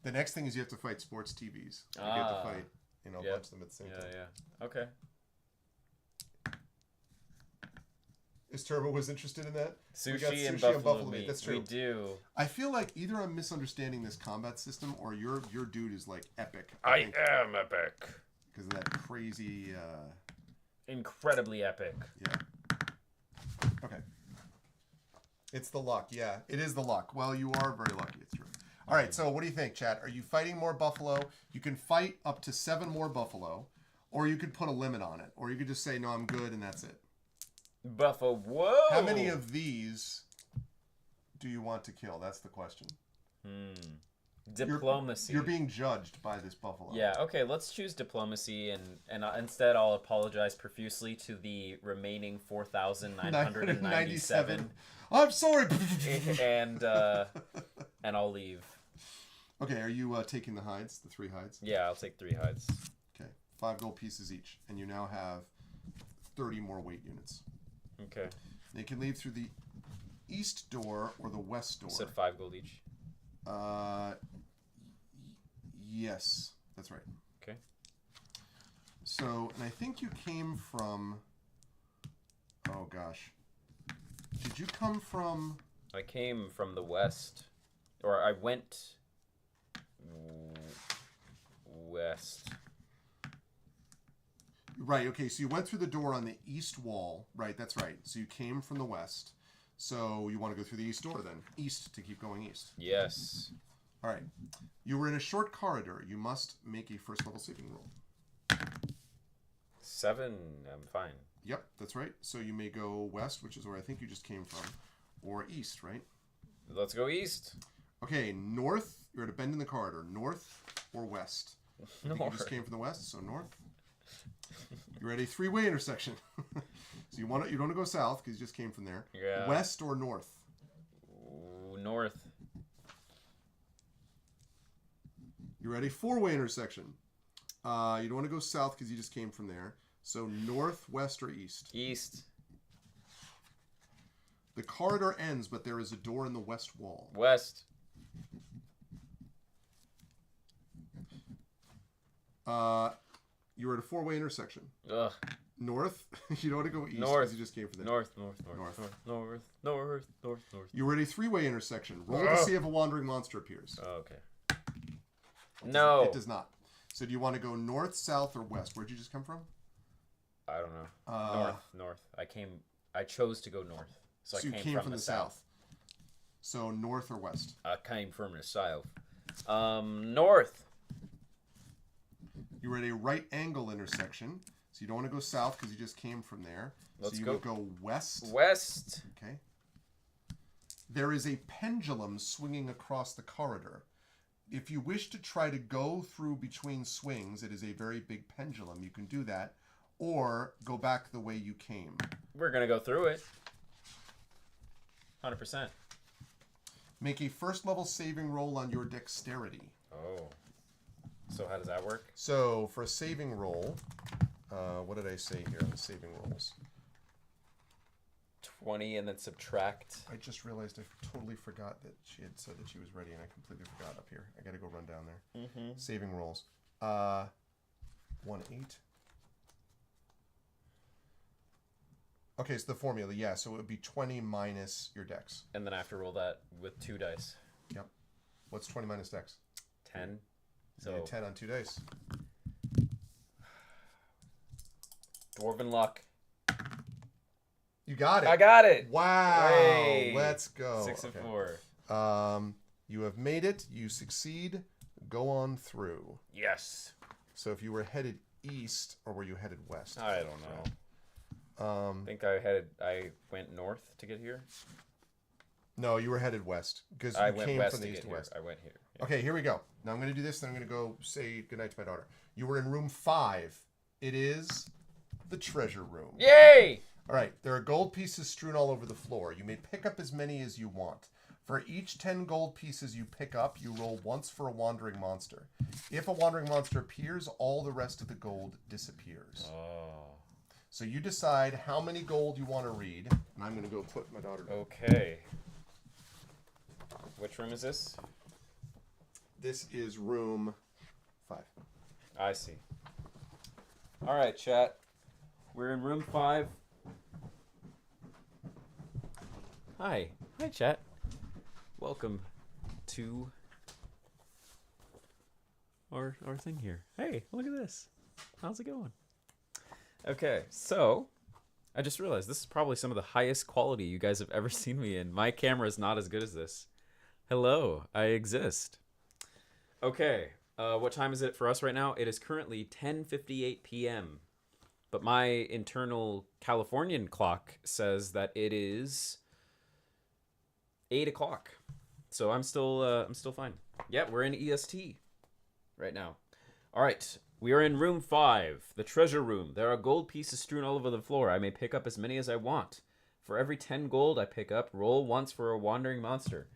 [SPEAKER 1] The next thing is you have to fight sports TVs. You get to fight, a bunch of them at the same time.
[SPEAKER 2] Yeah. Okay.
[SPEAKER 1] Is Turbo was interested in that?
[SPEAKER 2] Sushi and
[SPEAKER 1] and
[SPEAKER 2] buffalo meat.
[SPEAKER 1] That's true.
[SPEAKER 2] We do.
[SPEAKER 1] I feel like either I'm misunderstanding this combat system or your dude is like epic.
[SPEAKER 2] I am epic.
[SPEAKER 1] Because of that crazy...
[SPEAKER 2] Incredibly epic.
[SPEAKER 1] Yeah. Okay. It's the luck. Yeah, it is the luck. Well, you are very lucky. It's true. All right, so what do you think, chat? Are you fighting more buffalo? You can fight up to 7 more buffalo, or you could put a limit on it, or you could just say, no, I'm good, and that's it.
[SPEAKER 2] Buffalo. Whoa!
[SPEAKER 1] How many of these do you want to kill? That's the question.
[SPEAKER 2] Diplomacy.
[SPEAKER 1] You're being judged by this buffalo.
[SPEAKER 2] Yeah, okay, let's choose diplomacy, and instead I'll apologize profusely to the remaining 4,997.
[SPEAKER 1] I'm sorry!
[SPEAKER 2] and I'll leave.
[SPEAKER 1] Okay, are you taking the hides, the 3 hides?
[SPEAKER 2] Yeah, I'll take 3 hides.
[SPEAKER 1] Okay, 5 gold pieces each, and you now have 30 more weight units.
[SPEAKER 2] Okay.
[SPEAKER 1] They can leave through the east door or the west door.
[SPEAKER 2] You said 5 gold each?
[SPEAKER 1] Yes, that's right.
[SPEAKER 2] Okay.
[SPEAKER 1] So, and I think you came from... Oh, gosh. Did you come from...
[SPEAKER 2] I came from the west. Or I went... west.
[SPEAKER 1] Right, okay, so you went through the door on the east wall. Right, that's right. So you came from the west. So you want to go through the east door then. East to keep going east.
[SPEAKER 2] Yes.
[SPEAKER 1] All right. You were in a short corridor. You must make a first level saving roll.
[SPEAKER 2] 7, I'm fine.
[SPEAKER 1] Yep, that's right. So you may go west, which is where I think you just came from, or east, right?
[SPEAKER 2] Let's go east.
[SPEAKER 1] Okay, north. You're at a bend in the corridor. North or west? I think you just came from the west, so north. You're at a 3-way intersection. So you don't want to go south because you just came from there.
[SPEAKER 2] Yeah.
[SPEAKER 1] West or north?
[SPEAKER 2] Ooh, north.
[SPEAKER 1] You're at a 4-way intersection. You don't want to go south because you just came from there. So north, west, or east?
[SPEAKER 2] East.
[SPEAKER 1] The corridor ends, but there is a door in the west wall.
[SPEAKER 2] West.
[SPEAKER 1] You're at a 4-way intersection.
[SPEAKER 2] Ugh.
[SPEAKER 1] North. You don't want to go east
[SPEAKER 2] North.
[SPEAKER 1] because you just came from there.
[SPEAKER 2] North.
[SPEAKER 1] You were at a 3-way intersection. Roll to see if a wandering monster appears.
[SPEAKER 2] Oh, okay. No.
[SPEAKER 1] It does not. So do you want to go north, south, or west? Where'd you just come from?
[SPEAKER 2] I don't know. North. I chose to go north. So
[SPEAKER 1] you came from the south. So north or west?
[SPEAKER 2] I came from the south. North.
[SPEAKER 1] You were at a right angle intersection. So you don't want to go south because you just came from there.
[SPEAKER 2] Let's
[SPEAKER 1] so you
[SPEAKER 2] go.
[SPEAKER 1] would go west.
[SPEAKER 2] West.
[SPEAKER 1] Okay. There is a pendulum swinging across the corridor. If you wish to try to go through between swings, it is a very big pendulum. You can do that. Or go back the way you came.
[SPEAKER 2] We're going to go through it. 100%.
[SPEAKER 1] Make a first level saving roll on your dexterity.
[SPEAKER 2] Oh. So how does that work?
[SPEAKER 1] So for a saving roll, what did I say here on the saving rolls?
[SPEAKER 2] 20 and then subtract.
[SPEAKER 1] I just realized I totally forgot that she had said that she was ready, and I completely forgot up here. I got to go run down there.
[SPEAKER 2] Mm-hmm.
[SPEAKER 1] Saving rolls. 1 8. Okay, so the formula, yeah. So it would be 20 minus your dex.
[SPEAKER 2] And then I have to roll that with 2 dice.
[SPEAKER 1] Yep. What's 20 minus dex?
[SPEAKER 2] 10.
[SPEAKER 1] So you need 10 on 2 dice.
[SPEAKER 2] Dwarven luck.
[SPEAKER 1] You got it.
[SPEAKER 2] I got it.
[SPEAKER 1] Wow.
[SPEAKER 2] Hey.
[SPEAKER 1] Let's go.
[SPEAKER 2] 6 and 4.
[SPEAKER 1] You have made it. You succeed. Go on through.
[SPEAKER 2] Yes.
[SPEAKER 1] So if you were headed east, or were you headed west?
[SPEAKER 2] I don't know. I think I went north to get here.
[SPEAKER 1] No, you were headed west because
[SPEAKER 2] I
[SPEAKER 1] you
[SPEAKER 2] went
[SPEAKER 1] came
[SPEAKER 2] west
[SPEAKER 1] from the
[SPEAKER 2] to
[SPEAKER 1] east
[SPEAKER 2] get
[SPEAKER 1] to
[SPEAKER 2] here.
[SPEAKER 1] west.
[SPEAKER 2] I went here. Yeah.
[SPEAKER 1] Okay, here we go. Now I'm going to do this, then I'm going to go say goodnight to my daughter. You were in room 5. It is the treasure room.
[SPEAKER 2] Yay!
[SPEAKER 1] All right, there are gold pieces strewn all over the floor. You may pick up as many as you want. For each 10 gold pieces you pick up, you roll once for a wandering monster. If a wandering monster appears, all the rest of the gold disappears.
[SPEAKER 2] Oh.
[SPEAKER 1] So you decide how many gold you want to read, and I'm going to go put my daughter down.
[SPEAKER 2] Okay. Which room is this?
[SPEAKER 1] This is room 5.
[SPEAKER 2] I see. All right, chat. We're in room 5. Hi. Hi, chat. Welcome to our thing here. Hey, look at this. How's it going? Okay, so I just realized this is probably some of the highest quality you guys have ever seen me in. My camera is not as good as this. Hello, I exist. Okay, what time is it for us right now? It is currently 10:58 p.m. But my internal Californian clock says that it is 8 o'clock. So I'm still fine. Yeah, we're in EST right now. All right, we are in room 5, the treasure room. There are gold pieces strewn all over the floor. I may pick up as many as I want. For every 10 gold I pick up, roll once for a wandering monster.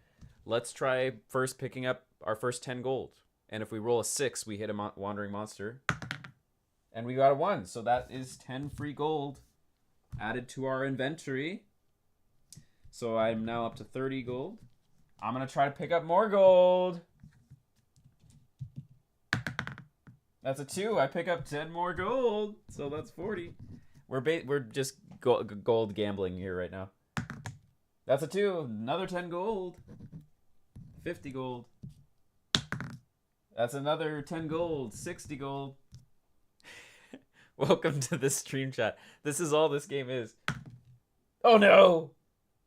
[SPEAKER 2] Let's try first picking up our first 10 gold. And if we roll a 6, we hit a wandering monster. And we got a 1, so that is 10 free gold added to our inventory. So I'm now up to 30 gold. I'm going to try to pick up more gold. That's a 2. I pick up 10 more gold. So that's 40. We're just gold gambling here right now. That's a 2. Another 10 gold. 50 gold. That's another 10 gold. 60 gold. Welcome to the stream chat. This is all this game is. Oh no!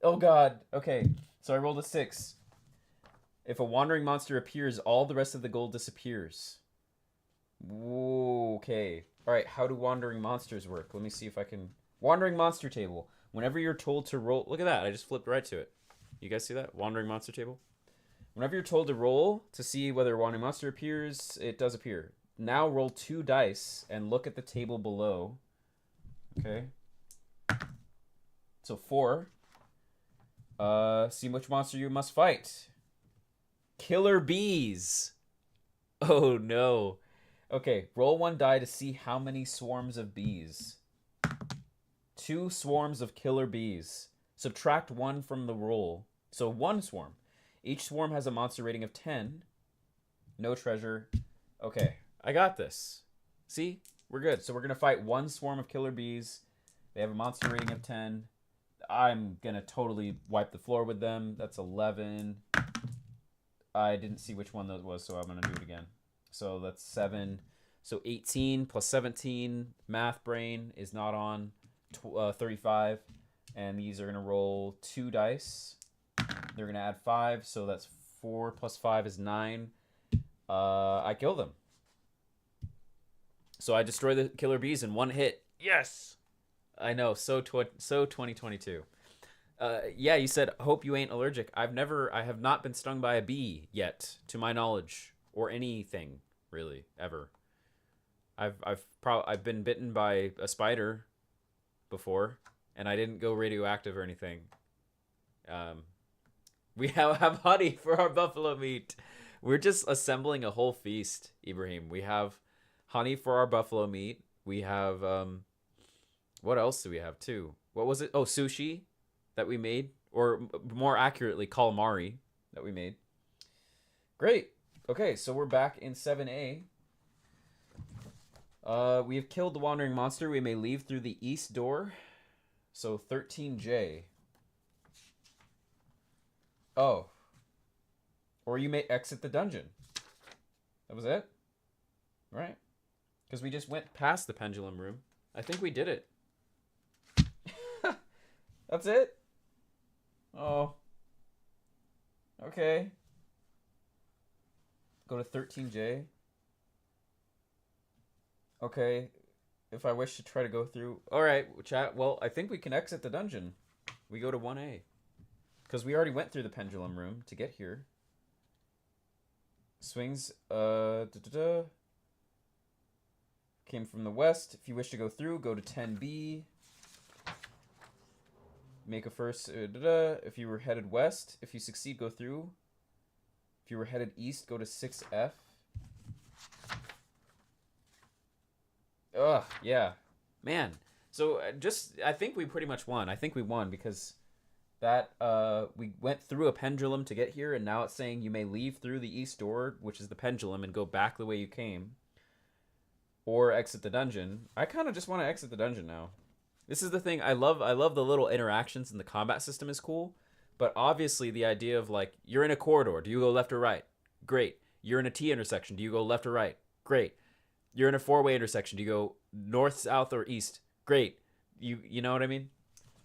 [SPEAKER 2] Oh god. Okay, so I rolled a 6. If a wandering monster appears, all the rest of the gold disappears. Whoa, okay. Alright, how do wandering monsters work? Let me see if I can... Wandering monster table. Whenever you're told to roll... Look at that, I just flipped right to it. You guys see that? Wandering monster table? Whenever you're told to roll to see whether a wandering monster appears, it does appear. Now roll 2 dice and look at the table below. Okay. So 4. See which monster you must fight. Killer bees. Oh no. Okay, roll 1 die to see how many swarms of bees. 2 swarms of killer bees. Subtract 1 from the roll. So 1 swarm. Each swarm has a monster rating of 10. No treasure. Okay, I got this. See? We're good. So we're going to fight 1 swarm of killer bees. They have a monster rating of 10. I'm going to totally wipe the floor with them. That's 11. I didn't see which one that was, so I'm going to do it again. So that's 7. So 18 plus 17. Math brain is not on. 35. And these are going to roll 2 dice. They're going to add 5. So that's 4 plus 5 is 9. I kill them. So I destroy the killer bees in 1 hit. Yes! I know, so 2022. Yeah, you said, hope you ain't allergic. I have not been stung by a bee yet, to my knowledge, or anything really ever. I've been bitten by a spider before, and I didn't go radioactive or anything. We have honey for our buffalo meat. We're just assembling a whole feast, Ibrahim. We have honey for our buffalo meat. We have what else do we have too? What was it? Oh, sushi that we made, or more accurately, calamari that we made. Great. Okay, so we're back in 7A. We have killed the wandering monster. We may leave through the east door. So 13J. Oh. Or you may exit the dungeon. That was it? Right. Because we just went past the pendulum room. I think we did it. That's it? Oh. Okay. Go to 13J. Okay. If I wish to try to go through... Alright, chat. Well, I think we can exit the dungeon. We go to 1A. Because we already went through the pendulum room to get here. Swings, came from the west. If you wish to go through, go to 10B. Make a first, if you were headed west. If you succeed, go through. If you were headed east, go to 6F. Ugh, yeah. Man. So, I think we pretty much won. I think we won because... that we went through a pendulum to get here, and now it's saying you may leave through the east door, which is the pendulum, and go back the way you came, or exit the dungeon. I kind of just want to exit the dungeon now. This is the thing. I love the little interactions, and the combat system is cool, but obviously the idea of like, you're in a corridor, do you go left or right? Great. You're in a T intersection, do you go left or right? Great. You're in a four-way intersection, do you go north, south, or east? Great. You know what I mean?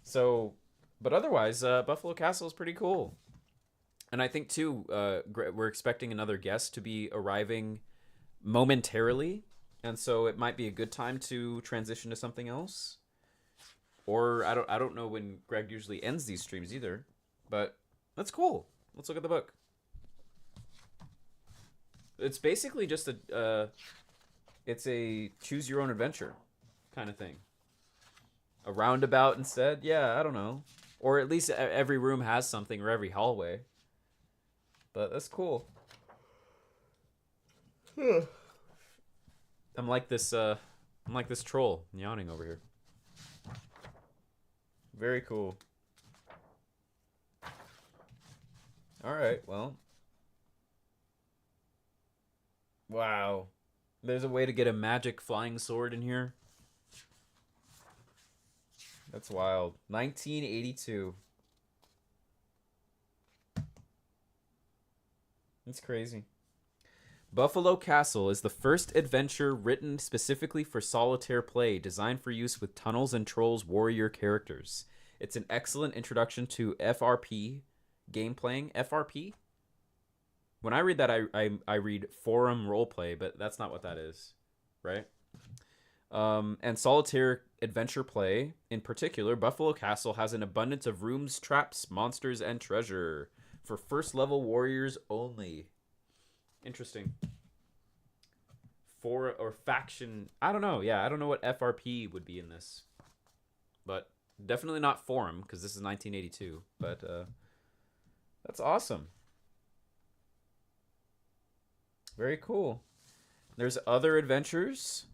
[SPEAKER 2] So... but otherwise, Buffalo Castle is pretty cool. And I think, too, we're expecting another guest to be arriving momentarily. And so it might be a good time to transition to something else. Or I don't know when Greg usually ends these streams either. But that's cool. Let's look at the book. It's basically just it's a choose your own adventure kind of thing. A roundabout instead? Yeah, I don't know. Or at least every room has something, or every hallway. But that's cool. I'm like this troll yawning over here. Very cool. Alright, well. Wow. There's a way to get a magic flying sword in here. That's wild. 1982. That's crazy. Buffalo Castle is the first adventure written specifically for solitaire play, designed for use with Tunnels and Trolls warrior characters. It's an excellent introduction to FRP game playing. FRP? When I read that, I read forum roleplay, but that's not what that is, right? And solitaire adventure play. In particular, Buffalo Castle has an abundance of rooms, traps, monsters, and treasure for first level warriors only. Interesting. Or faction. I don't know. Yeah, I don't know what FRP would be in this. But definitely not forum, because this is 1982. But that's awesome. Very cool. There's other adventures.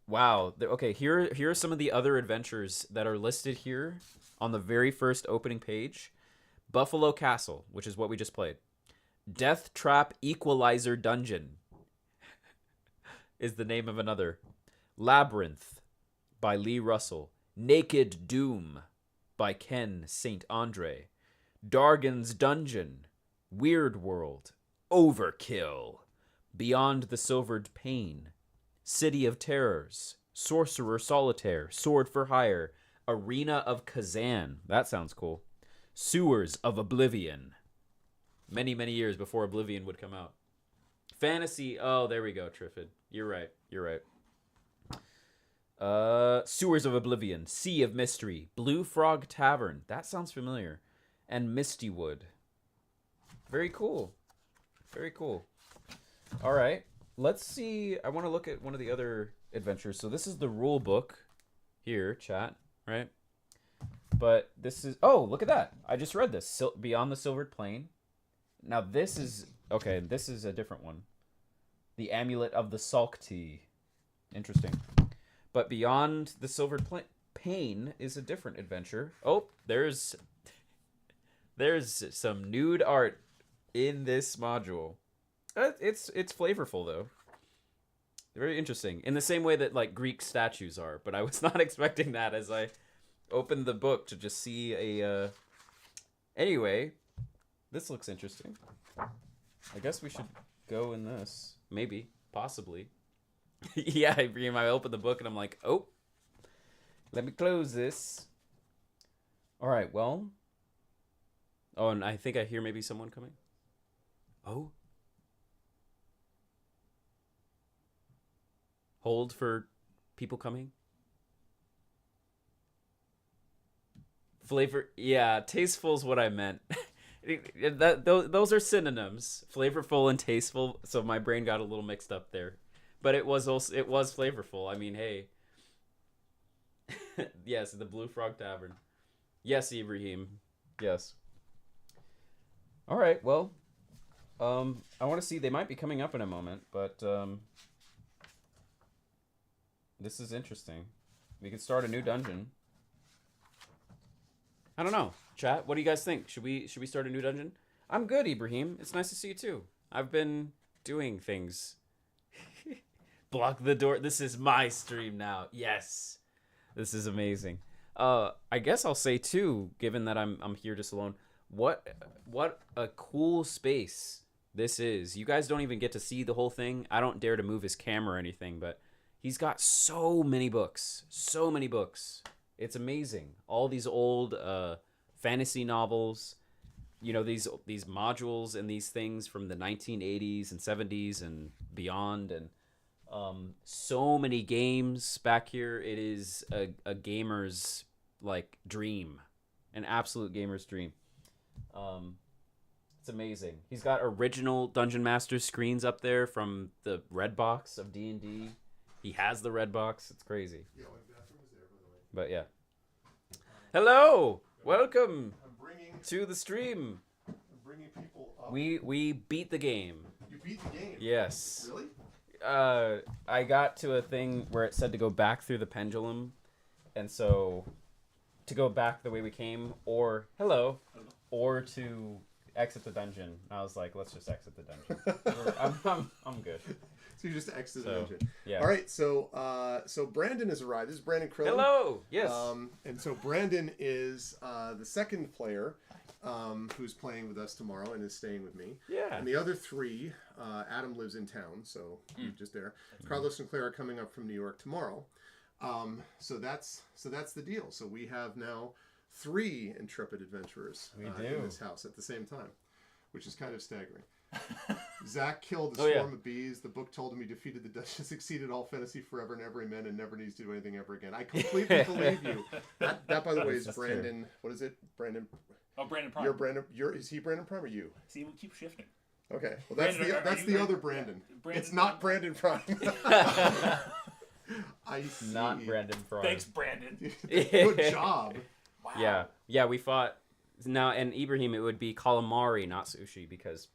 [SPEAKER 2] Wow. Okay, here are some of the other adventures that are listed here on the very first opening page. Buffalo Castle, which is what we just played. Death Trap Equalizer Dungeon is the name of another. Labyrinth by Lee Russell. Naked Doom by Ken St. Andre. Dargan's Dungeon. Weird World. Overkill. Beyond the Silvered Pane. City of Terrors, Sorcerer Solitaire, Sword for Hire, Arena of Kazan. That sounds cool. Sewers of Oblivion. Many, many years before Oblivion would come out. Fantasy. Oh, there we go, Triffid. You're right. Sewers of Oblivion, Sea of Mystery, Blue Frog Tavern. That sounds familiar. And Mistywood. Very cool. Very cool. All right. Let's see. I want to look at one of the other adventures. So this is the rule book here, chat, right? But this is... Oh, look at that. I just read this. Beyond the Silvered Plain. Now, this is... Okay, this is a different one. The Amulet of the Salkti. Interesting. But Beyond the Silvered Plain is a different adventure. Oh, there's some nude art in this module. It's flavorful, though. Very interesting. In the same way that, like, Greek statues are. But I was not expecting that as I opened the book to just see a... Anyway, this looks interesting. I guess we should go in this. Maybe. Possibly. Yeah, I opened the book and I'm like, oh, let me close this. All right, well. Oh, and I think I hear maybe someone coming. Oh. Hold for people coming. Flavor, yeah, tasteful is what I meant. Those are synonyms, flavorful and tasteful. So my brain got a little mixed up there, but it was flavorful. I mean, hey, yes, the Blue Frog Tavern. Yes, Ibrahim. Yes. All right. Well, I want to see. They might be coming up in a moment, but this is interesting. We could start a new dungeon. I don't know. Chat, what do you guys think? Should we start a new dungeon? I'm good, Ibrahim. It's nice to see you too. I've been doing things. Block the door. This is my stream now. Yes. This is amazing. I guess I'll say too, given that I'm here just alone, what a cool space this is. You guys don't even get to see the whole thing. I don't dare to move his camera or anything, but he's got so many books. So many books. It's amazing. All these old fantasy novels, you know, these modules and these things from the 1980s and 70s and beyond, and so many games back here. It is a gamer's like dream, an absolute gamer's dream. It's amazing. He's got original Dungeon Master screens up there from the red box of D&D. He has the red box. It's crazy.
[SPEAKER 1] Yeah, my bathroom is there, by the way.
[SPEAKER 2] But yeah. Hello, welcome to the stream.
[SPEAKER 1] I'm bringing people up.
[SPEAKER 2] We beat the game.
[SPEAKER 1] You beat the game?
[SPEAKER 2] Yes.
[SPEAKER 1] Really?
[SPEAKER 2] I got to a thing where it said to go back through the pendulum, and so to go back the way we came, or or to exit the dungeon. I was like, let's just exit the dungeon. I'm good.
[SPEAKER 1] So you just exit the dungeon.
[SPEAKER 2] Yeah.
[SPEAKER 1] All right. So Brandon has arrived. This is Brandon Krillin.
[SPEAKER 2] Hello. Yes.
[SPEAKER 1] And so Brandon is the second player who's playing with us tomorrow and is staying with me.
[SPEAKER 2] Yeah.
[SPEAKER 1] And the other three, Adam lives in town, so he's just there. Carlos and Claire are coming up from New York tomorrow. So that's the deal. So we have now 3 intrepid adventurers in this house at the same time, which is kind of staggering. Zac killed a swarm of bees. The book told him he defeated the Duchess, succeeded all fantasy forever and ever, amen, and never needs to do anything ever again. I completely believe you. That by the way, is Brandon. True. What is it? Brandon.
[SPEAKER 3] Oh, Brandon Prime.
[SPEAKER 1] You're Brandon. Is he Brandon Prime or you?
[SPEAKER 3] See, we keep shifting.
[SPEAKER 1] Okay. Well, that's
[SPEAKER 3] Brandon,
[SPEAKER 1] the other Brandon.
[SPEAKER 3] Brandon.
[SPEAKER 1] It's not Brandon Prime. I see.
[SPEAKER 2] Not Brandon Prime.
[SPEAKER 3] Thanks, Brandon.
[SPEAKER 1] Good job.
[SPEAKER 3] Wow.
[SPEAKER 2] Yeah. We fought now, and Ibrahim. It would be calamari, not sushi, because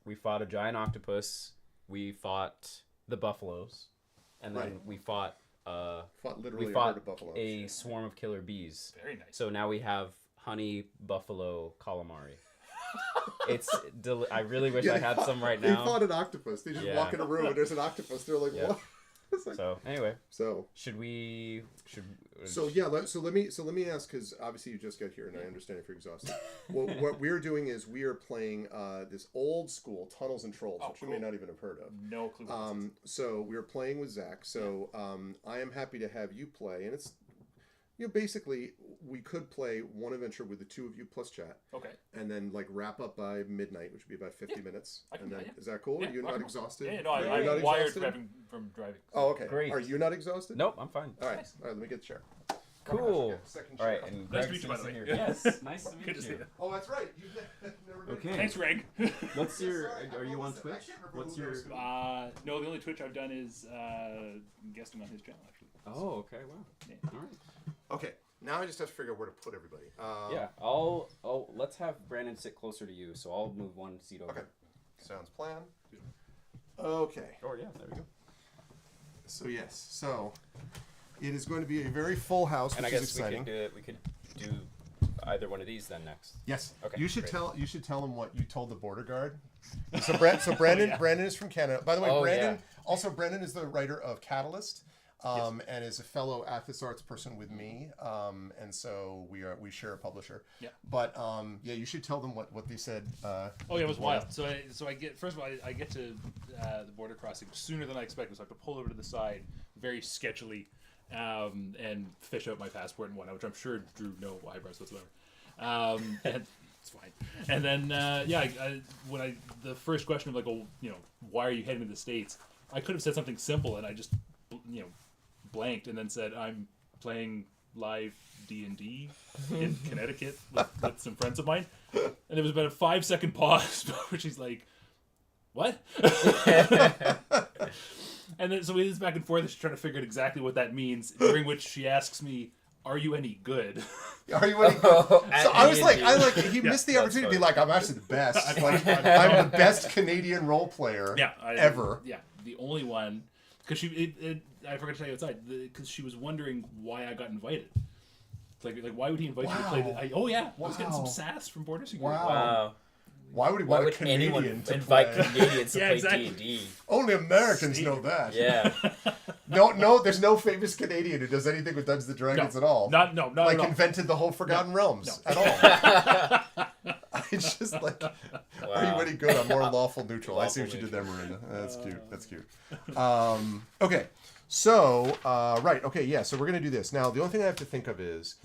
[SPEAKER 2] we fought a giant octopus. We fought the buffaloes, and then we fought.
[SPEAKER 1] Literally
[SPEAKER 2] we fought
[SPEAKER 1] a herd of buffaloes.
[SPEAKER 2] a swarm of killer bees.
[SPEAKER 3] Very nice.
[SPEAKER 2] So now we have honey buffalo calamari. I really wish I had some right now.
[SPEAKER 1] They fought an octopus. They just walk in a room and there's an octopus. They're like, what? Like,
[SPEAKER 2] so anyway,
[SPEAKER 1] so let me ask, because obviously you just got here and I understand if you're exhausted. Well, what we're doing is we are playing this old school Tunnels and Trolls, which you may not even have heard of.
[SPEAKER 3] No clue.
[SPEAKER 1] So we were playing with Zac. So I am happy to have you play, and it's basically we could play one adventure with the 2 of you plus chat.
[SPEAKER 3] Okay.
[SPEAKER 1] And then like wrap up by midnight, which would be about 50 minutes.
[SPEAKER 3] I can do that,
[SPEAKER 1] Is that cool?
[SPEAKER 3] Yeah,
[SPEAKER 1] You're not exhausted?
[SPEAKER 3] Yeah, no,
[SPEAKER 1] You're
[SPEAKER 3] I'm
[SPEAKER 1] not
[SPEAKER 3] wired
[SPEAKER 1] exhausted?
[SPEAKER 3] from driving.
[SPEAKER 1] Oh, okay.
[SPEAKER 2] Great.
[SPEAKER 1] Are you not exhausted?
[SPEAKER 2] Nope, I'm fine.
[SPEAKER 1] All right.
[SPEAKER 3] Nice.
[SPEAKER 1] All right, let me get the chair.
[SPEAKER 2] Cool.
[SPEAKER 1] Second
[SPEAKER 2] All
[SPEAKER 1] chair.
[SPEAKER 2] right, and
[SPEAKER 3] Nice to
[SPEAKER 2] Greg's
[SPEAKER 3] meet you, by the
[SPEAKER 2] sitting
[SPEAKER 3] way.
[SPEAKER 2] here. Yes, nice to meet
[SPEAKER 3] Good to see
[SPEAKER 2] you.
[SPEAKER 3] you.
[SPEAKER 1] Oh, that's right. You've never been.
[SPEAKER 2] Okay.
[SPEAKER 3] Thanks, Greg.
[SPEAKER 2] What's your?
[SPEAKER 1] Sorry,
[SPEAKER 2] Are you on
[SPEAKER 1] I
[SPEAKER 2] Twitch?
[SPEAKER 1] can't remember
[SPEAKER 2] What's
[SPEAKER 1] who
[SPEAKER 2] your?
[SPEAKER 1] knows who.
[SPEAKER 3] No, the only Twitch I've done is guesting on his channel, actually.
[SPEAKER 2] Oh, okay. Wow.
[SPEAKER 3] Yeah.
[SPEAKER 2] All right.
[SPEAKER 1] Okay. Now I just have to figure out where to put everybody.
[SPEAKER 4] Yeah, I'll let's have Brandon sit closer to you, so I'll move one seat over.
[SPEAKER 1] Okay. Sounds plan. Okay.
[SPEAKER 4] Oh yeah, there we go.
[SPEAKER 1] So yes, so it is going to be a very full house,
[SPEAKER 4] And
[SPEAKER 1] which
[SPEAKER 4] I
[SPEAKER 1] is
[SPEAKER 4] guess
[SPEAKER 1] exciting.
[SPEAKER 4] we could do either one of these then next.
[SPEAKER 1] Yes.
[SPEAKER 4] Okay,
[SPEAKER 1] You should
[SPEAKER 4] great.
[SPEAKER 1] tell them what you told the border guard. So Brandon is from Canada. By the way,
[SPEAKER 4] Oh,
[SPEAKER 1] Brandon is the writer of Catalyst. And is a fellow Athos Arts person with me, and so we share a publisher.
[SPEAKER 3] Yeah.
[SPEAKER 1] But you should tell them what they said.
[SPEAKER 3] It was wild. So I get first of all I get to the border crossing sooner than I expected. So I have to pull over to the side very sketchily, and fish out my passport and whatnot, which I'm sure drew no eyebrows whatsoever. And it's fine. And then the first question of like, why are you heading to the States? I could have said something simple, and I just blanked and then said I'm playing live D&D in Connecticut with some friends of mine, and there was about a 5-second pause where she's like, what? And then so we did this back and forth, and she's trying to figure out exactly what that means, during which she asks me, are you any good?
[SPEAKER 1] Are you any good? So I was like, he missed the
[SPEAKER 4] That's
[SPEAKER 1] opportunity to be
[SPEAKER 4] funny.
[SPEAKER 1] like, I'm actually the best. Like, I'm the best Canadian role player ever.
[SPEAKER 3] Yeah, the only one, because I forgot to tell you outside, because she was wondering why I got invited. Like why would he invite me to play? I was getting some sass from border security.
[SPEAKER 1] Wow.
[SPEAKER 4] Wow.
[SPEAKER 1] Why would he
[SPEAKER 4] Why
[SPEAKER 1] want a
[SPEAKER 4] would
[SPEAKER 1] Canadian
[SPEAKER 4] anyone
[SPEAKER 1] to
[SPEAKER 4] invite
[SPEAKER 1] play?
[SPEAKER 4] Canadians to
[SPEAKER 3] Yeah,
[SPEAKER 4] play
[SPEAKER 3] exactly.
[SPEAKER 4] D&D?
[SPEAKER 1] Only Americans know that.
[SPEAKER 4] Yeah.
[SPEAKER 1] No, there's no famous Canadian who does anything with Dungeons and Dragons at all.
[SPEAKER 3] Not
[SPEAKER 1] like
[SPEAKER 3] at all.
[SPEAKER 1] invented the whole Forgotten Realms at all. It's just like, are you any good? I'm more lawful neutral. I see what you did there, Miranda. That's cute. That's cute. Okay. So, so we're going to do this. Now, the only thing I have to think of is,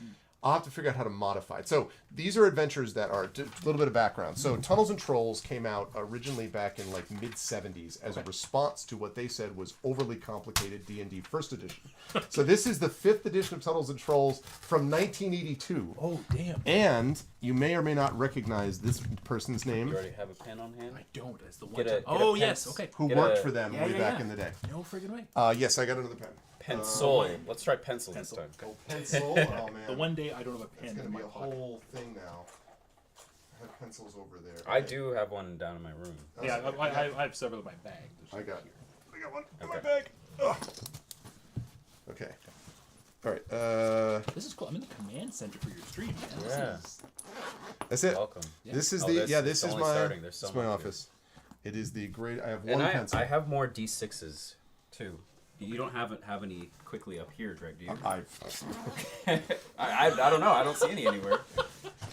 [SPEAKER 1] I'll have to figure out how to modify it. So, these are adventures that are, a little bit of background. So, Tunnels and Trolls came out originally back in like mid-70s as a response to what they said was overly complicated D&D first edition. So, this is the 5th edition of Tunnels and Trolls from 1982.
[SPEAKER 3] Oh, damn.
[SPEAKER 1] And you may or may not recognize this person's name.
[SPEAKER 4] You already have a pen on hand?
[SPEAKER 3] I don't. That's the one.
[SPEAKER 4] Get a-
[SPEAKER 3] time.
[SPEAKER 4] get a
[SPEAKER 3] Oh,
[SPEAKER 4] pen.
[SPEAKER 3] yes. Okay.
[SPEAKER 1] Who
[SPEAKER 4] Get
[SPEAKER 1] worked
[SPEAKER 4] a-
[SPEAKER 1] for them
[SPEAKER 3] Yeah,
[SPEAKER 1] way
[SPEAKER 3] yeah,
[SPEAKER 1] back
[SPEAKER 3] yeah.
[SPEAKER 1] in the day.
[SPEAKER 3] No friggin' way.
[SPEAKER 1] Yes, I got another pen.
[SPEAKER 4] Pencil. Let's try pencil this time.
[SPEAKER 1] Pencil. Oh, man.
[SPEAKER 3] The one day I don't have a
[SPEAKER 1] It's
[SPEAKER 3] pen
[SPEAKER 1] going
[SPEAKER 3] in
[SPEAKER 1] to be
[SPEAKER 3] my
[SPEAKER 1] a
[SPEAKER 3] pocket.
[SPEAKER 1] whole thing now. I have pencils over there.
[SPEAKER 4] I do have one down in my room.
[SPEAKER 3] Yeah, I have several in my bag.
[SPEAKER 1] I got one in my
[SPEAKER 4] Okay.
[SPEAKER 1] bag. Ugh. Okay. All right.
[SPEAKER 3] This is cool. I'm in the command center for your stream, man.
[SPEAKER 4] Yeah.
[SPEAKER 1] That's it.
[SPEAKER 4] Welcome.
[SPEAKER 1] This is
[SPEAKER 4] Oh,
[SPEAKER 1] this
[SPEAKER 4] it's
[SPEAKER 1] is
[SPEAKER 4] only
[SPEAKER 1] my
[SPEAKER 4] starting. There's so
[SPEAKER 1] this is my
[SPEAKER 4] much
[SPEAKER 1] office. It is the great. I have
[SPEAKER 4] And
[SPEAKER 1] one pencil.
[SPEAKER 4] I have more D6s too. You don't have any quickly up here, Greg, do you?
[SPEAKER 1] I
[SPEAKER 4] I don't know. I don't see any anywhere.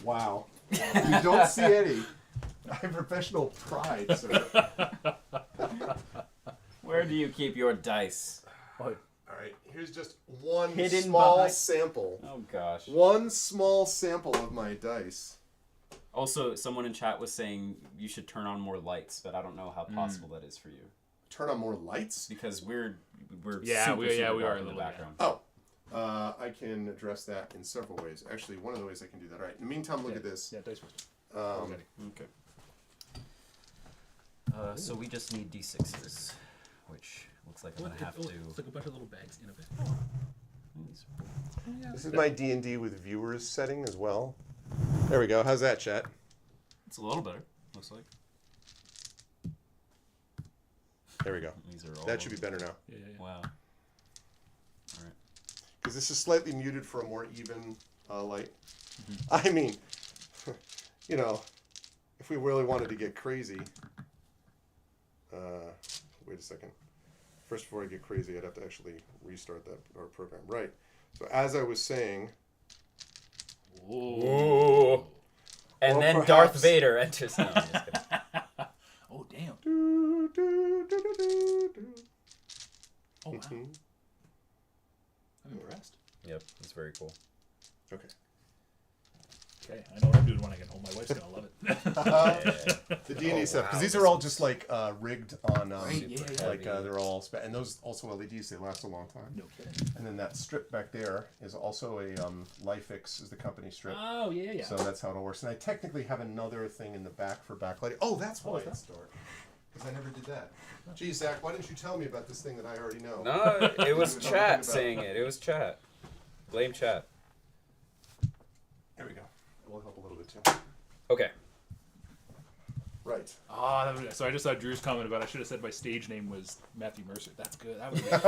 [SPEAKER 1] wow. You don't see any. I have professional pride, sir.
[SPEAKER 4] Where do you keep your dice?
[SPEAKER 1] All right. Here's just one
[SPEAKER 4] Hidden
[SPEAKER 1] small
[SPEAKER 4] behind-
[SPEAKER 1] sample.
[SPEAKER 4] Oh gosh.
[SPEAKER 1] One small sample of my dice.
[SPEAKER 4] Also, someone in chat was saying you should turn on more lights, but I don't know how possible that is for you
[SPEAKER 1] Turn on more lights.
[SPEAKER 4] because we're
[SPEAKER 3] Yeah,
[SPEAKER 4] super,
[SPEAKER 3] we
[SPEAKER 4] super
[SPEAKER 3] are a
[SPEAKER 4] dark in the
[SPEAKER 3] little,
[SPEAKER 4] background.
[SPEAKER 1] Oh. I can address that in several ways. Actually, one of the ways I can do that. All right. In the meantime, look at this.
[SPEAKER 3] Yeah, dice first.
[SPEAKER 4] Okay. So we just need D6s, which looks like I'm gonna have to.
[SPEAKER 3] It's like a bunch of little bags in a bit.
[SPEAKER 1] This is my D&D with viewers setting as well. There we go. How's that, chat?
[SPEAKER 4] It's a little better. Looks like
[SPEAKER 1] There we go.
[SPEAKER 4] these are all.
[SPEAKER 1] That should be better now.
[SPEAKER 3] Yeah.
[SPEAKER 4] Wow. All right.
[SPEAKER 1] Because this is slightly muted for a more even light. I mean, you know, if we really wanted to get crazy. Wait a second. First, before I get crazy, I'd have to actually restart our program. Right. So as I was saying.
[SPEAKER 4] Ooh. And
[SPEAKER 1] Or
[SPEAKER 4] then
[SPEAKER 1] perhaps-
[SPEAKER 4] Darth Vader enters. No, I'm just kidding.
[SPEAKER 3] Oh, damn.
[SPEAKER 1] Do, do, do, do, do, do.
[SPEAKER 3] Oh, wow. I'm impressed.
[SPEAKER 4] Yep, it's very cool.
[SPEAKER 1] Okay.
[SPEAKER 3] Okay, I know what I'm doing when I get home. My wife's gonna love it.
[SPEAKER 1] The D&D stuff, because
[SPEAKER 4] wow,
[SPEAKER 1] these
[SPEAKER 4] this
[SPEAKER 1] are all just like rigged on,
[SPEAKER 3] yeah.
[SPEAKER 1] like they're all, and those also LEDs, they last a long time.
[SPEAKER 3] No kidding.
[SPEAKER 1] And then that strip back there is also a Lifix is the company strip.
[SPEAKER 3] Oh, yeah.
[SPEAKER 1] So that's how it works. And I technically have another thing in the back for backlighting. Oh, that's why
[SPEAKER 3] is that?
[SPEAKER 1] it's dark. Because I never did that. Geez, Zach, why didn't you tell me about this thing that I already know?
[SPEAKER 4] No, it was
[SPEAKER 1] What are you talking
[SPEAKER 4] chat
[SPEAKER 1] about?
[SPEAKER 4] saying it. It was chat. Blame chat.
[SPEAKER 2] Okay.
[SPEAKER 1] Right.
[SPEAKER 3] So I just saw Drew's comment about I should have said my stage name was Matthew Mercer. That's good. That would be great.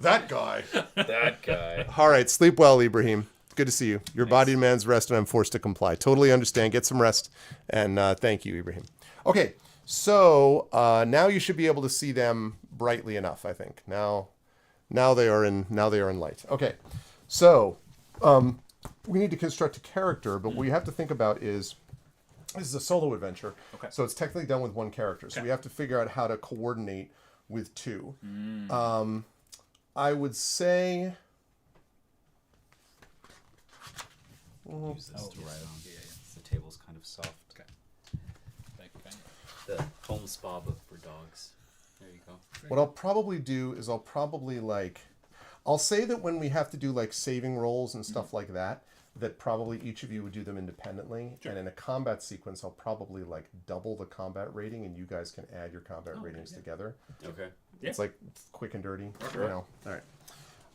[SPEAKER 1] That guy.
[SPEAKER 2] That guy.
[SPEAKER 1] All right. Sleep well, Ibrahim. Good to see you. Your body demands rest, and I'm forced to comply. Totally understand. Get some rest, and thank you, Ibrahim. Okay. So now you should be able to see them brightly enough. I think now they are in light. Okay. So we need to construct a character, but what you have to think about is. This is a solo adventure, so it's technically done with one character. So we have to figure out how to coordinate with two. I would say...
[SPEAKER 2] Use this to write on. The table's kind of soft.
[SPEAKER 3] Okay. Thank you.
[SPEAKER 2] The home spa book for dogs. There you go.
[SPEAKER 1] What I'll probably do is I'll say that when we have to do like saving rolls and stuff like that probably each of you would do them independently. Sure. And in a combat sequence, I'll probably like double the combat rating, and you guys can add your combat ratings together.
[SPEAKER 2] Okay.
[SPEAKER 1] It's like quick and dirty. Sure. You know. All right.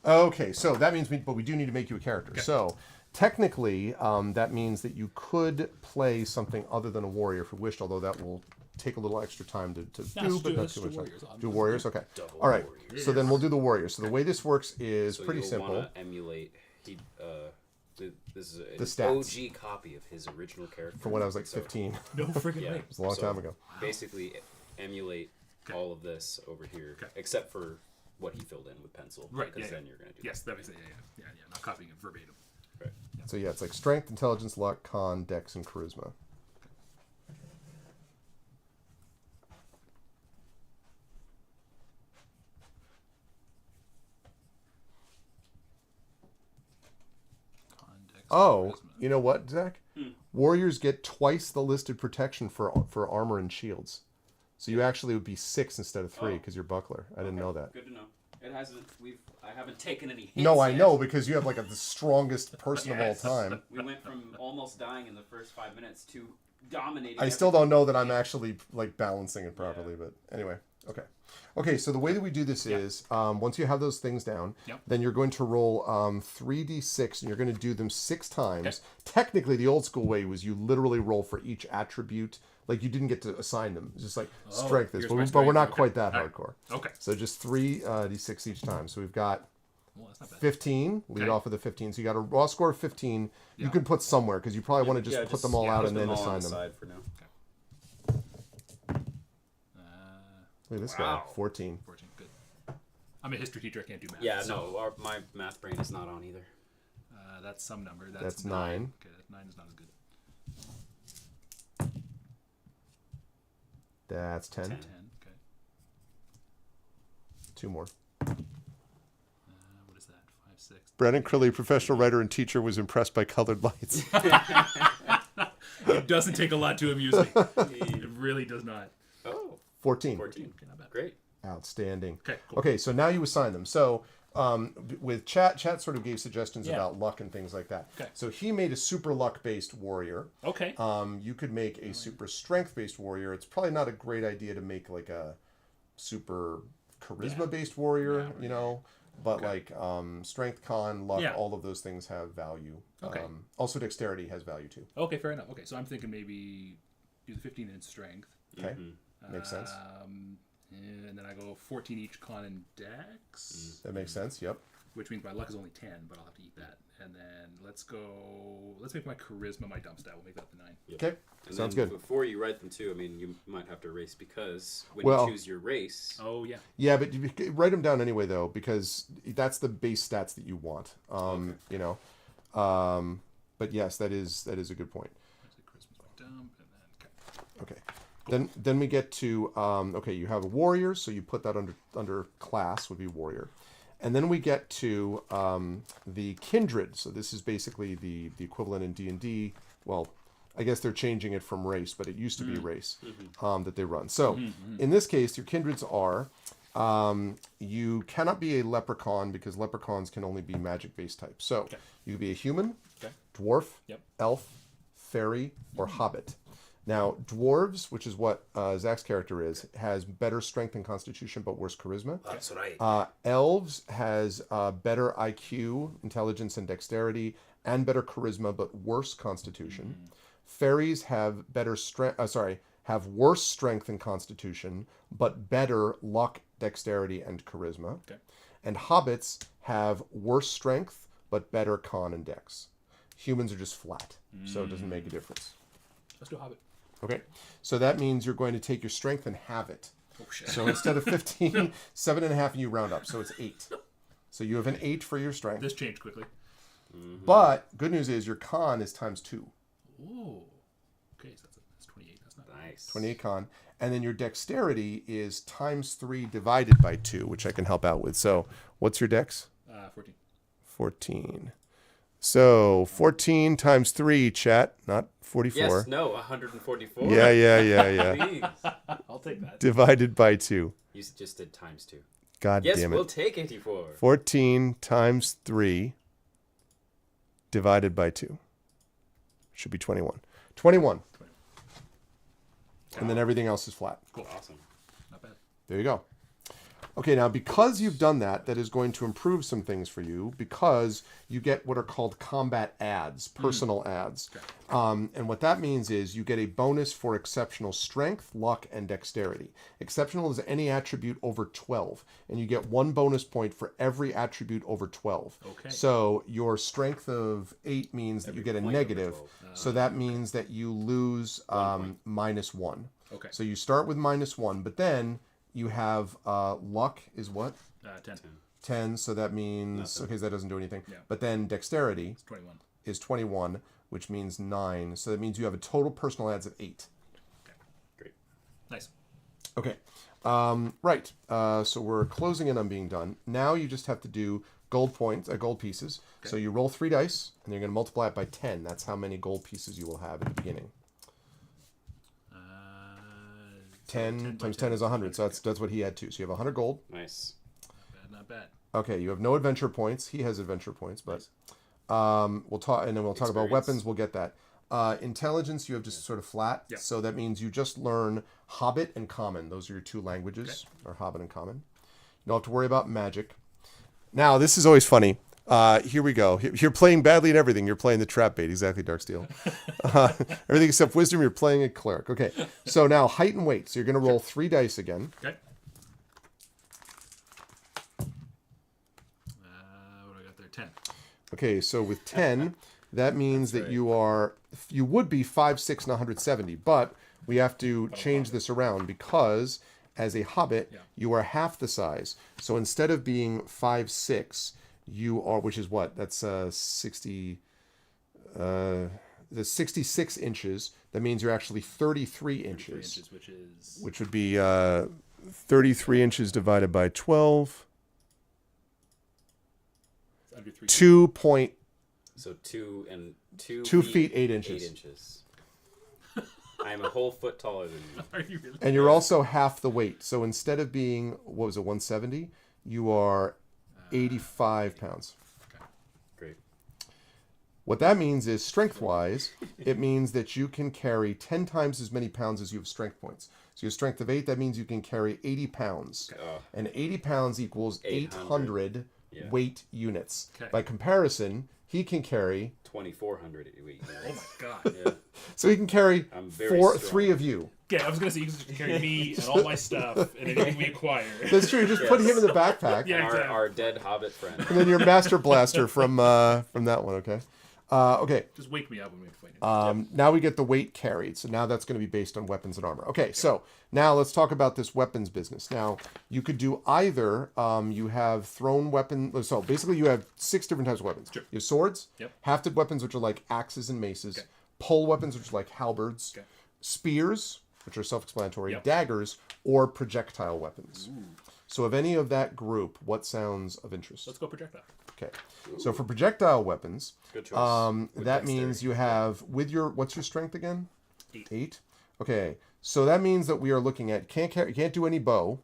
[SPEAKER 1] Okay, so that means but we do need to make you a character. Okay. So technically, that means that you could play something other than a warrior if you wished, although that will take a little extra time to do, but not too much time. Do warriors? Okay. All right. Warriors. So then we'll do the warriors. So the way this works is pretty simple.
[SPEAKER 2] Want to emulate this is
[SPEAKER 1] the stats.
[SPEAKER 2] OG copy of his original character
[SPEAKER 1] from when I was like 15.
[SPEAKER 3] No freaking way.
[SPEAKER 1] It was a long time ago.
[SPEAKER 2] Basically, emulate all of this over here, except for what he filled in with pencil.
[SPEAKER 3] Right.
[SPEAKER 2] Because then you're going to do.
[SPEAKER 3] Yes, that makes it. Yeah. Not copying it verbatim.
[SPEAKER 2] Right.
[SPEAKER 1] Yeah. So yeah, it's like strength, intelligence, luck, con, dex, and charisma. Oh, you know what, Zach? Warriors get twice the listed protection for armor and shields. So you actually would be 6 instead of 3 because you're buckler. I didn't know that.
[SPEAKER 2] Good to know. It hasn't. I haven't taken any hits.
[SPEAKER 1] No, I know because you have like the strongest person of all time.
[SPEAKER 2] We went from almost dying in the first 5 minutes to dominating.
[SPEAKER 1] I still don't know that I'm actually like balancing it properly, but anyway. Okay, so the way that we do this is, once you have those things down, then you're going to roll 3d6, and you're going to do them 6 times. Okay. Technically, the old school way was you literally roll for each attribute. Like, you didn't get to assign them. It's just like, strength is. But we're not quite that hardcore.
[SPEAKER 3] Okay.
[SPEAKER 1] So just 3d6 each time. So we've got 15. Lead off with a 15. So you got a raw score of 15. You can put somewhere, because you probably want to just put them all out and then assign them.
[SPEAKER 2] Side for now.
[SPEAKER 1] Look at this guy, 14.
[SPEAKER 3] 14, good. I'm a history teacher, I can't do math.
[SPEAKER 2] Yeah, no, my math brain is not on either.
[SPEAKER 3] That's some number.
[SPEAKER 1] That's 9.
[SPEAKER 3] Okay, 9 is not as good.
[SPEAKER 1] That's 10.
[SPEAKER 3] 10, okay.
[SPEAKER 1] 2 more.
[SPEAKER 3] What is that? 5, 6.
[SPEAKER 1] Brandon Crilly, professional writer and teacher, was impressed by colored lights.
[SPEAKER 3] It doesn't take a lot to amuse me. It really does not.
[SPEAKER 2] Oh.
[SPEAKER 1] 14.
[SPEAKER 3] Okay, not bad.
[SPEAKER 1] Great. Outstanding.
[SPEAKER 3] Okay, cool.
[SPEAKER 1] Okay, so now you assign them. So with chat sort of gave suggestions about luck and things like that.
[SPEAKER 3] Okay.
[SPEAKER 1] So he made a super luck-based warrior.
[SPEAKER 3] Okay.
[SPEAKER 1] You could make a super strength-based warrior. It's probably not a great idea to make like a super charisma-based warrior, you know. But like strength, con, luck, all of those things have value.
[SPEAKER 3] Okay.
[SPEAKER 1] Also dexterity has value too.
[SPEAKER 3] Okay, fair enough. Okay, so I'm thinking maybe do the 15 in strength.
[SPEAKER 1] Okay. Makes sense.
[SPEAKER 3] And then I go 14 each con and dex.
[SPEAKER 1] That makes sense, yep.
[SPEAKER 3] Which means my luck is only 10, but I'll have to eat that. And then let's make my charisma my dump stat. We'll make that the 9.
[SPEAKER 2] Yep.
[SPEAKER 1] Okay,
[SPEAKER 2] and
[SPEAKER 1] sounds
[SPEAKER 2] then
[SPEAKER 1] good.
[SPEAKER 2] Before you write them too, I mean, you might have to race because when you choose your race.
[SPEAKER 3] Oh, yeah.
[SPEAKER 1] Yeah, but you write them down anyway, though, because that's the base stats that you want. You know. But yes, that is a good point.
[SPEAKER 3] Charisma's my dump, and then
[SPEAKER 1] okay. Then we get to you have a warrior, so you put that under class would be warrior, and then we get to the kindred. So this is basically the equivalent in D&D. Well, I guess they're changing it from race, but it used to be race that they run. So in this case, your kindreds are you cannot be a leprechaun because leprechauns can only be magic-based types. So you could be a human, dwarf, elf, fairy, or hobbit. Now, dwarves, which is what Zach's character is, has better strength and constitution, but worse charisma.
[SPEAKER 5] That's right.
[SPEAKER 1] Elves has better IQ, intelligence, and dexterity, and better charisma, but worse constitution. Fairies have better strength. Have worse strength and constitution, but better luck, dexterity, and charisma.
[SPEAKER 3] Okay.
[SPEAKER 1] And hobbits have worse strength, but better con and dex. Humans are just flat, so it doesn't make a difference.
[SPEAKER 3] Let's do Hobbit.
[SPEAKER 1] Okay, so that means you're going to take your strength and have it.
[SPEAKER 3] Oh shit.
[SPEAKER 1] So instead of 15, 7.5, and you round up, so it's 8. So you have an 8 for your strength.
[SPEAKER 3] This changed quickly.
[SPEAKER 1] But good news is your con is times 2.
[SPEAKER 3] Ooh. Okay, so that's 28. That's not bad.
[SPEAKER 2] Nice.
[SPEAKER 1] 28 con. And then your dexterity is times 3 divided by 2, which I can help out with. So what's your dex?
[SPEAKER 3] 14.
[SPEAKER 1] 14. So 14 times 3, chat, not 44.
[SPEAKER 2] Yes, no, 144.
[SPEAKER 1] Yeah.
[SPEAKER 2] Please.
[SPEAKER 3] I'll take that.
[SPEAKER 1] Divided by 2.
[SPEAKER 2] You just did times 2.
[SPEAKER 1] God
[SPEAKER 2] Yes,
[SPEAKER 1] damn it.
[SPEAKER 2] we'll take 84.
[SPEAKER 1] 14 times 3 divided by 2. Should be 21. 21. And then everything else is flat.
[SPEAKER 3] Cool.
[SPEAKER 2] Awesome.
[SPEAKER 3] Not bad.
[SPEAKER 1] There you go. Okay, now because you've done that, that is going to improve some things for you because you get what are called combat adds, personal adds.
[SPEAKER 3] Okay.
[SPEAKER 1] And what that means is you get a bonus for exceptional strength, luck, and dexterity. Exceptional is any attribute over 12, and you get 1 bonus point for every attribute over 12.
[SPEAKER 3] Okay.
[SPEAKER 1] So your strength of 8 means that you get a
[SPEAKER 2] point over
[SPEAKER 1] negative.
[SPEAKER 2] 12.
[SPEAKER 1] So that means that you lose -1.
[SPEAKER 3] Okay.
[SPEAKER 1] So you start with -1, but then you have luck is what?
[SPEAKER 3] 10.
[SPEAKER 1] 10, so that means, okay, so that doesn't do anything.
[SPEAKER 3] Yeah.
[SPEAKER 1] But then dexterity
[SPEAKER 3] It's 21.
[SPEAKER 1] is 21, which means 9. So that means you have a total personal adds of 8.
[SPEAKER 2] Great.
[SPEAKER 3] Nice.
[SPEAKER 1] Okay. Right. So we're closing in on being done. Now you just have to do gold pieces.
[SPEAKER 3] Okay.
[SPEAKER 1] So you roll 3 dice, and you're going to multiply it by 10. That's how many gold pieces you will have at the beginning. 10 times 10 is 100, so that's what he had too. So you have 100 gold.
[SPEAKER 2] Nice.
[SPEAKER 3] Not bad.
[SPEAKER 1] Okay, you have no adventure points. He has adventure points, but we'll talk, and then we'll talk about
[SPEAKER 2] Experience.
[SPEAKER 1] weapons. We'll get that. Intelligence, you have just sort of flat.
[SPEAKER 3] Yeah.
[SPEAKER 1] So that means you just learn Hobbit and Common. Those are your 2 languages, or Hobbit and Common. You don't have to worry about magic. Now, this is always funny. Here we go. You're playing badly at everything. You're playing the trap bait. Exactly, Darksteel. Everything except wisdom, you're playing a cleric. Okay, so now height and weight. So you're going to roll 3 dice again.
[SPEAKER 3] Okay. What do I got there? 10.
[SPEAKER 1] Okay, so with 10, that means that you would be 5, 6, and 170, but we have to change this around because as a hobbit, you are half the size. So instead of being 5, 6, you are, which is what? That's 60, the 66 inches. That means you're actually 33 inches.
[SPEAKER 3] Which is...
[SPEAKER 1] Which would be 33 inches divided by 12.
[SPEAKER 3] Under 3.
[SPEAKER 1] 2 point.
[SPEAKER 2] So 2
[SPEAKER 1] feet, 8 inches.
[SPEAKER 2] 8 inches. I'm a whole foot taller than you.
[SPEAKER 3] Are you really?
[SPEAKER 1] And you're also half the weight. So instead of being, what was it, 170, you are 85 pounds.
[SPEAKER 3] Okay.
[SPEAKER 2] Great.
[SPEAKER 1] What that means is, strength-wise, it means that you can carry 10 times as many pounds as you have strength points. So your strength of 8, that means you can carry 80 pounds.
[SPEAKER 2] Oh.
[SPEAKER 1] And 80 pounds equals 800
[SPEAKER 2] Yeah.
[SPEAKER 1] weight units.
[SPEAKER 3] Okay.
[SPEAKER 1] By comparison, he can carry,
[SPEAKER 2] 2,400 a week.
[SPEAKER 3] Oh my god.
[SPEAKER 2] Yeah.
[SPEAKER 1] so he can carry
[SPEAKER 2] I'm very strong.
[SPEAKER 1] 3 of you.
[SPEAKER 3] Okay, I was gonna say you can just carry me and all my stuff and anything we acquire.
[SPEAKER 1] That's true. You just put him in the backpack.
[SPEAKER 3] Yeah.
[SPEAKER 2] And
[SPEAKER 3] Exactly.
[SPEAKER 2] our dead hobbit friend.
[SPEAKER 1] And then your master blaster from that one, okay? Okay.
[SPEAKER 3] Just wake me up when we fight.
[SPEAKER 1] Now we get the weight carried. So now that's going to be based on weapons and armor. Okay, so now let's talk about this weapons business. Now, you could do either, you have thrown weapon. So basically you have 6 different types of weapons.
[SPEAKER 3] Sure.
[SPEAKER 1] You have swords,
[SPEAKER 3] Yep.
[SPEAKER 1] hafted weapons, which are like axes and maces,
[SPEAKER 3] Okay.
[SPEAKER 1] pole weapons, which are like halberds,
[SPEAKER 3] Okay.
[SPEAKER 1] spears, which are self-explanatory,
[SPEAKER 3] Yep.
[SPEAKER 1] daggers, or projectile weapons. So of any of that group, what sounds of interest?
[SPEAKER 3] Let's go projectile.
[SPEAKER 1] Okay. So for projectile weapons,
[SPEAKER 2] Good choice.
[SPEAKER 1] that
[SPEAKER 2] dexterity.
[SPEAKER 1] means you have with your, what's your strength again?
[SPEAKER 3] 8.
[SPEAKER 1] 8. Okay. So that means that we are looking at you can't do any bow.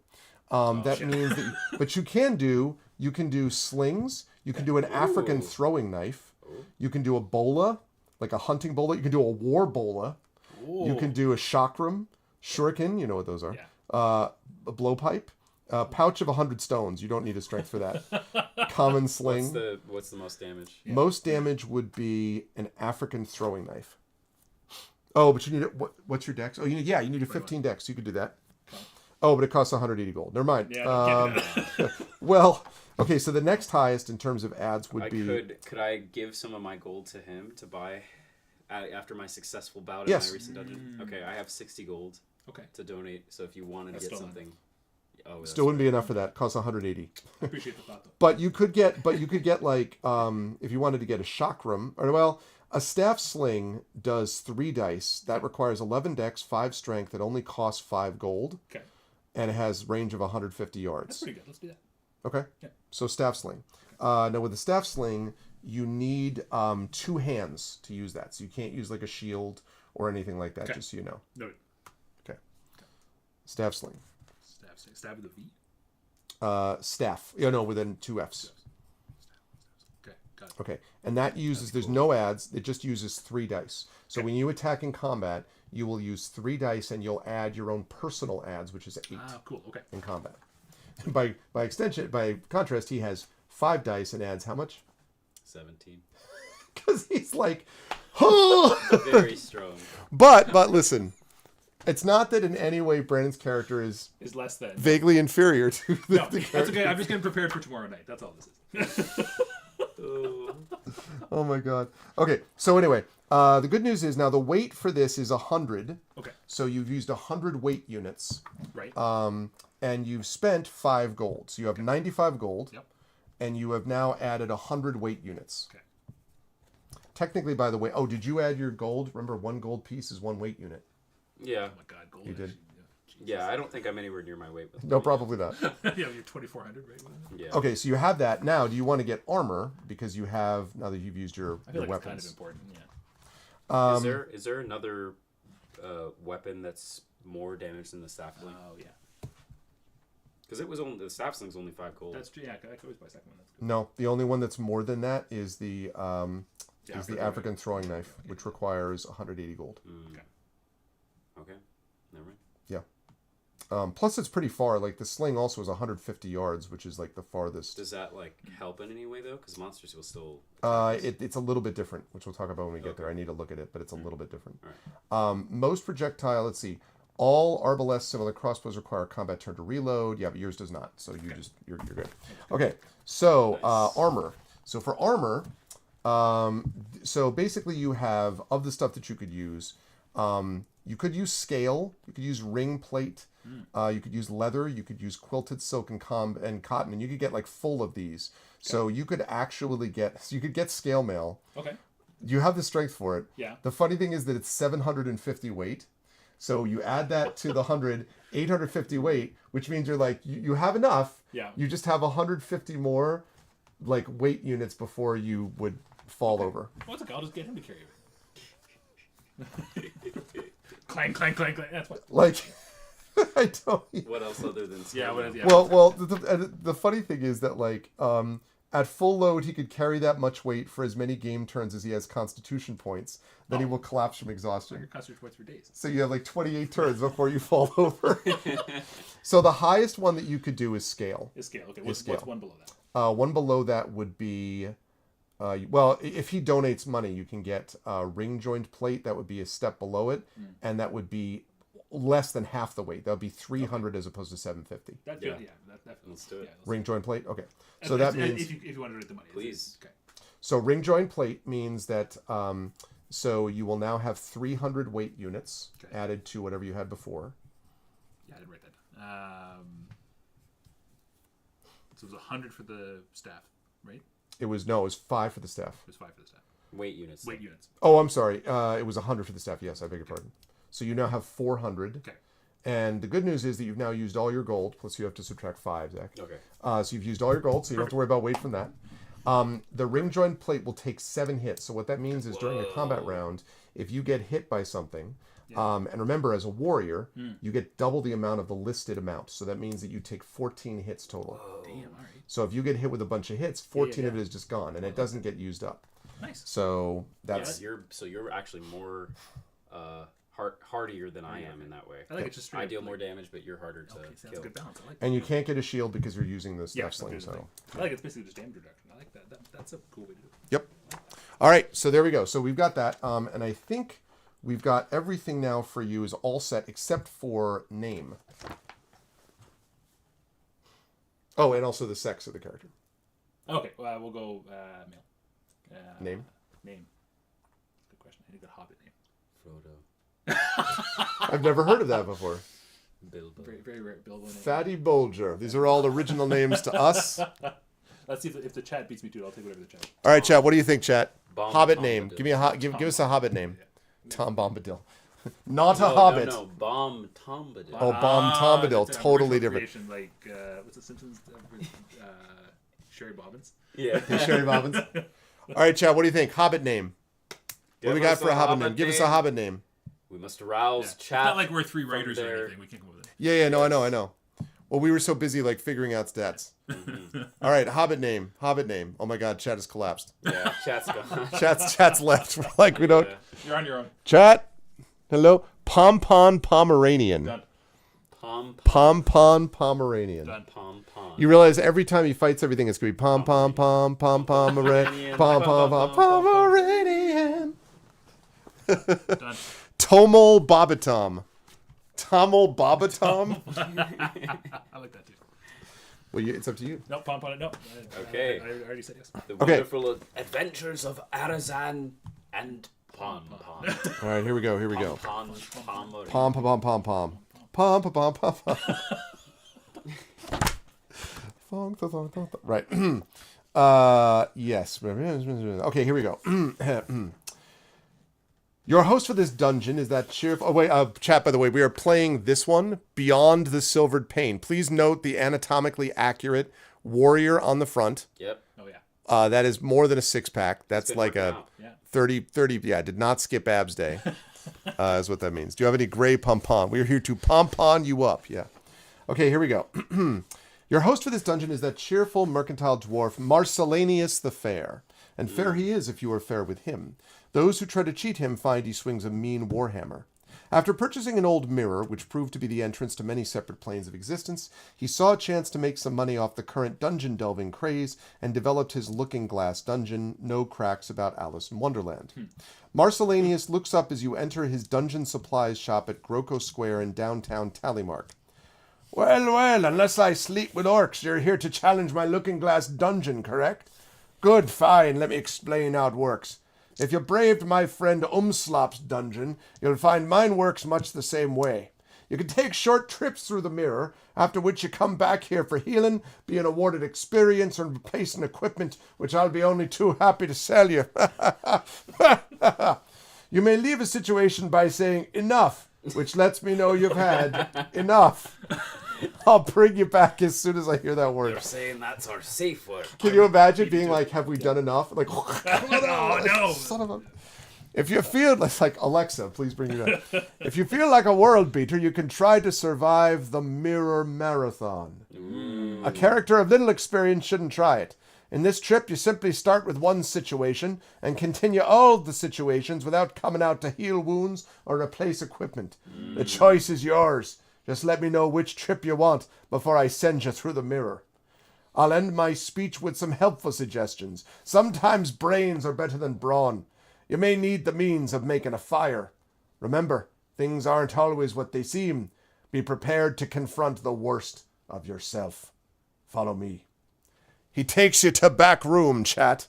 [SPEAKER 1] That
[SPEAKER 3] shit.
[SPEAKER 1] means that but you can do slings, you can do an African throwing knife, you can do a bola, like a hunting bola, you can do a war bola. You can do a chakram, shuriken, you know what those are.
[SPEAKER 3] Yeah.
[SPEAKER 1] A blowpipe, a pouch of 100 stones. You don't need a strength for that. Common sling.
[SPEAKER 4] What's the most damage?
[SPEAKER 3] Yeah.
[SPEAKER 1] Most damage would be an African throwing knife. Oh, but you need it. What's your dex? Oh, you need a 15 dex. You could do that.
[SPEAKER 3] Okay.
[SPEAKER 1] Oh, but it costs 180 gold. Never mind.
[SPEAKER 3] Yeah,
[SPEAKER 1] Well, okay. So the next highest in terms of ads would be.
[SPEAKER 4] Could I give some of my gold to him to buy after my successful bout
[SPEAKER 1] Yes.
[SPEAKER 4] in my recent dungeon? Okay, I have 60 gold.
[SPEAKER 3] Okay.
[SPEAKER 4] To donate. So if you wanted to get something,
[SPEAKER 1] Still wouldn't be enough for that. Costs 180.
[SPEAKER 3] Appreciate the thought though.
[SPEAKER 1] But you could get like if you wanted to get a chakram or a staff sling does 3 dice. That requires 11 dex, 5 strength. It only costs 5 gold.
[SPEAKER 3] Okay.
[SPEAKER 1] And it has range of 150 yards.
[SPEAKER 3] That's pretty good. Let's do that.
[SPEAKER 1] Okay.
[SPEAKER 3] Yeah.
[SPEAKER 1] So staff sling. Now with the staff sling, you need 2 hands to use that. So you can't use like a shield or anything like that.
[SPEAKER 3] Okay.
[SPEAKER 1] Just so you know.
[SPEAKER 3] Noted.
[SPEAKER 1] Okay. Staff sling.
[SPEAKER 3] Stab with a V.
[SPEAKER 1] Staff. Yeah, no, within 2 Fs.
[SPEAKER 3] Okay. Got it.
[SPEAKER 1] Okay, and that uses, there's no adds, it just uses 3 dice. So when you attack in combat, you will use 3 dice and you'll add your own personal adds, which is 8
[SPEAKER 3] Cool. Okay.
[SPEAKER 1] in combat. By extension, by contrast, he has 5 dice and adds how much?
[SPEAKER 4] 17.
[SPEAKER 1] Because he's like, oh!
[SPEAKER 4] Very strong.
[SPEAKER 1] But listen, it's not that in any way Brandon's character is
[SPEAKER 3] Less than.
[SPEAKER 1] vaguely inferior to the,
[SPEAKER 3] No,
[SPEAKER 1] the
[SPEAKER 3] that's okay. I'm just getting prepared for tomorrow night. That's all this is.
[SPEAKER 1] Oh my god. Okay, so anyway, the good news is now the weight for this is 100.
[SPEAKER 3] Okay.
[SPEAKER 1] So you've used 100 weight units.
[SPEAKER 3] Right.
[SPEAKER 1] And you've spent 5 gold. So you have 95 gold.
[SPEAKER 3] Yep.
[SPEAKER 1] And you have now added 100 weight units.
[SPEAKER 3] Okay.
[SPEAKER 1] Technically, by the way, did you add your gold? Remember, 1 gold piece is 1 weight unit.
[SPEAKER 4] Yeah.
[SPEAKER 3] Oh my God, gold.
[SPEAKER 1] You did.
[SPEAKER 3] actually,
[SPEAKER 4] Yeah, I don't think I'm anywhere near my weight with
[SPEAKER 1] No, probably not.
[SPEAKER 3] yeah, you're 2,400, right?
[SPEAKER 4] Yeah.
[SPEAKER 1] Okay, so you have that. Now, do you want to get armor? Because you have, now that you've used your
[SPEAKER 3] I feel like
[SPEAKER 1] weapons.
[SPEAKER 3] it's kind of important. Yeah.
[SPEAKER 4] Is there another weapon that's more damage than the staff sling?
[SPEAKER 3] Oh yeah.
[SPEAKER 4] Because it was only the staff sling's only 5 gold.
[SPEAKER 3] That's true. Yeah, I could always buy a second one. That's good.
[SPEAKER 1] No, the only one that's more than that is the
[SPEAKER 3] African
[SPEAKER 1] African throwing knife, which requires 180 gold.
[SPEAKER 4] Okay. Never mind.
[SPEAKER 1] Plus, it's pretty far. Like the sling also is 150 yards, which is like the farthest.
[SPEAKER 4] Does that like help in any way though? Because monsters will still.
[SPEAKER 1] It's a little bit different, which we'll talk about when we get there. I need to look at it, but it's a little bit different.
[SPEAKER 4] All right.
[SPEAKER 1] Most projectile. Let's see. All arbalest similar crossbows require a combat turn to reload. Yeah, but yours does not. So you're good. Okay. So armor. So for armor, so basically you have of the stuff that you could use. You could use scale. You could use ring plate. You could use leather. You could use quilted silk and cotton, and you could get like full of these. So you could actually get scale mail.
[SPEAKER 3] Okay.
[SPEAKER 1] You have the strength for it.
[SPEAKER 3] Yeah.
[SPEAKER 1] The funny thing is that it's 750 weight. So you add that to the 100, 850 weight, which means you're like, you have enough.
[SPEAKER 3] Yeah.
[SPEAKER 1] You just have 150 more like weight units before you would fall over.
[SPEAKER 3] What's okay? I'll just get him to carry it. Clang, clang, clang, clang. That's what.
[SPEAKER 1] Like, I don't.
[SPEAKER 4] What else other than
[SPEAKER 3] Yeah. What is? Yeah.
[SPEAKER 1] Well, the funny thing is that like at full load he could carry that much weight for as many game turns as he has Constitution points. Then he will collapse from
[SPEAKER 3] Your
[SPEAKER 1] exhaustion.
[SPEAKER 3] Constitution points for days.
[SPEAKER 1] So you have like 28 turns before you fall over. So the highest one that you could do is scale.
[SPEAKER 3] Is scale. Okay. What's one below that?
[SPEAKER 1] One below that would be, well, if he donates money, you can get ring joint plate. That would be a step below it, and that would be less than half the weight. That would be 300 as opposed to 750.
[SPEAKER 3] That
[SPEAKER 4] Yeah.
[SPEAKER 3] That
[SPEAKER 4] Let's do it.
[SPEAKER 3] Yeah,
[SPEAKER 1] Ring joint plate. Okay, so that means
[SPEAKER 3] if you want to donate the money,
[SPEAKER 4] Please.
[SPEAKER 3] Okay.
[SPEAKER 1] so ring joint plate means that so you will now have 300 weight units added to whatever you had before.
[SPEAKER 3] Yeah, I didn't write that down. So it was 100 for the staff, right?
[SPEAKER 1] It was 5 for the staff.
[SPEAKER 3] It was 5 for the staff.
[SPEAKER 4] Weight units.
[SPEAKER 3] Weight units.
[SPEAKER 1] Oh, I'm sorry. It was 100 for the staff. Yes, I beg your pardon. So you now have 400.
[SPEAKER 3] Okay.
[SPEAKER 1] And the good news is that you've now used all your gold, plus you have to subtract 5, Zach.
[SPEAKER 4] Okay.
[SPEAKER 1] So you've used all your gold, so you don't have to worry about weight from that. The ring joint plate will take 7 hits. So what that means is during a combat round, if you get hit by something, and remember as a warrior, you get double the amount of the listed amount. So that means that you take 14 hits total.
[SPEAKER 3] Damn. All right.
[SPEAKER 1] So if you get hit with a bunch of hits, 14 of it is just gone, and it doesn't get used up.
[SPEAKER 3] Nice.
[SPEAKER 1] So that's
[SPEAKER 4] You're actually more
[SPEAKER 2] hardier than I am in that way.
[SPEAKER 3] I like it just straight
[SPEAKER 2] I
[SPEAKER 3] up,
[SPEAKER 2] deal
[SPEAKER 3] like-
[SPEAKER 2] more damage, but you're harder to
[SPEAKER 3] Okay, so that's a
[SPEAKER 2] kill.
[SPEAKER 3] good balance. I like
[SPEAKER 1] And you can't get a shield because you're using the
[SPEAKER 3] yeah,
[SPEAKER 1] stuff sling. So.
[SPEAKER 3] I like it's basically just damage reduction. I like that. That's a cool way to do it.
[SPEAKER 1] Yep. All right, so there we go. So we've got that, and I think we've got everything now for you is all set except for name. Oh, and also the sex of the character.
[SPEAKER 3] Okay, we'll go male.
[SPEAKER 1] Name?
[SPEAKER 3] Name. Good question. I need a good Hobbit name.
[SPEAKER 2] Frodo.
[SPEAKER 1] I've never heard of that before.
[SPEAKER 2] Bilbo.
[SPEAKER 3] Very, very rare Bilbo name.
[SPEAKER 1] Fatty Bolger. These are all original names to us. All
[SPEAKER 3] Let's see if the chat beats me to it. I'll take whatever the chat.
[SPEAKER 1] right, chat. What do you think, chat?
[SPEAKER 2] Bomb
[SPEAKER 1] Hobbit
[SPEAKER 2] Bombadil.
[SPEAKER 1] name. Give me give us a Hobbit name. Tom Bombadil. Not a
[SPEAKER 2] No,
[SPEAKER 1] Hobbit.
[SPEAKER 2] No, Bomb Bombadil.
[SPEAKER 1] Oh, Bomb Bombadil.
[SPEAKER 3] That's an
[SPEAKER 1] Totally
[SPEAKER 3] original
[SPEAKER 1] different.
[SPEAKER 3] creation, like what's the Simpsons? Sherry Bobbins.
[SPEAKER 2] Yeah.
[SPEAKER 1] Sherry Bobbins. All right, chat. What do you think? Hobbit name. What do we
[SPEAKER 2] Give
[SPEAKER 1] got
[SPEAKER 2] us
[SPEAKER 1] for a Hobbit name?
[SPEAKER 2] Hobbit
[SPEAKER 1] Give us a
[SPEAKER 2] name.
[SPEAKER 1] Hobbit name.
[SPEAKER 2] We must arouse
[SPEAKER 3] It's
[SPEAKER 2] chat.
[SPEAKER 3] not like we're three
[SPEAKER 2] from
[SPEAKER 3] writers or
[SPEAKER 2] their-
[SPEAKER 3] anything. We can't come up with it.
[SPEAKER 1] Yeah, no, I know. Well, we were so busy like figuring out stats. All right, Hobbit name. Oh my God, chat has collapsed.
[SPEAKER 2] Yeah, chat's gone.
[SPEAKER 1] Chat's left. We're like we don't.
[SPEAKER 2] Yeah.
[SPEAKER 3] You're on your own.
[SPEAKER 1] Chat. Hello. Pompon Pomeranian.
[SPEAKER 3] Done.
[SPEAKER 1] Pompon Pomeranian.
[SPEAKER 3] Done.
[SPEAKER 2] Pom.
[SPEAKER 1] You realize every time he fights everything, it's gonna be pom Pomeranian. Pom Pomeranian.
[SPEAKER 3] Done.
[SPEAKER 1] Tomol Bobatom. Tomol Bobatom.
[SPEAKER 3] I like that too.
[SPEAKER 1] Well, it's up to you.
[SPEAKER 3] No, pom pom. No.
[SPEAKER 2] Okay.
[SPEAKER 3] I already said yes.
[SPEAKER 2] The
[SPEAKER 1] Okay.
[SPEAKER 2] wonderful adventures of Arazan and Pom.
[SPEAKER 1] All right, here we go.
[SPEAKER 2] Pom.
[SPEAKER 1] Pom pom pom pom. Pom pom pom pom pom. Thong, thong, thong, thong, thong. Right. Yes. Okay, here we go. Your host for this dungeon is that cheerful... Oh, wait, chat, by the way, we are playing this one, Beyond the Silvered Pane. Please note the anatomically accurate warrior on the front.
[SPEAKER 2] Yep.
[SPEAKER 3] Oh yeah.
[SPEAKER 1] That is more than a six-pack. That's
[SPEAKER 2] Been
[SPEAKER 1] like
[SPEAKER 2] working
[SPEAKER 1] a
[SPEAKER 2] out.
[SPEAKER 3] Yeah.
[SPEAKER 1] 30, yeah, did not skip abs day, is what that means. Do you have any gray pom-pom? We're here to pom-pom you up, yeah. Okay, here we go. Your host for this dungeon is that cheerful mercantile dwarf Marcellanius the Fair. And fair he is if you are fair with him. Those who try to cheat him find he swings a mean warhammer. After purchasing an old mirror, which proved to be the entrance to many separate planes of existence, he saw a chance to make some money off the current dungeon-delving craze and developed his Looking Glass dungeon, No Cracks About Alice in Wonderland. Marcellanius looks up as you enter his dungeon supplies shop at Groco Square in downtown Tallymark. Well, unless I sleep with orcs, you're here to challenge my Looking Glass dungeon, correct? Good, fine, let me explain how it works. If you braved my friend Umslop's dungeon, you'll find mine works much the same way. You can take short trips through the mirror, after which you come back here for healing, being awarded experience and replacing equipment, which I'll be only too happy to sell you. You may leave a situation by saying, enough, which lets me know you've had enough. I'll bring you back as soon as I hear that
[SPEAKER 2] You're
[SPEAKER 1] word.
[SPEAKER 2] saying that's our safe word.
[SPEAKER 1] Can you imagine being like, have we done enough? Like,
[SPEAKER 3] Oh no.
[SPEAKER 1] son of a... If you feel like Alexa, please bring it up. If you feel like a world beater, you can try to survive the Mirror Marathon. A character of little experience shouldn't try it. In this trip, you simply start with one situation and continue all the situations without coming out to heal wounds or replace equipment. The choice is yours. Just let me know which trip you want before I send you through the mirror. I'll end my speech with some helpful suggestions. Sometimes brains are better than brawn. You may need the means of making a fire. Remember, things aren't always what they seem. Be prepared to confront the worst of yourself. Follow me. He takes you to back room, chat.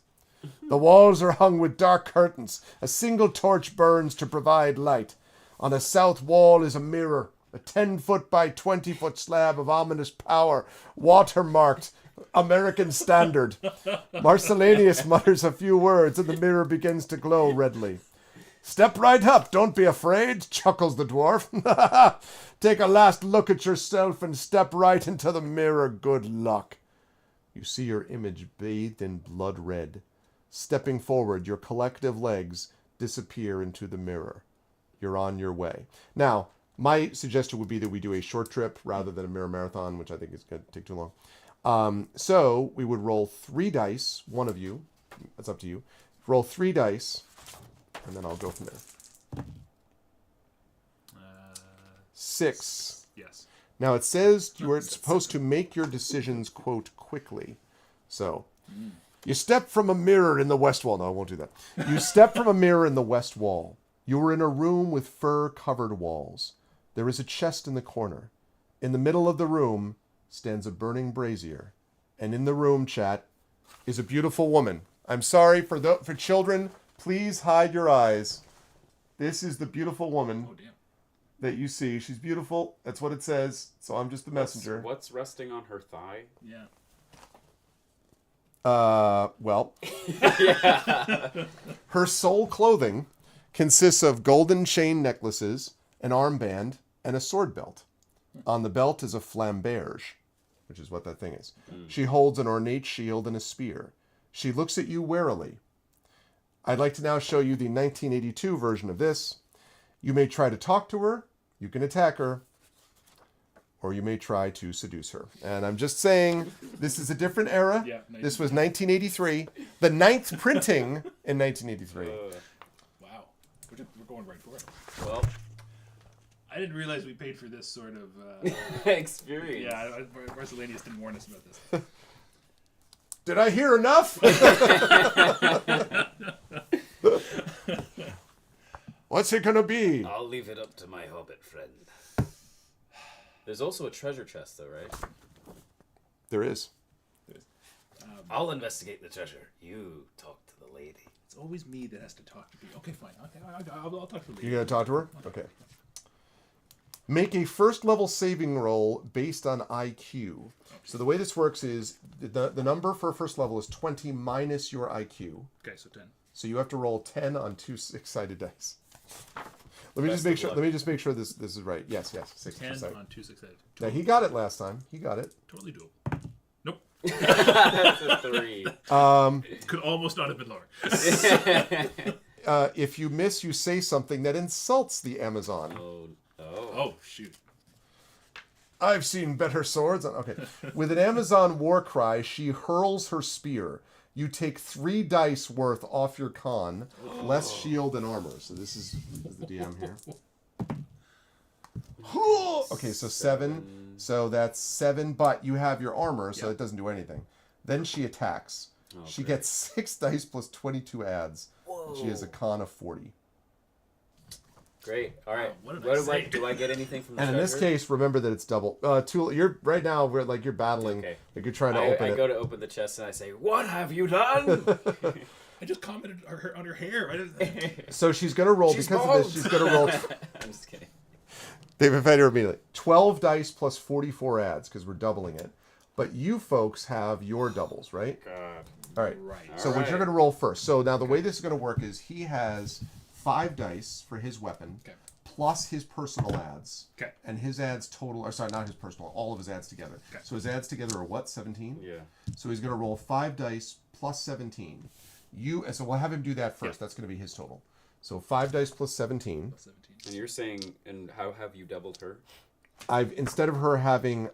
[SPEAKER 1] The walls are hung with dark curtains. A single torch burns to provide light. On the south wall is a mirror. A 10-foot by 20-foot slab of ominous power, watermarked American Standard. Marcellanius mutters a few words and the mirror begins to glow redly. Step right up, don't be afraid, chuckles the dwarf. Take a last look at yourself and step right into the mirror, good luck. You see your image bathed in blood red. Stepping forward, your collective legs disappear into the mirror. You're on your way. Now, my suggestion would be that we do a short trip rather than a mirror marathon, which I think is going to take too long. So we would roll 3 dice, one of you. That's up to you. Roll 3 dice, and then I'll go from there. 6.
[SPEAKER 3] Yes.
[SPEAKER 1] Now it says you are supposed to make your decisions, quote, quickly. So, you step from a mirror in the west wall. No, I won't do that. You step from a mirror in the west wall. You are in a room with fur-covered walls. There is a chest in the corner. In the middle of the room stands a burning brazier. And in the room, chat, is a beautiful woman. I'm sorry for children. Please hide your eyes. This is the beautiful woman
[SPEAKER 3] Oh, damn.
[SPEAKER 1] that you see. She's beautiful. That's what it says. So I'm just the messenger.
[SPEAKER 4] What's resting on her thigh?
[SPEAKER 3] Yeah.
[SPEAKER 1] Well, her sole clothing consists of golden chain necklaces, an armband, and a sword belt. On the belt is a flamberge, which is what that thing is. She holds an ornate shield and a spear. She looks at you warily. I'd like to now show you the 1982 version of this. You may try to talk to her, you can attack her, or you may try to seduce her. And I'm just saying, this is a different era.
[SPEAKER 3] Yeah,
[SPEAKER 1] This was 1983. The 9th printing in 1983.
[SPEAKER 3] Wow. We're going right for it.
[SPEAKER 4] Well,
[SPEAKER 3] I didn't realize we paid for this sort of.
[SPEAKER 4] experience.
[SPEAKER 3] Yeah, Marcelinius didn't warn us about this.
[SPEAKER 1] Did I hear enough? What's it gonna be?
[SPEAKER 2] I'll leave it up to my hobbit friend. There's also a treasure chest, though, right?
[SPEAKER 1] There is.
[SPEAKER 2] I'll investigate the treasure. You talk to the lady.
[SPEAKER 3] It's always me that has to talk to people. Okay, fine. Okay, I'll talk to the lady.
[SPEAKER 1] You gonna talk to her? Okay. Make a first level saving roll based on IQ. So the way this works is the number for first level is 20 minus your IQ.
[SPEAKER 3] Okay, so 10.
[SPEAKER 1] So you have to roll 10 on 2 six-sided dice. Let me
[SPEAKER 2] Best
[SPEAKER 1] just make
[SPEAKER 2] of
[SPEAKER 1] sure.
[SPEAKER 2] luck.
[SPEAKER 1] Let me just make sure this is right. Yes, 6
[SPEAKER 3] 10
[SPEAKER 1] sided.
[SPEAKER 3] on 2 6-sided.
[SPEAKER 1] Now he got it last time. He got it.
[SPEAKER 3] Totally doable. Nope.
[SPEAKER 4] That's a 3.
[SPEAKER 3] Could almost not have been lower.
[SPEAKER 1] If you miss, you say something that insults the Amazon.
[SPEAKER 3] Oh, shoot.
[SPEAKER 1] I've seen better swords. Okay. With an Amazon war cry, she hurls her spear. You take 3 dice worth off your con, less shield and armor. So this is the DM here. Okay, so 7. So that's 7, but you have your armor, so it doesn't do anything. Then she attacks. She gets 6 dice plus 22 adds. She has a con of 40.
[SPEAKER 2] Great. All right.
[SPEAKER 3] What did I say?
[SPEAKER 2] Do I get anything from the
[SPEAKER 1] And in
[SPEAKER 2] treasure?
[SPEAKER 1] this case, remember that it's double. You're right now. We're like you're battling.
[SPEAKER 2] Okay.
[SPEAKER 1] Like you're trying to open
[SPEAKER 2] I
[SPEAKER 1] it.
[SPEAKER 2] go to open the chest and I say, "What have you done?"
[SPEAKER 3] I just commented on her hair. I didn't...
[SPEAKER 1] So she's gonna roll
[SPEAKER 2] She's
[SPEAKER 1] because
[SPEAKER 2] bald.
[SPEAKER 1] of this. She's gonna roll.
[SPEAKER 2] I'm just kidding.
[SPEAKER 1] They've offended her immediately. 12 dice plus 44 adds because we're doubling it. But you folks have your doubles, right?
[SPEAKER 4] God.
[SPEAKER 1] All right.
[SPEAKER 3] Right.
[SPEAKER 1] So what you're gonna roll first. So now the way this is gonna work is he has 5 dice for his weapon.
[SPEAKER 3] Okay.
[SPEAKER 1] Plus his personal adds.
[SPEAKER 3] Okay.
[SPEAKER 1] And his adds total, or sorry, not his personal, all of his adds together.
[SPEAKER 3] Okay.
[SPEAKER 1] So his adds together are what, 17?
[SPEAKER 4] Yeah.
[SPEAKER 1] So he's going to roll 5 dice plus 17. So we'll have him do that first. That's going to be his total. So 5 dice plus 17.
[SPEAKER 3] 17.
[SPEAKER 4] And you're saying, and how have you doubled her?
[SPEAKER 1] Instead of her having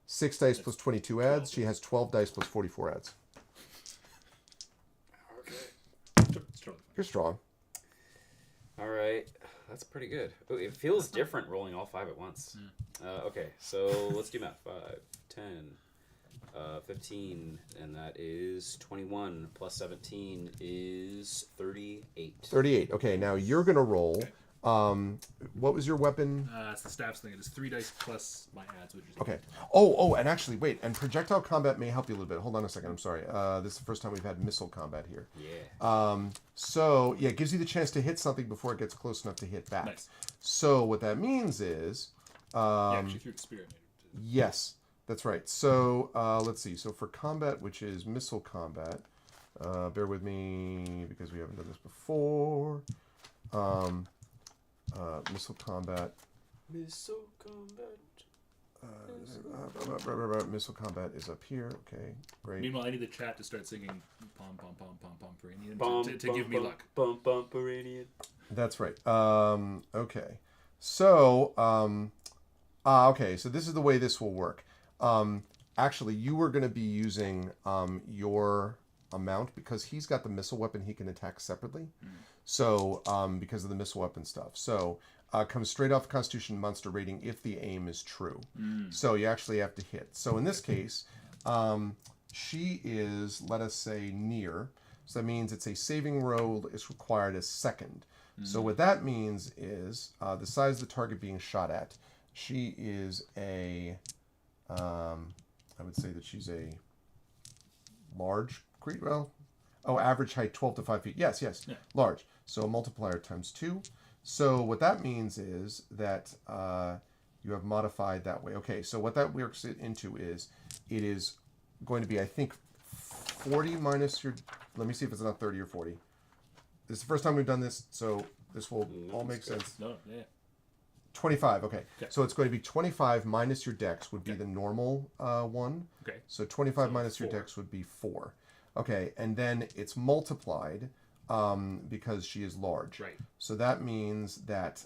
[SPEAKER 1] 6 dice plus 22 adds, she has 12 dice plus 44 adds.
[SPEAKER 4] Okay.
[SPEAKER 3] It's totally fine.
[SPEAKER 1] You're strong.
[SPEAKER 4] All right. That's pretty good. Ooh, it feels different rolling all 5 at once. Okay, so let's do math. 5, 10, 15, and that is 21 plus 17 is 38.
[SPEAKER 1] 38. Okay, now you're going to roll. What was your weapon?
[SPEAKER 3] It's the staffs thing. It is 3 dice plus my adds, which is
[SPEAKER 1] Okay. Oh, and actually, wait. And projectile combat may help you a little bit. Hold on a second. I'm sorry. This is the first time we've had missile combat here.
[SPEAKER 2] Yeah.
[SPEAKER 1] So, yeah, it gives you the chance to hit something before it gets close enough to hit back.
[SPEAKER 3] Nice.
[SPEAKER 1] So what that means is...
[SPEAKER 3] yeah, she threw the spear at me.
[SPEAKER 1] yes, that's right. So, let's see. So for combat, which is missile combat, bear with me because we haven't done this before. Missile combat.
[SPEAKER 4] Missile combat.
[SPEAKER 1] Missile combat is up here. Okay, great.
[SPEAKER 3] Meanwhile, I need the chat to start singing pom pom pom pom pom Peranian
[SPEAKER 4] Bum,
[SPEAKER 3] to give me luck.
[SPEAKER 4] Bum, bum, Peranian.
[SPEAKER 1] That's right. Okay. So, okay. So this is the way this will work. Actually, you were going to be using your amount because he's got the missile weapon. He can attack separately. So, because of the missile weapon stuff. So, comes straight off Constitution monster rating if the aim is true. So you actually have to hit. So in this case, she is, let us say, near. So that means it's a saving roll is required as second. So what that means is the size of the target being shot at. She is a, I would say that she's a large creature. Well, average height 12 to 5 feet. Yes, large. So a multiplier times 2. So what that means is that you have modified that way. Okay, so what that works it into is it is going to be, I think, 40 minus your... Let me see if it's not 30 or 40. This is the first time we've done this, so this will all make sense.
[SPEAKER 3] No, yeah.
[SPEAKER 1] 25, okay. So it's going to be 25 minus your dex would be the normal one.
[SPEAKER 3] Okay.
[SPEAKER 1] So 25
[SPEAKER 3] So
[SPEAKER 1] minus your
[SPEAKER 3] 4.
[SPEAKER 1] dex would be 4. Okay, and then it's multiplied because she is large.
[SPEAKER 3] Right.
[SPEAKER 1] So that means that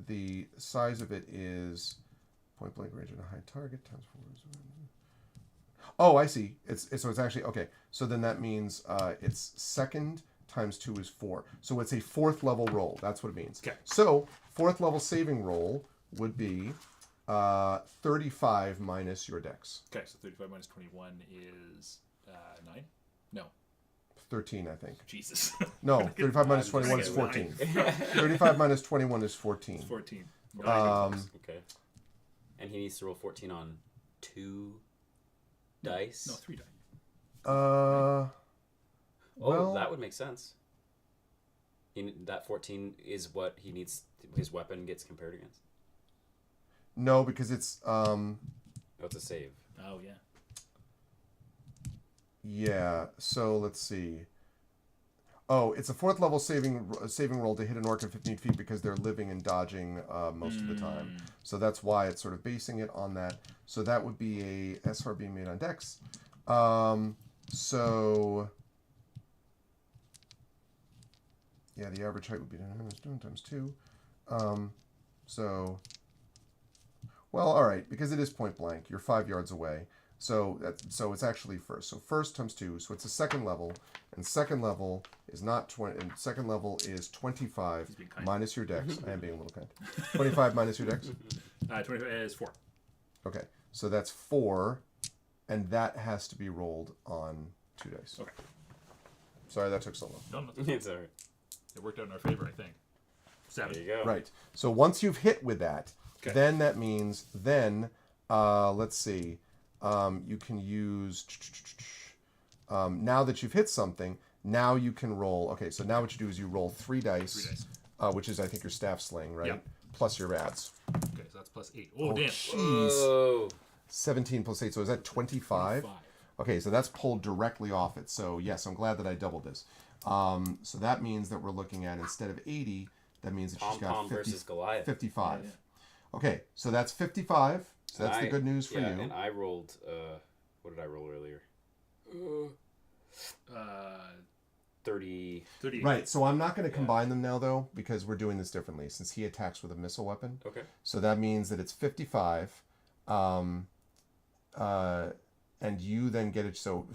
[SPEAKER 1] the size of it is point blank range and a high target times 4. Oh, I see. So it's actually okay. So then that means it's second times 2 is 4. So it's a 4th level roll. That's what it means.
[SPEAKER 3] Okay.
[SPEAKER 1] So 4th level saving roll would be 35 minus your dex.
[SPEAKER 3] Okay, so 35 minus 21 is 9? No.
[SPEAKER 1] 13, I think.
[SPEAKER 3] Jesus.
[SPEAKER 1] No, 35 minus 21 is 14. 35 minus 21 is 14.
[SPEAKER 3] 14.
[SPEAKER 4] Okay. And he needs to roll 14 on 2 dice.
[SPEAKER 3] No, 3 die.
[SPEAKER 1] Well,
[SPEAKER 4] that would make sense. That 14 is what he needs. His weapon gets compared against.
[SPEAKER 1] no, because it's
[SPEAKER 4] Oh, it's a save.
[SPEAKER 3] Oh, yeah.
[SPEAKER 1] yeah. So let's see. Oh, it's a 4th level saving roll to hit an orc at 15 feet because they're living and dodging most of the time. So that's why it's sort of basing it on that. So that would be a SR being made on Dex. So yeah, the average height would be times 2. So well, all right, because it is point blank. You're 5 yards away. So it's actually first. So first times 2. So it's a second level, and second level is not 20. And second level is 25 minus your dex. I am being a little kind. 25 minus your dex.
[SPEAKER 3] 25 is 4.
[SPEAKER 1] Okay, so that's 4, and that has to be rolled on 2 dice.
[SPEAKER 3] Okay.
[SPEAKER 1] Sorry, that took so long.
[SPEAKER 3] No,
[SPEAKER 4] It's alright.
[SPEAKER 3] it worked out in our favor, I think. 7.
[SPEAKER 4] There you go.
[SPEAKER 1] Right. So once you've hit with that,
[SPEAKER 3] Okay.
[SPEAKER 1] then that means let's see. You can use now that you've hit something. Now you can roll. Okay, so now what you do is you roll 3 dice,
[SPEAKER 3] 3 dice.
[SPEAKER 1] which is I think your staff sling, right?
[SPEAKER 3] Yep.
[SPEAKER 1] Plus your ads.
[SPEAKER 3] Okay, so that's plus 8. Oh, damn.
[SPEAKER 1] Jeez.
[SPEAKER 4] Oh.
[SPEAKER 1] 17 plus 8. So is that 25?
[SPEAKER 3] 25.
[SPEAKER 1] Okay, so that's pulled directly off it. So yes, I'm glad that I doubled this. So that means that we're looking at, instead of 80, that means that she's got
[SPEAKER 4] Pom-Pom versus Goliath.
[SPEAKER 1] 55.
[SPEAKER 3] Yeah.
[SPEAKER 1] Okay, so that's 55. So that's the good news for you.
[SPEAKER 4] And I rolled. What did I roll earlier? 30.
[SPEAKER 3] 38.
[SPEAKER 1] Right, so I'm not going to combine them now, though, because we're doing this differently, since he attacks with a missile weapon.
[SPEAKER 4] Okay.
[SPEAKER 1] So that means that it's 55, and you then get it. So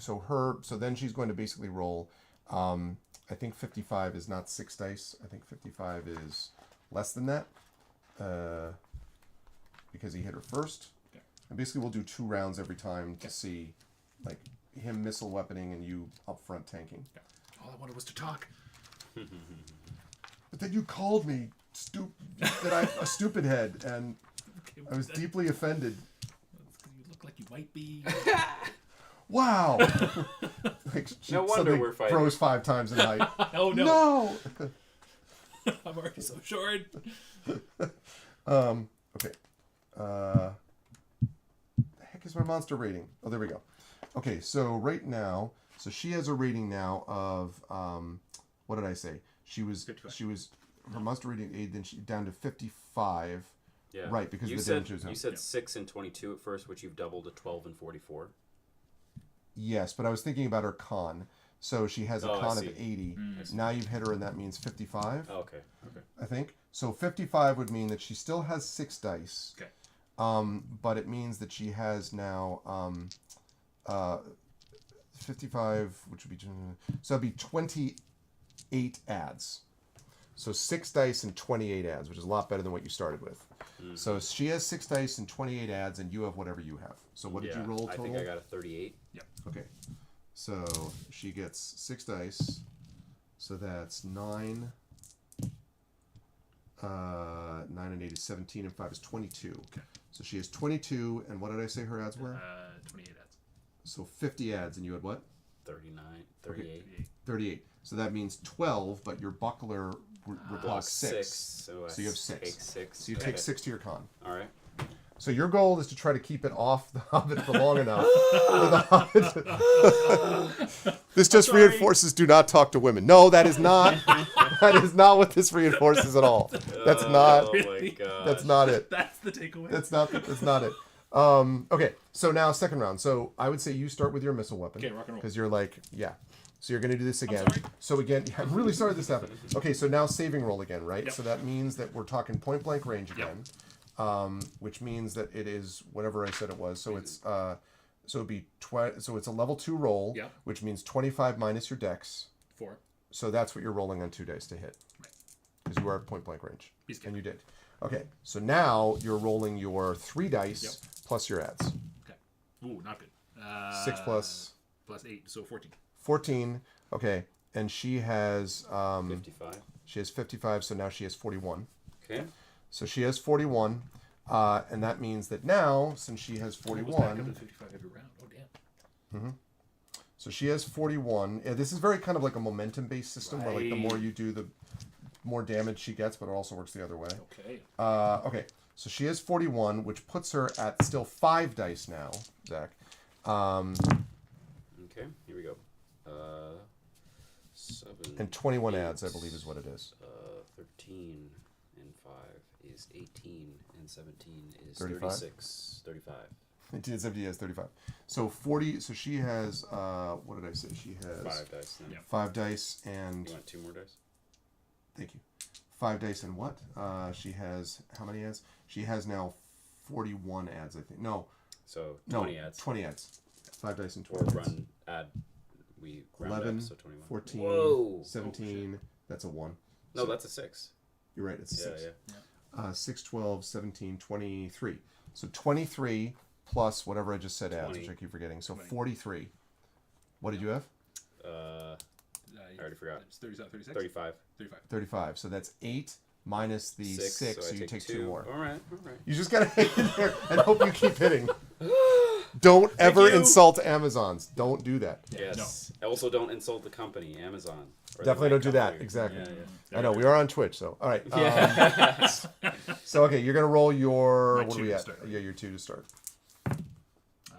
[SPEAKER 1] then she's going to basically roll. I think 55 is not 6 dice. I think 55 is less than that, because he hit her first.
[SPEAKER 3] Okay.
[SPEAKER 1] And basically, we'll do 2 rounds every time to see, like, him missile weaponing and you up front tanking.
[SPEAKER 3] Okay. All I wanted was to talk.
[SPEAKER 1] But then you called me that I'm a stupid head, and
[SPEAKER 3] Okay,
[SPEAKER 1] I was deeply offended.
[SPEAKER 3] You look like you might be.
[SPEAKER 1] Wow! Like, she
[SPEAKER 4] No wonder
[SPEAKER 1] suddenly
[SPEAKER 4] we're fighting.
[SPEAKER 1] froze 5 times a night.
[SPEAKER 3] Oh, no.
[SPEAKER 1] No!
[SPEAKER 3] I'm already so short.
[SPEAKER 1] Okay. The heck is my monster rating? Oh, there we go. Okay, so right now, so she has a rating now of what did I say? She was
[SPEAKER 3] 55.
[SPEAKER 1] Her monster rating 8, then she down to 55.
[SPEAKER 4] Yeah.
[SPEAKER 1] Right, because
[SPEAKER 4] you
[SPEAKER 1] of the
[SPEAKER 4] said,
[SPEAKER 1] damage she was
[SPEAKER 4] you
[SPEAKER 1] doing.
[SPEAKER 4] said 6 and 22 at first, which you've doubled to 12 and 44.
[SPEAKER 1] Yes, but I was thinking about her con. So she has a
[SPEAKER 4] Oh, I
[SPEAKER 1] con of
[SPEAKER 4] see.
[SPEAKER 1] 80. Now you've hit her, and that means 55.
[SPEAKER 4] Oh, okay. Okay.
[SPEAKER 1] I think. So 55 would mean that she still has 6 dice.
[SPEAKER 3] Okay.
[SPEAKER 1] But it means that she has now 55, which would be so it'd be 28 ads. So 6 dice and 28 adds, which is a lot better than what you started with. So she has 6 dice and 28 adds, and you have whatever you have. So what did you roll total?
[SPEAKER 4] I think I got a 38.
[SPEAKER 1] Okay. So she gets 6 dice. So that's 9. 9 and 8 is 17, and 5 is 22.
[SPEAKER 3] Okay.
[SPEAKER 1] So she has 22, and what did I say her adds were?
[SPEAKER 3] 28 adds.
[SPEAKER 1] So 50 adds, and you had what?
[SPEAKER 4] 39, 38.
[SPEAKER 1] 38. So that means 12, but your buckler blocks 6.
[SPEAKER 4] So
[SPEAKER 1] you have 6.
[SPEAKER 4] Take 6.
[SPEAKER 1] So you take 6 to your con.
[SPEAKER 4] All right.
[SPEAKER 1] So your goal is to try to keep it off the Hobbit for long enough. For the Hobbit. This just reinforces do not talk to women. No, that is not. That is not what this reinforces at all. That's not.
[SPEAKER 4] Oh my god.
[SPEAKER 1] That's not it.
[SPEAKER 3] That's the takeaway.
[SPEAKER 1] That's not it. Okay, so now second round. So I would say you start with your missile weapon.
[SPEAKER 3] Okay, rock and roll.
[SPEAKER 1] Because you're like, yeah. So you're going to do this again.
[SPEAKER 3] sorry.
[SPEAKER 1] So again, I'm really sorry this happened. Okay, so now saving roll again, right?
[SPEAKER 3] Yep.
[SPEAKER 1] So that means that we're talking point blank range again. Which means that it is whatever I said it was. So it's so it'd be so it's a level 2 roll,
[SPEAKER 3] Yeah.
[SPEAKER 1] which means 25 minus your dex.
[SPEAKER 3] 4.
[SPEAKER 1] So that's what you're rolling on 2 dice to hit.
[SPEAKER 3] Right.
[SPEAKER 1] Because you are at point blank range.
[SPEAKER 3] He's good.
[SPEAKER 1] And you did. Okay, so now you're rolling your 3 dice plus your adds.
[SPEAKER 3] Okay. Ooh, not good.
[SPEAKER 1] 6 plus
[SPEAKER 3] plus 8, so 14.
[SPEAKER 1] 14. Okay, and she has
[SPEAKER 4] 55.
[SPEAKER 1] She has 55, so now she has 41.
[SPEAKER 4] Okay.
[SPEAKER 1] So she has 41, and that means that now, since she has
[SPEAKER 3] Back up
[SPEAKER 1] 41,
[SPEAKER 3] to 55 every round. Oh, damn.
[SPEAKER 1] so she has 41. This is very kind of like a momentum-based system, where like the more you do, the more damage she gets, but it also works the other way.
[SPEAKER 3] Okay.
[SPEAKER 1] Okay, so she has 41, which puts her at still 5 dice now, Zach.
[SPEAKER 4] Okay. Here we go. 7.
[SPEAKER 1] And 21 adds, I believe, is what it is.
[SPEAKER 4] 13 and 5 is 18, and 17 is
[SPEAKER 1] 35?
[SPEAKER 4] 36. 35.
[SPEAKER 1] 18 and 70 has 35. So 40. So she has what did I say? She has
[SPEAKER 4] 5 dice now.
[SPEAKER 3] Yeah.
[SPEAKER 1] 5 dice and
[SPEAKER 4] You want 2 more dice?
[SPEAKER 1] thank you. 5 dice and what? She has how many adds? She has now 41 adds, I think. No,
[SPEAKER 4] So 20
[SPEAKER 1] no,
[SPEAKER 4] adds.
[SPEAKER 1] 20 adds. 5 dice and
[SPEAKER 4] Or
[SPEAKER 1] 20 adds.
[SPEAKER 4] add. We round
[SPEAKER 1] 11,
[SPEAKER 4] up, so 21.
[SPEAKER 1] 14,
[SPEAKER 4] Whoa.
[SPEAKER 1] 17. That's a 1.
[SPEAKER 4] No,
[SPEAKER 1] So-
[SPEAKER 4] that's a 6.
[SPEAKER 1] You're right. It's a
[SPEAKER 4] Yeah,
[SPEAKER 1] 6.
[SPEAKER 4] yeah.
[SPEAKER 1] 6, 12, 17, 23. So 23 plus whatever I just said adds,
[SPEAKER 4] 20.
[SPEAKER 1] which I keep forgetting. So
[SPEAKER 3] 20.
[SPEAKER 1] 43. What did you have?
[SPEAKER 4] I already forgot.
[SPEAKER 3] It's 36?
[SPEAKER 4] 35.
[SPEAKER 3] 35.
[SPEAKER 1] 35. So that's 8 minus the 6, so
[SPEAKER 4] I
[SPEAKER 1] you take 2
[SPEAKER 4] 2
[SPEAKER 1] more.
[SPEAKER 4] All right.
[SPEAKER 1] You just gotta hang in there and hope you keep hitting. Don't ever
[SPEAKER 4] you.
[SPEAKER 1] insult Amazons. Don't do that.
[SPEAKER 4] Yes. Also, don't insult the company, Amazon. Or
[SPEAKER 1] Definitely
[SPEAKER 4] the
[SPEAKER 1] don't do that.
[SPEAKER 4] company.
[SPEAKER 1] Exactly.
[SPEAKER 4] Yeah,
[SPEAKER 1] I know we are on Twitch, so all right.
[SPEAKER 4] yeah.
[SPEAKER 1] So okay, you're gonna roll your
[SPEAKER 3] My
[SPEAKER 1] what are
[SPEAKER 3] 2
[SPEAKER 1] we
[SPEAKER 3] to
[SPEAKER 1] at?
[SPEAKER 3] start.
[SPEAKER 1] Yeah, your 2 to start.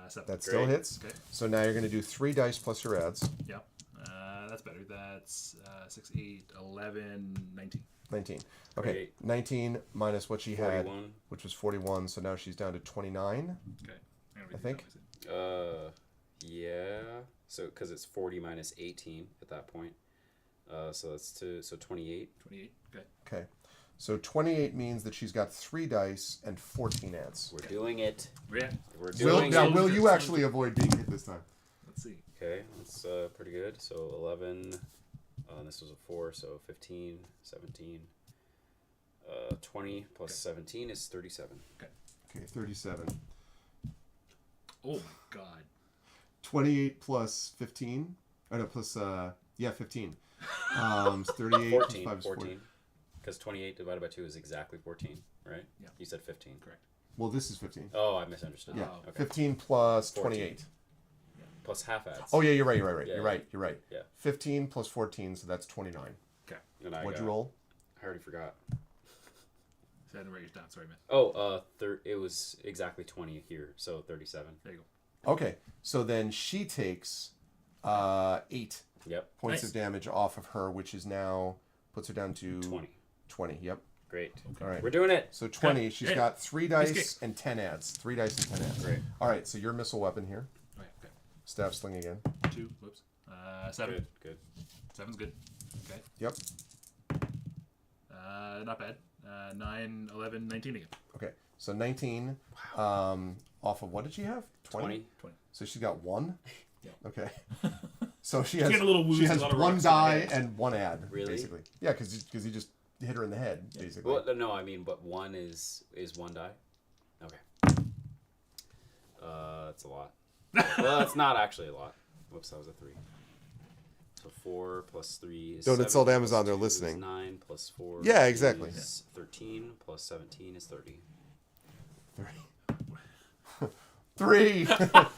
[SPEAKER 3] 7.
[SPEAKER 1] That still
[SPEAKER 4] Great.
[SPEAKER 1] hits.
[SPEAKER 3] Okay.
[SPEAKER 1] So now you're gonna do 3 dice plus your adds.
[SPEAKER 3] Yeah. That's better. That's 6, 8, 11, 19.
[SPEAKER 1] 19. Okay,
[SPEAKER 4] Great.
[SPEAKER 1] 19 minus what she had,
[SPEAKER 4] 41.
[SPEAKER 1] which was 41. So now she's down to 29.
[SPEAKER 3] Okay.
[SPEAKER 1] I think.
[SPEAKER 4] Yeah. So, because it's 40 minus 18 at that point. So that's 28.
[SPEAKER 3] 28. Okay.
[SPEAKER 1] Okay, so 28 means that she's got 3 dice and 14 adds.
[SPEAKER 4] We're doing it.
[SPEAKER 3] Yeah.
[SPEAKER 4] We're
[SPEAKER 1] Will,
[SPEAKER 4] doing
[SPEAKER 1] now,
[SPEAKER 4] it.
[SPEAKER 1] will you actually avoid being hit this time?
[SPEAKER 3] Let's see.
[SPEAKER 4] Okay, that's pretty good. So 11. And this was a 4, so 15, 17. 20 plus 17 is 37.
[SPEAKER 1] Okay, 37.
[SPEAKER 3] Oh my god.
[SPEAKER 1] 28 plus 15. Oh no, plus 15. 38 plus
[SPEAKER 4] 14.
[SPEAKER 1] 5 is 40.
[SPEAKER 4] 14. Because 28 divided by 2 is exactly 14, right?
[SPEAKER 3] Yeah.
[SPEAKER 4] You said 15.
[SPEAKER 3] Correct.
[SPEAKER 1] Well, this is 15.
[SPEAKER 4] Oh, I misunderstood.
[SPEAKER 1] Yeah,
[SPEAKER 3] Oh,
[SPEAKER 4] Okay.
[SPEAKER 1] 15 plus
[SPEAKER 4] 14.
[SPEAKER 1] 28.
[SPEAKER 4] Plus half adds.
[SPEAKER 1] Oh yeah, you're right.
[SPEAKER 4] Yeah,
[SPEAKER 1] You're right.
[SPEAKER 4] Yeah.
[SPEAKER 1] 15 plus 14, so that's 29.
[SPEAKER 3] Okay.
[SPEAKER 4] And I
[SPEAKER 1] What'd
[SPEAKER 4] got,
[SPEAKER 1] you roll?
[SPEAKER 4] I already forgot.
[SPEAKER 3] So I had to write it down. Sorry, man.
[SPEAKER 4] Oh, it was exactly 20 here, so 37.
[SPEAKER 3] There you go.
[SPEAKER 1] Okay, so then she takes 8
[SPEAKER 4] Yep.
[SPEAKER 1] points
[SPEAKER 3] Nice.
[SPEAKER 1] of damage off of her, which is now puts her down to
[SPEAKER 4] 20.
[SPEAKER 1] 20. Yep.
[SPEAKER 4] Great.
[SPEAKER 1] All right.
[SPEAKER 4] We're doing it.
[SPEAKER 1] So 20.
[SPEAKER 3] Okay.
[SPEAKER 1] She's
[SPEAKER 3] Hey,
[SPEAKER 1] got 3
[SPEAKER 3] nice
[SPEAKER 1] dice
[SPEAKER 3] kick.
[SPEAKER 1] and 10 adds. 3 dice and 10 adds.
[SPEAKER 4] Great.
[SPEAKER 1] All right. So your missile weapon here.
[SPEAKER 3] Oh, yeah, okay.
[SPEAKER 1] Staff sling again.
[SPEAKER 3] 2. Whoops. 7.
[SPEAKER 4] Good. Good.
[SPEAKER 3] 7's good. Okay.
[SPEAKER 1] Yep.
[SPEAKER 3] Not bad. 9, 11, 19 again.
[SPEAKER 1] Okay. So 19. Off of what did she have?
[SPEAKER 4] 20.
[SPEAKER 3] 20.
[SPEAKER 1] So she's got 1.
[SPEAKER 3] Yeah.
[SPEAKER 1] Okay. So she has
[SPEAKER 3] getting a little woozy,
[SPEAKER 1] she
[SPEAKER 3] a
[SPEAKER 1] has
[SPEAKER 3] lot of
[SPEAKER 1] 1
[SPEAKER 3] rocks in her
[SPEAKER 1] die
[SPEAKER 3] head.
[SPEAKER 1] and 1 ad.
[SPEAKER 4] Really?
[SPEAKER 1] Basically. Yeah, because he just hit her in the head, basically.
[SPEAKER 4] Well, no, I mean, but one is one die. Okay. That's a lot. Well, it's not actually a lot. Whoops, that was a 3. So 4 plus 3 is
[SPEAKER 1] Don't
[SPEAKER 4] 7,
[SPEAKER 1] insult
[SPEAKER 4] plus
[SPEAKER 1] Amazon, they're
[SPEAKER 4] 2 is
[SPEAKER 1] listening.
[SPEAKER 4] 9 plus 4
[SPEAKER 1] Yeah, exactly.
[SPEAKER 4] is 13 plus 17 is 30.
[SPEAKER 1] 3.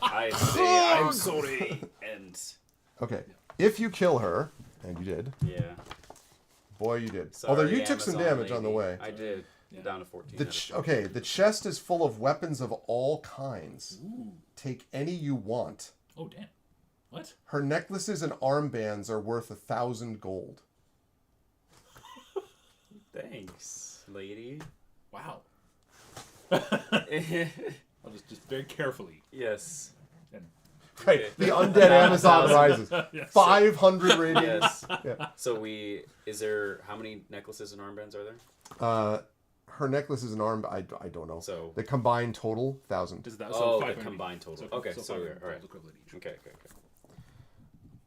[SPEAKER 4] I say I'm sorry. And
[SPEAKER 1] Okay. If you kill her, and you did,
[SPEAKER 4] yeah.
[SPEAKER 1] boy, you did.
[SPEAKER 4] Sorry,
[SPEAKER 1] Although you took some
[SPEAKER 4] Amazon
[SPEAKER 1] damage on the
[SPEAKER 4] lady.
[SPEAKER 1] way.
[SPEAKER 4] I did. Down to 14.
[SPEAKER 1] Okay, the chest is full of weapons of all kinds.
[SPEAKER 3] Ooh.
[SPEAKER 1] Take any you want.
[SPEAKER 3] Oh, damn. What?
[SPEAKER 1] Her necklaces and armbands are worth 1,000 gold.
[SPEAKER 4] Thanks, lady.
[SPEAKER 3] Wow. I'll just very carefully.
[SPEAKER 4] Yes.
[SPEAKER 3] And
[SPEAKER 1] Right,
[SPEAKER 4] Okay.
[SPEAKER 1] the undead Amazon rises.
[SPEAKER 3] Yes.
[SPEAKER 1] 500 radiant.
[SPEAKER 4] Yes.
[SPEAKER 1] Yeah.
[SPEAKER 4] So how many necklaces and armbands are there?
[SPEAKER 1] Her necklaces and arm, I don't know.
[SPEAKER 4] So
[SPEAKER 1] The combined total, 1,000.
[SPEAKER 3] Does that,
[SPEAKER 4] Oh,
[SPEAKER 3] so
[SPEAKER 4] the
[SPEAKER 3] 500
[SPEAKER 4] combined total. Okay, so
[SPEAKER 3] 500
[SPEAKER 4] all right.
[SPEAKER 3] gold equivalent each.
[SPEAKER 4] Okay.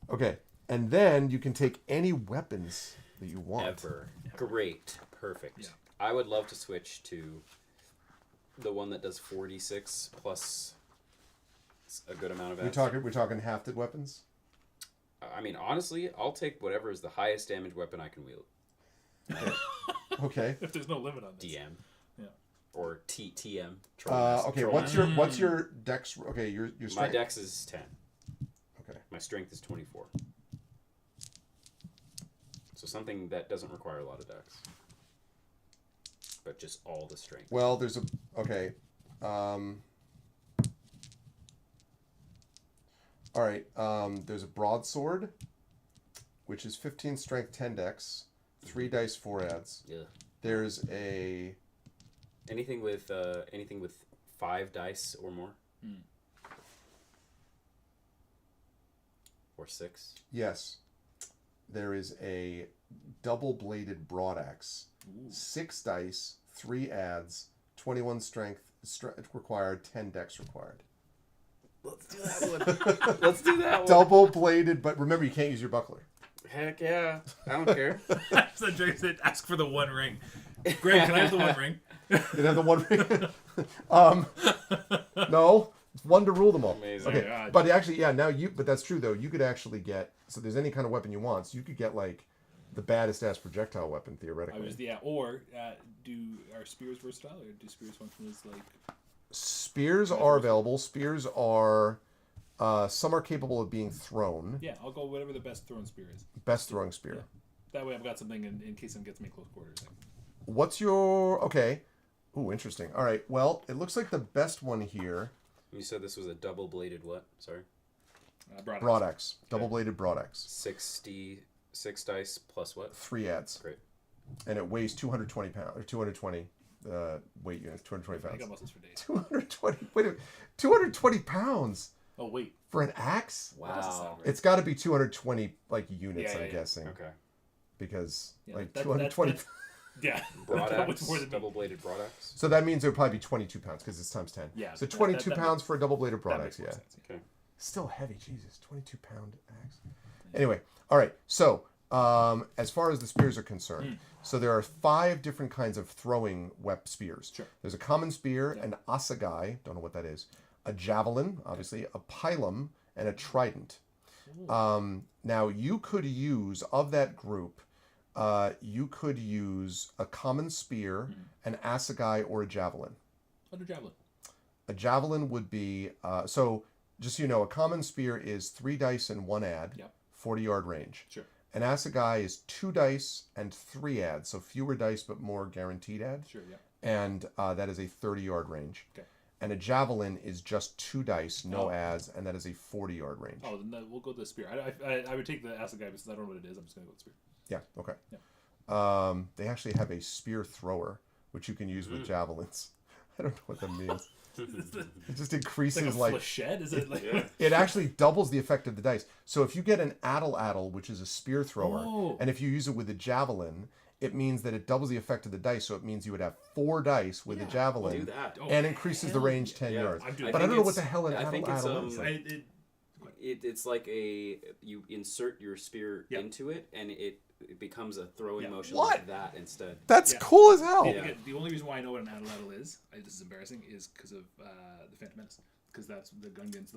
[SPEAKER 1] Okay, and then you can take any weapons that you want.
[SPEAKER 4] Ever. Great. Perfect.
[SPEAKER 3] Yeah.
[SPEAKER 4] I would love to switch to the one that does 46 plus a good amount of
[SPEAKER 1] We're talking hafted weapons?
[SPEAKER 4] I mean, honestly, I'll take whatever is the highest damage weapon I can wield.
[SPEAKER 1] Okay.
[SPEAKER 3] If there's no limit on this.
[SPEAKER 4] DM.
[SPEAKER 3] Yeah.
[SPEAKER 4] Or TM.
[SPEAKER 1] Okay, what's your dex? Okay, your
[SPEAKER 4] My
[SPEAKER 1] strength.
[SPEAKER 4] dex is 10.
[SPEAKER 1] Okay.
[SPEAKER 4] My strength is 24. So something that doesn't require a lot of dex. But just all the strength.
[SPEAKER 1] Well, there's all right, there's a broadsword, which is 15 strength, 10 dex, 3 dice, 4 adds.
[SPEAKER 4] Yeah.
[SPEAKER 1] There's a
[SPEAKER 4] Anything with 5 dice or more. Or 6.
[SPEAKER 1] yes. There is a double-bladed broadaxe, 6 dice, 3 adds, 21 strength required, 10 dex required.
[SPEAKER 4] Let's do that one. Let's do that one.
[SPEAKER 1] Double-bladed, but remember you can't use your buckler.
[SPEAKER 4] Heck yeah. I don't care.
[SPEAKER 3] So Jerry said, ask for the one ring. Greg, can I have the one ring?
[SPEAKER 1] You have the one ring. No, it's one to rule them all.
[SPEAKER 4] Amazing.
[SPEAKER 1] Okay,
[SPEAKER 3] God.
[SPEAKER 1] but actually, yeah. But that's true though. You could actually get there's any kind of weapon you want. So you could get like the baddest ass projectile weapon theoretically.
[SPEAKER 3] Or are spears versatile, or do spears function as like?
[SPEAKER 1] Spears are available. Spears are some are capable of being thrown.
[SPEAKER 3] Yeah, I'll go whatever the best thrown spear is.
[SPEAKER 1] Best throwing spear.
[SPEAKER 3] Yeah. That way I've got something in case someone gets me close quarters.
[SPEAKER 1] What's your okay? Ooh, interesting. All right. Well, it looks like the best one here.
[SPEAKER 4] You said this was a double-bladed what? Sorry.
[SPEAKER 1] Broadaxe. Double-bladed broadaxe.
[SPEAKER 4] 66 dice plus what?
[SPEAKER 1] 3 adds.
[SPEAKER 4] Great.
[SPEAKER 1] And it weighs 220 pounds or 220 weight units. 220
[SPEAKER 3] I got
[SPEAKER 1] pounds.
[SPEAKER 3] muscles for days.
[SPEAKER 1] 220. Wait a minute. 220 pounds
[SPEAKER 3] Oh wait.
[SPEAKER 1] for an axe?
[SPEAKER 3] That doesn't sound
[SPEAKER 4] Wow.
[SPEAKER 3] right.
[SPEAKER 1] It's got to be 220 like units.
[SPEAKER 3] Yeah,
[SPEAKER 1] I'm
[SPEAKER 3] yeah.
[SPEAKER 1] guessing
[SPEAKER 4] Okay.
[SPEAKER 1] because
[SPEAKER 3] Yeah,
[SPEAKER 1] like
[SPEAKER 3] that-
[SPEAKER 1] 220.
[SPEAKER 3] that's- Yeah. That was
[SPEAKER 4] Broadaxe,
[SPEAKER 3] more than me.
[SPEAKER 4] double-bladed broadaxe.
[SPEAKER 1] So that means it would probably be 22 pounds because it's times 10.
[SPEAKER 3] Yeah,
[SPEAKER 1] So
[SPEAKER 3] that-
[SPEAKER 1] 22
[SPEAKER 3] that
[SPEAKER 1] pounds for a double-bladed
[SPEAKER 3] That
[SPEAKER 1] broadaxe.
[SPEAKER 3] makes more
[SPEAKER 1] Yeah.
[SPEAKER 3] sense.
[SPEAKER 4] Okay.
[SPEAKER 1] Still heavy, Jesus. 22-pound axe. Anyway, all right. So, as far as the spears are concerned, so there are 5 different kinds of throwing spears.
[SPEAKER 3] Sure.
[SPEAKER 1] There's a common spear, an assegai, don't know what that is, a javelin, obviously, a pilum, and a trident. Now, you could use, of that group, you could use a common spear, an assegai, or a javelin.
[SPEAKER 3] Under javelin.
[SPEAKER 1] A javelin would be, so just so you know, a common spear is 3 dice and 1 add,
[SPEAKER 3] Yep.
[SPEAKER 1] 40-yard range.
[SPEAKER 3] Sure.
[SPEAKER 1] An assegai is 2 dice and 3 adds, so fewer dice but more guaranteed add.
[SPEAKER 3] Sure. Yeah.
[SPEAKER 1] And that is a 30-yard range.
[SPEAKER 3] Okay.
[SPEAKER 1] And a javelin is just 2 dice, no
[SPEAKER 3] Oh.
[SPEAKER 1] adds, and that is a 40-yard range.
[SPEAKER 3] Oh, then we'll go with the spear. I would take the assegai because I don't know what it is. I'm just gonna go with the spear.
[SPEAKER 1] Yeah, okay.
[SPEAKER 3] Yeah.
[SPEAKER 1] They actually have a spear thrower, which you can use with javelins. I don't know what that means. It just increases
[SPEAKER 3] It's
[SPEAKER 1] like
[SPEAKER 3] like a flechette? Is it like?
[SPEAKER 4] Yeah.
[SPEAKER 1] it actually doubles the effect of the dice. So if you get an addle, which is a spear thrower,
[SPEAKER 3] Oh.
[SPEAKER 1] and if you use it with a javelin, it means that it doubles the effect of the dice. So it means you would have 4 dice with a
[SPEAKER 4] Do
[SPEAKER 1] javelin
[SPEAKER 4] that.
[SPEAKER 3] Oh,
[SPEAKER 1] and increases the
[SPEAKER 3] hell
[SPEAKER 1] range
[SPEAKER 3] yeah.
[SPEAKER 1] 10
[SPEAKER 4] Yeah.
[SPEAKER 1] yards.
[SPEAKER 3] I'm doing
[SPEAKER 1] But I
[SPEAKER 3] that.
[SPEAKER 1] don't know what the hell an
[SPEAKER 4] I think
[SPEAKER 1] addle
[SPEAKER 4] it's,
[SPEAKER 1] is. Like.
[SPEAKER 4] It's like you insert your spear
[SPEAKER 3] Yeah.
[SPEAKER 4] into it, and it becomes a throwing
[SPEAKER 3] Yeah.
[SPEAKER 4] motion
[SPEAKER 1] What?
[SPEAKER 4] like that instead.
[SPEAKER 1] That's
[SPEAKER 3] Yeah.
[SPEAKER 1] cool as hell.
[SPEAKER 4] Yeah.
[SPEAKER 3] Again, the only reason why I know what an atlatl is, this is embarrassing, is because of the Phantom Menace. Because that's the Gungans,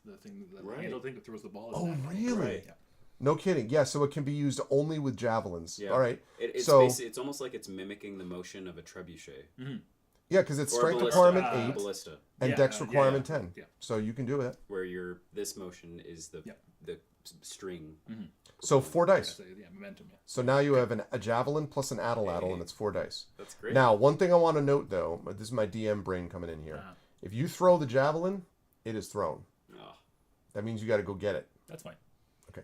[SPEAKER 3] the thing, the
[SPEAKER 4] Right.
[SPEAKER 3] handle thing that throws the ball. Is
[SPEAKER 1] Oh,
[SPEAKER 3] an atlatl.
[SPEAKER 1] really?
[SPEAKER 4] Right.
[SPEAKER 3] Yeah.
[SPEAKER 1] No kidding. Yeah, so it can be used only with javelins.
[SPEAKER 4] Yeah.
[SPEAKER 1] All right.
[SPEAKER 4] It's
[SPEAKER 1] So-
[SPEAKER 4] it's almost like it's mimicking the motion of a trebuchet.
[SPEAKER 1] Yeah, because it's
[SPEAKER 4] Or a
[SPEAKER 1] strength
[SPEAKER 4] ballista.
[SPEAKER 1] requirement
[SPEAKER 3] Uh,
[SPEAKER 1] 8
[SPEAKER 4] Ballista,
[SPEAKER 1] and
[SPEAKER 3] Yeah,
[SPEAKER 1] dex
[SPEAKER 3] yeah,
[SPEAKER 1] requirement
[SPEAKER 3] yeah.
[SPEAKER 1] 10.
[SPEAKER 3] Yeah.
[SPEAKER 1] So you can do it.
[SPEAKER 4] where this motion is the
[SPEAKER 3] Yeah.
[SPEAKER 4] string.
[SPEAKER 1] So 4 dice.
[SPEAKER 3] So, yeah, momentum. Yeah.
[SPEAKER 1] So now you have a javelin plus an atlatl, and it's 4 dice.
[SPEAKER 4] That's great.
[SPEAKER 1] Now, one thing I want to note, though, this is my DM brain coming in here.
[SPEAKER 3] Uh-huh.
[SPEAKER 1] If you throw the javelin, it is thrown.
[SPEAKER 4] Oh,
[SPEAKER 1] That means you got to go get it.
[SPEAKER 3] That's fine.
[SPEAKER 1] Okay.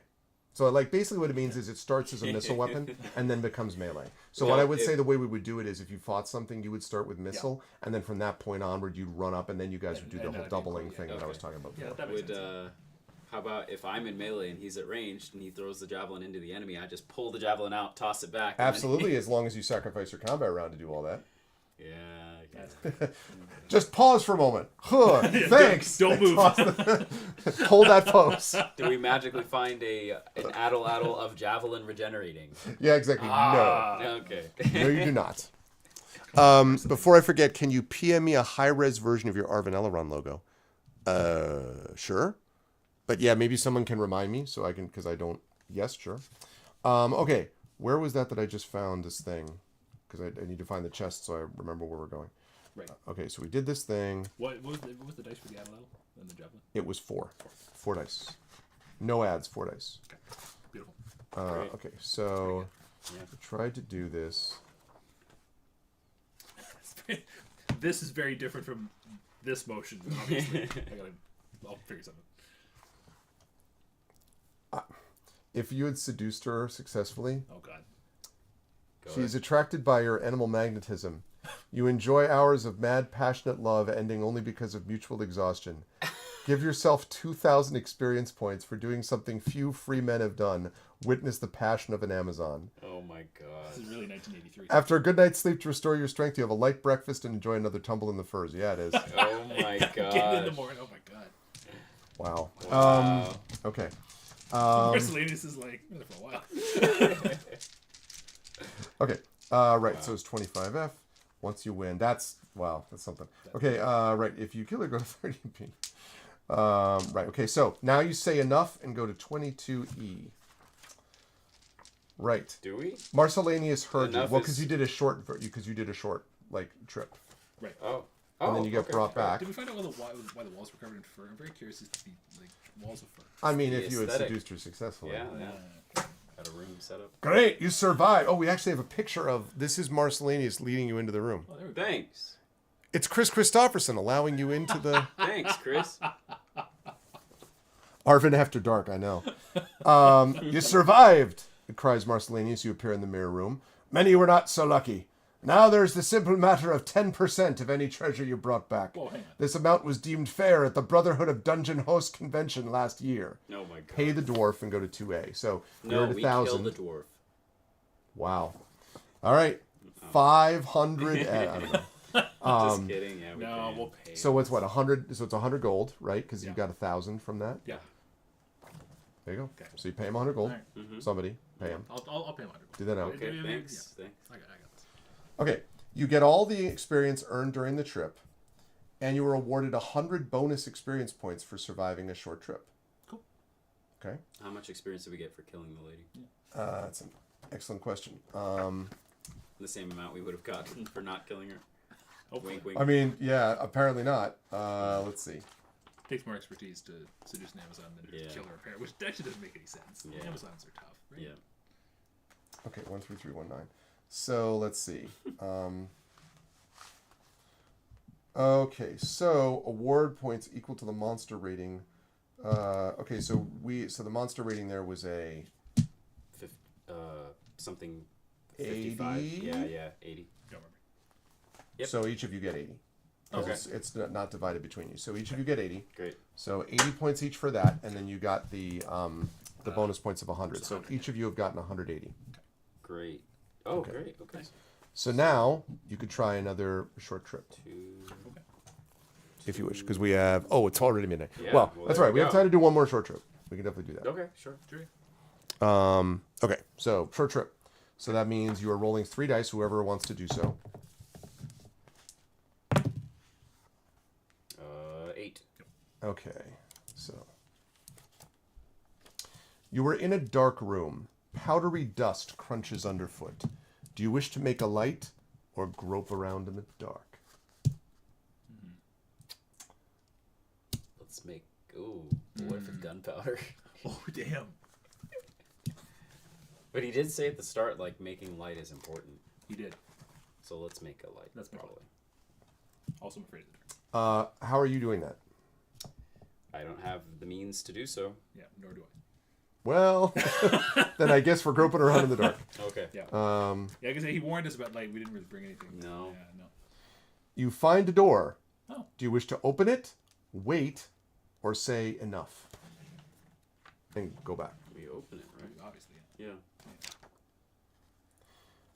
[SPEAKER 1] So, like, basically what it means is it starts as a missile weapon and then becomes melee. So
[SPEAKER 4] Yeah,
[SPEAKER 1] what I would
[SPEAKER 4] if-
[SPEAKER 1] say the way we would do it is if you fought something, you would start with missile, and then from that point onward, you'd run up, and then you guys would do the
[SPEAKER 3] And
[SPEAKER 1] whole
[SPEAKER 3] that'd be
[SPEAKER 1] doubling
[SPEAKER 3] cool,
[SPEAKER 1] thing that I
[SPEAKER 4] okay.
[SPEAKER 1] was talking about
[SPEAKER 3] Yeah,
[SPEAKER 1] before.
[SPEAKER 3] that makes
[SPEAKER 4] would
[SPEAKER 3] sense.
[SPEAKER 4] how about if I'm in melee and he's at ranged and he throws the javelin into the enemy, I just pull the javelin out, toss it back. and then-
[SPEAKER 1] Absolutely, as long as you sacrifice your combat round to do all that.
[SPEAKER 4] Yeah. I guess.
[SPEAKER 1] Just pause for a moment. Huh, thanks.
[SPEAKER 3] Don't move.
[SPEAKER 1] Hold that pose.
[SPEAKER 4] Do we magically find an atlatl of javelin regenerating?
[SPEAKER 1] Yeah, exactly.
[SPEAKER 4] Okay.
[SPEAKER 1] No, you do not. Before I forget, can you PM me a high-res version of your Arvan Eleron logo? Sure. But yeah, maybe someone can remind me so I can, because I don't. Yes, sure. Okay, where was that I just found this thing? Because I need to find the chest so I remember where we're going.
[SPEAKER 3] Right.
[SPEAKER 1] Okay, so we did this thing.
[SPEAKER 3] What was the dice for the atlatl and the javelin?
[SPEAKER 1] It was 4. 4 dice. No ads, 4 dice.
[SPEAKER 3] Okay. Beautiful.
[SPEAKER 4] Great.
[SPEAKER 1] Okay, so
[SPEAKER 4] Yeah.
[SPEAKER 1] I tried to do this.
[SPEAKER 3] This is very different from this motion. Obviously, I'll figure something.
[SPEAKER 1] If you had seduced her successfully,
[SPEAKER 3] Oh God.
[SPEAKER 4] Go
[SPEAKER 1] she is
[SPEAKER 4] ahead.
[SPEAKER 1] attracted by your animal magnetism. You enjoy hours of mad, passionate love ending only because of mutual exhaustion. Give yourself 2,000 experience points for doing something few free men have done. Witness the passion of an Amazon.
[SPEAKER 4] Oh my
[SPEAKER 3] This
[SPEAKER 4] god.
[SPEAKER 3] is really 1983.
[SPEAKER 1] After a good night's sleep to restore your strength, you have a light breakfast and enjoy another tumble in the furs. Yeah, it is.
[SPEAKER 4] Oh my
[SPEAKER 3] Getting in the
[SPEAKER 4] god.
[SPEAKER 3] morning. Oh my God.
[SPEAKER 1] Wow.
[SPEAKER 4] Wow.
[SPEAKER 1] Okay.
[SPEAKER 3] Miscellaneous is like been there for a while.
[SPEAKER 1] Okay. Right. So it's 25F. Once you win, that's something. Okay. Right. If you kill her, go to 30p. Right. Okay. So now you say enough and go to 22E. Right.
[SPEAKER 4] Do we?
[SPEAKER 1] Marcellanius heard you.
[SPEAKER 4] Enough
[SPEAKER 1] Well,
[SPEAKER 4] is-
[SPEAKER 1] because you did a short like trip,
[SPEAKER 3] Right.
[SPEAKER 4] Oh.
[SPEAKER 1] and then you get
[SPEAKER 4] okay.
[SPEAKER 1] brought back.
[SPEAKER 3] Did we find out why the walls were covered in fur? I'm very curious as to the like walls of fur.
[SPEAKER 1] I mean,
[SPEAKER 4] The
[SPEAKER 1] if you had
[SPEAKER 4] aesthetic.
[SPEAKER 1] seduced her successfully.
[SPEAKER 4] Yeah, yeah. Got a room set up.
[SPEAKER 1] Great, you survived. Oh, we actually have a picture of this is Marcellanius leading you into the room.
[SPEAKER 3] Oh, there we go.
[SPEAKER 4] Thanks.
[SPEAKER 1] It's Chris Christopherson allowing you into the
[SPEAKER 4] Thanks, Chris.
[SPEAKER 1] Arvan After Dark. I know. You survived, cries Marcellanius. You appear in the mirror room. Many were not so lucky. Now there's the simple matter of 10% of any treasure you brought back.
[SPEAKER 3] Whoa, hang on.
[SPEAKER 1] This amount was deemed fair at the Brotherhood of Dungeon Host convention last year.
[SPEAKER 4] Oh my god.
[SPEAKER 1] Pay the dwarf and go to 2A. So
[SPEAKER 4] No,
[SPEAKER 1] you're at
[SPEAKER 4] we
[SPEAKER 1] 1,000.
[SPEAKER 4] killed the dwarf.
[SPEAKER 1] Wow. All right. 500. I don't know.
[SPEAKER 4] Just kidding. Yeah, we
[SPEAKER 3] No,
[SPEAKER 4] can.
[SPEAKER 3] we'll pay.
[SPEAKER 1] So it's what 100? So it's 100 gold, right? Because you
[SPEAKER 3] Yeah.
[SPEAKER 1] got 1,000 from that.
[SPEAKER 3] Yeah.
[SPEAKER 1] There you go.
[SPEAKER 3] Okay.
[SPEAKER 1] So you pay him 100 gold.
[SPEAKER 3] All right.
[SPEAKER 1] Somebody pay him.
[SPEAKER 3] I'll pay him 100.
[SPEAKER 1] Do that now.
[SPEAKER 4] Okay,
[SPEAKER 3] Yeah.
[SPEAKER 4] thanks. Thanks.
[SPEAKER 3] I got this.
[SPEAKER 1] Okay. You get all the experience earned during the trip, and you were awarded 100 bonus experience points for surviving a short trip.
[SPEAKER 3] Cool.
[SPEAKER 1] Okay.
[SPEAKER 4] How much experience did we get for killing the lady?
[SPEAKER 1] That's an excellent question.
[SPEAKER 4] The same amount we would have gotten for not killing her.
[SPEAKER 3] Hopefully.
[SPEAKER 4] Wink, wink.
[SPEAKER 1] I mean, yeah, apparently not. Let's see.
[SPEAKER 3] Takes more expertise to seduce an Amazon than to
[SPEAKER 4] Yeah.
[SPEAKER 3] kill her repair, which actually doesn't make any sense.
[SPEAKER 4] Yeah.
[SPEAKER 3] Amazons are tough, right?
[SPEAKER 4] Yeah.
[SPEAKER 1] Okay, 13319. So let's see. Okay, so award points equal to the monster rating. Okay, so the monster rating there was a
[SPEAKER 4] Something
[SPEAKER 1] 80?
[SPEAKER 4] 55. Yeah, 80.
[SPEAKER 3] Don't remember.
[SPEAKER 4] Yep.
[SPEAKER 1] So each of you get 80. 'Cause
[SPEAKER 4] Okay.
[SPEAKER 1] It's not divided between you. So each of you get 80.
[SPEAKER 4] Great.
[SPEAKER 1] So 80 points each for that, and then you got the bonus points of 100. So
[SPEAKER 3] 100.
[SPEAKER 1] each of you have gotten 180.
[SPEAKER 4] Great. Oh,
[SPEAKER 1] Okay.
[SPEAKER 4] great. Okay.
[SPEAKER 1] So now you could try another short trip
[SPEAKER 4] Two.
[SPEAKER 1] if you wish, because we have. Oh, it's already midnight.
[SPEAKER 4] Yeah,
[SPEAKER 1] well,
[SPEAKER 4] well,
[SPEAKER 1] that's
[SPEAKER 4] there
[SPEAKER 1] right.
[SPEAKER 4] we
[SPEAKER 1] We have
[SPEAKER 4] go.
[SPEAKER 1] time to do one more short trip. We can definitely do that.
[SPEAKER 4] Okay, sure.
[SPEAKER 1] Okay, so short trip. So that means you are rolling 3 dice, whoever wants to do so.
[SPEAKER 4] 8.
[SPEAKER 1] Okay, so. You are in a dark room. Powdery dust crunches underfoot. Do you wish to make a light or grope around in the dark?
[SPEAKER 4] Let's make. Ooh, what if it's gunpowder?
[SPEAKER 3] Oh, damn.
[SPEAKER 4] But he did say at the start, like, making light is important.
[SPEAKER 3] He did.
[SPEAKER 4] So let's make a light.
[SPEAKER 3] Let's make a
[SPEAKER 4] probably.
[SPEAKER 3] Also, I'm afraid of the dark.
[SPEAKER 1] How are you doing that?
[SPEAKER 4] I don't have the means to do so.
[SPEAKER 3] Yeah, nor do I.
[SPEAKER 1] Well, then I guess we're groping around in the dark.
[SPEAKER 4] Okay.
[SPEAKER 3] Yeah.
[SPEAKER 1] Yeah,
[SPEAKER 3] because he warned us about light. We didn't really bring anything.
[SPEAKER 4] No.
[SPEAKER 3] Yeah, no.
[SPEAKER 1] You find a door.
[SPEAKER 3] Oh.
[SPEAKER 1] Do you wish to open it, wait, or say enough? And go back.
[SPEAKER 4] We open it, right?
[SPEAKER 3] Obviously.
[SPEAKER 4] Yeah.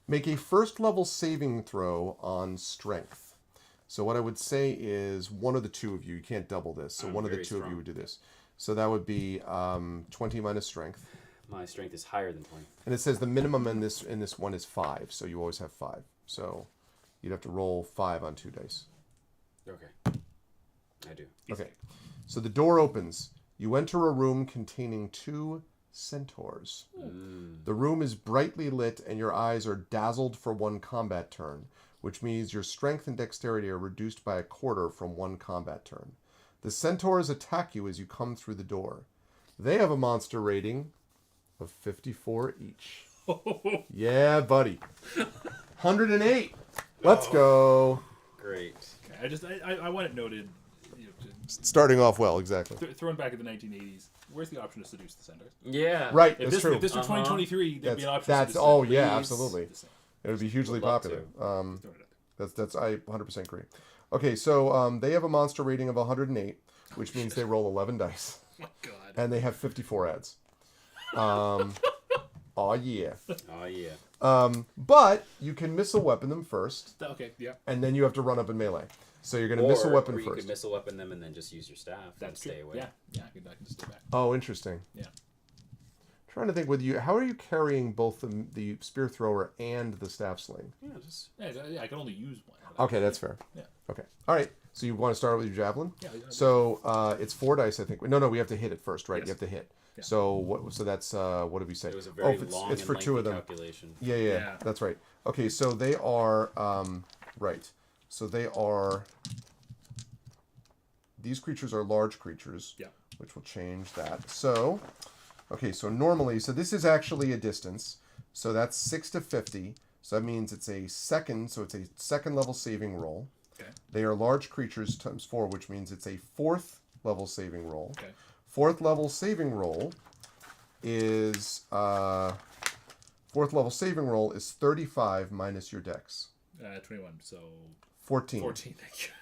[SPEAKER 1] Make a first level saving throw on strength. So what I would say is one of the two of you can't double this. So
[SPEAKER 4] I'm
[SPEAKER 1] one of the
[SPEAKER 4] very
[SPEAKER 1] two of you
[SPEAKER 4] strong.
[SPEAKER 1] would do this. So that would be 20 minus strength.
[SPEAKER 4] My strength is higher than 20.
[SPEAKER 1] And it says the minimum in this one is 5. So you always have 5. So you'd have to roll 5 on 2 dice.
[SPEAKER 4] Okay. I do.
[SPEAKER 1] Okay. So the door opens. You enter a room containing 2 centaurs. The room is brightly lit and your eyes are dazzled for 1 combat turn, which means your strength and dexterity are reduced by 1/4 from 1 combat turn. The centaurs attack you as you come through the door. They have a monster rating of 54 each. Yeah, buddy. 108. Let's go.
[SPEAKER 4] Great.
[SPEAKER 3] Okay, I want it noted. You know,
[SPEAKER 1] Starting off well, exactly.
[SPEAKER 3] thrown back in the 1980s. Where's the option to seduce the centaurs?
[SPEAKER 4] Yeah.
[SPEAKER 1] Right,
[SPEAKER 3] If
[SPEAKER 1] that's
[SPEAKER 3] this,
[SPEAKER 1] true.
[SPEAKER 3] If this were 2023, there'd be an option.
[SPEAKER 1] That's
[SPEAKER 3] to seduce
[SPEAKER 1] oh
[SPEAKER 3] them.
[SPEAKER 1] yeah,
[SPEAKER 4] Please.
[SPEAKER 1] absolutely.
[SPEAKER 3] Just saying.
[SPEAKER 1] It would be hugely
[SPEAKER 4] Would love
[SPEAKER 1] popular.
[SPEAKER 3] Throwing it out there.
[SPEAKER 1] That's I 100% agree. Okay, so they have a monster rating of 108, which means they roll 11 dice,
[SPEAKER 3] Oh my god.
[SPEAKER 1] and they have 54 ads. Oh yeah.
[SPEAKER 4] Oh, yeah.
[SPEAKER 1] But you can missile weapon them first,
[SPEAKER 3] Okay, yeah.
[SPEAKER 1] and then you have to run up in melee. So you're gonna missile weapon
[SPEAKER 4] or you
[SPEAKER 1] first.
[SPEAKER 4] could missile weapon them and then just use your staff and
[SPEAKER 3] That's
[SPEAKER 4] stay
[SPEAKER 3] true.
[SPEAKER 4] away.
[SPEAKER 3] Yeah, I can just stay back.
[SPEAKER 1] Oh, interesting.
[SPEAKER 3] Yeah.
[SPEAKER 1] Trying to think with you, how are you carrying both the spear thrower and the staff sling?
[SPEAKER 4] Yeah, just
[SPEAKER 3] Yeah, I can only use one.
[SPEAKER 1] Okay, that's fair.
[SPEAKER 3] Yeah.
[SPEAKER 1] Okay. All right. So you want to start with your javelin?
[SPEAKER 3] Yeah.
[SPEAKER 1] So it's 4 dice, I think. No, we have to hit it first, right?
[SPEAKER 3] Yes.
[SPEAKER 1] You have to hit.
[SPEAKER 3] Yeah.
[SPEAKER 1] So what? So that's what did we say?
[SPEAKER 4] it was a very
[SPEAKER 1] it's,
[SPEAKER 4] long
[SPEAKER 1] it's
[SPEAKER 4] and
[SPEAKER 1] for 2 of
[SPEAKER 4] lengthy
[SPEAKER 1] them.
[SPEAKER 4] calculation.
[SPEAKER 1] Yeah, that's right. Okay, so they are right. So they are. These creatures are large creatures.
[SPEAKER 3] Yeah.
[SPEAKER 1] Which will change that. So, okay, so normally, so this is actually a distance. So that's 6 to 50. So that means it's a second. So it's a second level saving roll.
[SPEAKER 3] Okay.
[SPEAKER 1] They are large creatures times 4, which means it's a 4th level saving roll.
[SPEAKER 3] Okay.
[SPEAKER 1] 4th level saving roll is 4th level saving roll is 35 minus your dex.
[SPEAKER 3] 21. So
[SPEAKER 1] 14
[SPEAKER 3] 14. Thank you.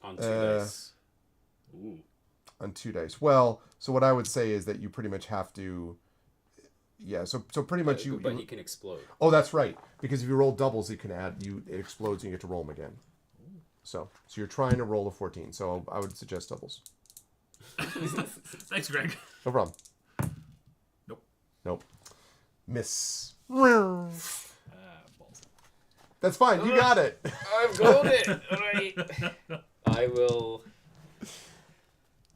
[SPEAKER 4] On 2 dice.
[SPEAKER 3] Ooh.
[SPEAKER 1] on 2 dice. Well, so what I would say is that you pretty much have to. Yeah, so pretty much you.
[SPEAKER 4] But he can explode.
[SPEAKER 1] Oh, that's right. Because if you roll doubles, it can add it explodes and you get to roll them again. So you're trying to roll a 14. So I would suggest doubles.
[SPEAKER 3] Thanks, Greg.
[SPEAKER 1] No problem. Nope. Miss.
[SPEAKER 3] Balls.
[SPEAKER 1] That's fine. You got it.
[SPEAKER 4] I've got it. All right. I will.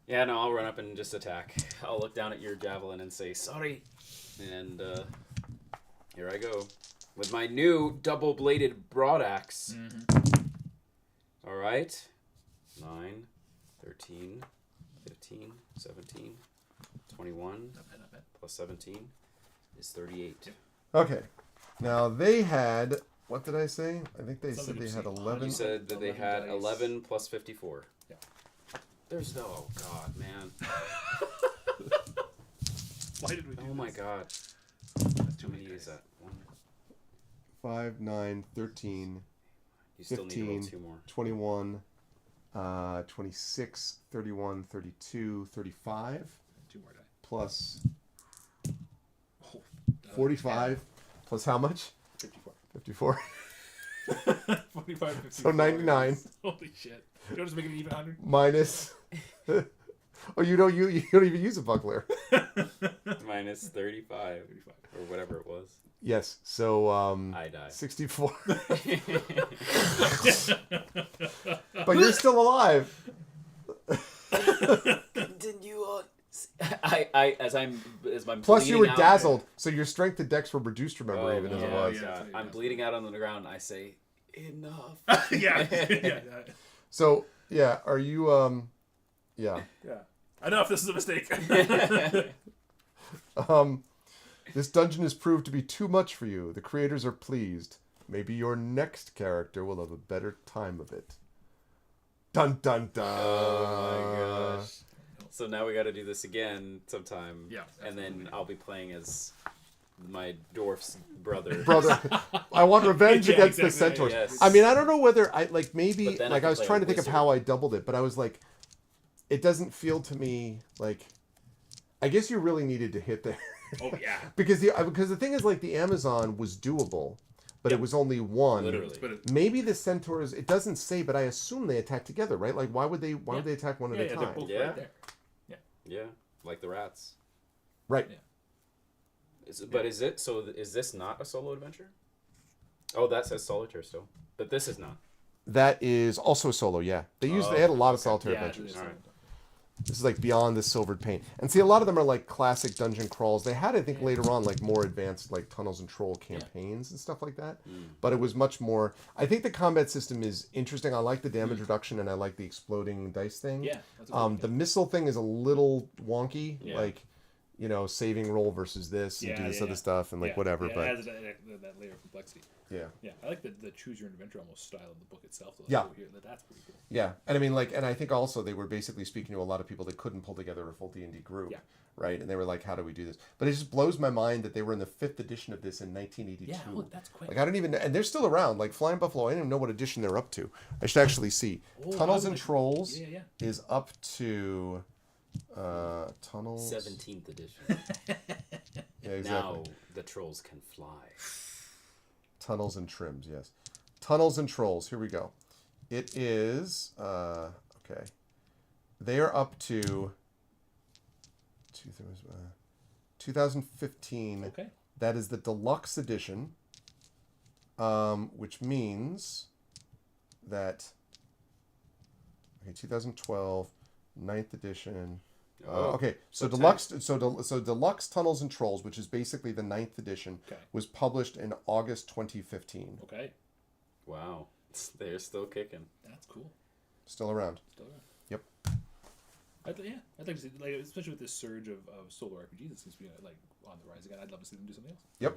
[SPEAKER 4] Yeah, no, I'll run up and just attack. I'll look down at your javelin and say sorry, and here I go with my new double-bladed broadaxe. All right, 9, 13, 15, 17, 21
[SPEAKER 3] Not bad.
[SPEAKER 4] plus 17 is 38.
[SPEAKER 1] Okay. Now they had. What did I say? I think they
[SPEAKER 3] Something
[SPEAKER 1] said they had
[SPEAKER 3] obscene.
[SPEAKER 1] 11.
[SPEAKER 4] You said that they
[SPEAKER 3] 11
[SPEAKER 4] had
[SPEAKER 3] dice.
[SPEAKER 4] 11 plus 54.
[SPEAKER 3] Yeah.
[SPEAKER 4] There's no. Oh God, man.
[SPEAKER 3] Why did we do
[SPEAKER 4] Oh my
[SPEAKER 3] this?
[SPEAKER 4] God.
[SPEAKER 3] That's too
[SPEAKER 4] How
[SPEAKER 3] many
[SPEAKER 4] many is
[SPEAKER 3] dice.
[SPEAKER 4] that? 1.
[SPEAKER 1] 5, 9, 13,
[SPEAKER 4] You still need to roll
[SPEAKER 1] 15,
[SPEAKER 4] 2 more.
[SPEAKER 1] 21, 26, 31, 32, 35,
[SPEAKER 3] 2 more die.
[SPEAKER 1] plus
[SPEAKER 3] Oh,
[SPEAKER 1] 45, plus how much?
[SPEAKER 3] 54.
[SPEAKER 1] 54.
[SPEAKER 3] 45, 54.
[SPEAKER 1] So 99.
[SPEAKER 3] Holy shit. You don't just make it even 100?
[SPEAKER 1] Minus Oh, you don't even use a buckler.
[SPEAKER 4] Minus 35 or whatever it was.
[SPEAKER 1] Yes. So
[SPEAKER 4] I die.
[SPEAKER 1] 64. But you're still alive.
[SPEAKER 4] Continue on. As I'm
[SPEAKER 1] Plus, you were
[SPEAKER 4] bleeding out-
[SPEAKER 1] dazzled, so your strength and dex were reduced. Remember,
[SPEAKER 4] Oh,
[SPEAKER 1] even as it
[SPEAKER 3] yeah,
[SPEAKER 1] was.
[SPEAKER 3] yeah.
[SPEAKER 4] I'm bleeding out on the ground. I say, enough.
[SPEAKER 3] yeah.
[SPEAKER 1] So yeah, are you yeah.
[SPEAKER 3] Enough. This is a mistake.
[SPEAKER 1] This dungeon has proved to be too much for you. The creators are pleased. Maybe your next character will have a better time of it. Dun dun dun.
[SPEAKER 4] Oh my gosh. So now we got to do this again sometime.
[SPEAKER 3] Yeah,
[SPEAKER 4] And then I'll be playing as my dwarf's brother.
[SPEAKER 1] Brother, I want revenge
[SPEAKER 3] Yeah,
[SPEAKER 1] against the
[SPEAKER 3] exactly.
[SPEAKER 1] centaurs.
[SPEAKER 4] Yes.
[SPEAKER 1] I mean, I don't know whether I like maybe
[SPEAKER 4] But then I
[SPEAKER 1] like
[SPEAKER 4] can
[SPEAKER 1] I was
[SPEAKER 4] play
[SPEAKER 1] trying
[SPEAKER 4] a
[SPEAKER 1] to think of
[SPEAKER 4] wizard.
[SPEAKER 1] how I doubled it, but I was like, it doesn't feel to me like. I guess you really needed to hit there.
[SPEAKER 3] Oh yeah.
[SPEAKER 1] because the thing is, like, the Amazon was doable, but it was only one.
[SPEAKER 4] Literally.
[SPEAKER 1] Maybe the centaurs. It doesn't say, but I assume they attack together, right? Like, why would they attack one at a
[SPEAKER 3] They're
[SPEAKER 1] time?
[SPEAKER 3] both
[SPEAKER 4] Yeah.
[SPEAKER 3] right there.
[SPEAKER 4] Yeah, like the rats.
[SPEAKER 1] Right.
[SPEAKER 3] Yeah.
[SPEAKER 4] But is it? So is this not a solo adventure? Oh, that says solitaire still, but this is not.
[SPEAKER 1] That is also solo. Yeah, they had a lot of solitaire
[SPEAKER 3] Yeah.
[SPEAKER 1] adventures.
[SPEAKER 4] All right.
[SPEAKER 1] This is like Beyond the Silvered Paint. And see, a lot of them are like classic dungeon crawls. They had, I think, later on, like more advanced, like Tunnels and Troll campaigns and stuff like that. But it was much more. I think the combat system is interesting. I like the damage reduction and I like the exploding dice thing.
[SPEAKER 3] Yeah. That's a good
[SPEAKER 1] The missile thing is a little wonky.
[SPEAKER 4] Yeah.
[SPEAKER 1] Like, you know, saving roll versus this and do this other stuff and like whatever.
[SPEAKER 3] Yeah,
[SPEAKER 1] But
[SPEAKER 3] it adds that layer of complexity.
[SPEAKER 1] yeah.
[SPEAKER 3] Yeah, I like the choose your own adventure almost style of the book itself. Though.
[SPEAKER 1] Yeah.
[SPEAKER 3] That's pretty cool.
[SPEAKER 1] Yeah, and I mean, like, and I think also they were basically speaking to a lot of people that couldn't pull together a full D&D group,
[SPEAKER 3] Yeah.
[SPEAKER 1] right? And they were like, "How do we do this?" But it just blows my mind that they were in the 5th edition of this in 1982.
[SPEAKER 3] Yeah, look, that's quick.
[SPEAKER 1] Like, I don't even, and they're still around. Like Flying Buffalo, I don't even know what edition they're up to. I should actually see. Tunnels and Trolls
[SPEAKER 3] Yeah.
[SPEAKER 1] is up to Tunnels.
[SPEAKER 4] 17th edition.
[SPEAKER 1] Yeah, exactly.
[SPEAKER 4] Now the trolls can fly.
[SPEAKER 1] Tunnels and Trims, yes. Tunnels and Trolls. Here we go. It is okay. They are up to 2015.
[SPEAKER 3] Okay.
[SPEAKER 1] That is the deluxe edition, which means that 2012, 9th edition. Okay, so deluxe, so deluxe Tunnels and Trolls, which is basically the 9th edition,
[SPEAKER 3] Okay.
[SPEAKER 1] was published in August 2015.
[SPEAKER 3] Okay.
[SPEAKER 4] Wow, they're still kicking.
[SPEAKER 3] That's cool.
[SPEAKER 1] Still around.
[SPEAKER 3] Still around.
[SPEAKER 1] Yep.
[SPEAKER 3] I'd like to see, like, especially with this surge of solo RPGs that seems to be like on the rise again. I'd love to see them do something else.
[SPEAKER 1] Yep.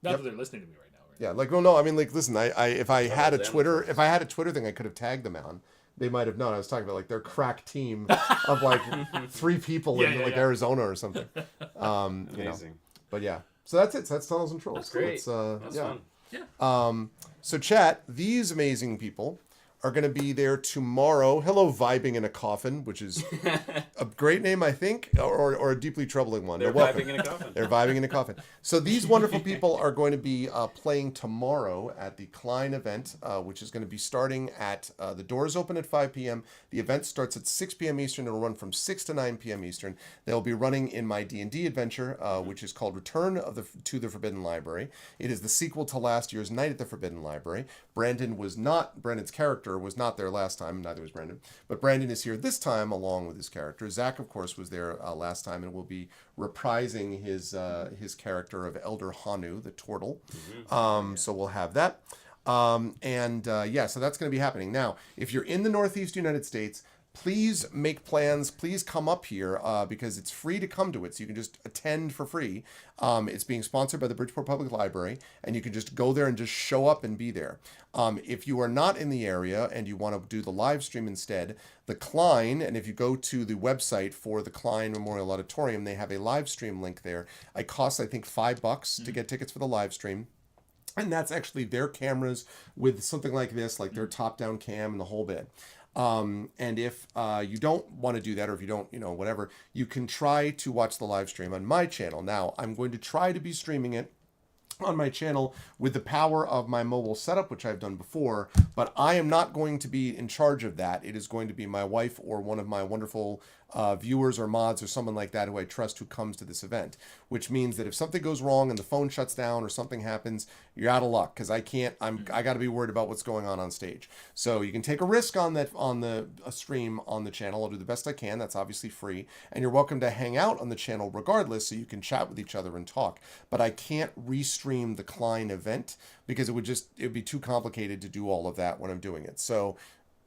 [SPEAKER 3] Not
[SPEAKER 1] Yep.
[SPEAKER 3] that they're listening to me right now. Right?
[SPEAKER 1] Yeah, like, well, no, I mean, like, listen, I if I had a
[SPEAKER 4] them
[SPEAKER 1] Twitter, if I had a Twitter thing, I could have tagged them on. They might have known. I was talking about like their crack team of like 3 people in
[SPEAKER 3] Yeah,
[SPEAKER 1] like
[SPEAKER 3] yeah.
[SPEAKER 1] Arizona or something. You know.
[SPEAKER 4] Amazing.
[SPEAKER 1] But yeah, so that's it. So that's Tunnels and Trolls.
[SPEAKER 4] That's great.
[SPEAKER 1] It's,
[SPEAKER 4] That's
[SPEAKER 1] yeah.
[SPEAKER 4] fun.
[SPEAKER 1] So chat, these amazing people are going to be there tomorrow. Hello, Vibing in a Coffin, which is a great name, I think, or a deeply troubling one.
[SPEAKER 4] They're
[SPEAKER 1] welcome.
[SPEAKER 4] vibing in a coffin.
[SPEAKER 1] They're vibing in a coffin. So these wonderful people are going to be playing tomorrow at the Klein event, which is going to be starting at, the doors open at 5 p.m. The event starts at 6 p.m. Eastern. It'll run from 6 to 9 p.m. Eastern. They'll be running in my D&D adventure, which is called Return to the Forbidden Library. It is the sequel to last year's Night at the Forbidden Library. Brandon's character was not there last time, neither was Brandon. But Brandon is here this time along with his character. Zac, of course, was there last time and will be reprising his character of Elder Hanu, the turtle. So we'll have that. So that's going to be happening. Now, if you're in the Northeast United States, please make plans. Please come up here because it's free to come to it. So you can just attend for free. It's being sponsored by the Bridgeport Public Library, and you can just go there and just show up and be there. If you are not in the area and you want to do the live stream instead, the Klein, and if you go to the website for the Klein Memorial Auditorium, they have a live stream link there. It costs, I think, $5 to get tickets for the live stream. And that's actually their cameras with something like this, like their top-down cam and the whole bit. And if you don't want to do that, or if you don't, whatever, you can try to watch the live stream on my channel. Now, I'm going to try to be streaming it on my channel with the power of my mobile setup, which I've done before, but I am not going to be in charge of that. It is going to be my wife or one of my wonderful viewers or mods or someone like that who I trust who comes to this event, which means that if something goes wrong and the phone shuts down or something happens, you're out of luck because I got to be worried about what's going on stage. So you can take a risk on that on the stream on the channel. I'll do the best I can. That's obviously free, and you're welcome to hang out on the channel regardless, so you can chat with each other and talk. But I can't restream the Klein event because it'd be too complicated to do all of that when I'm doing it. So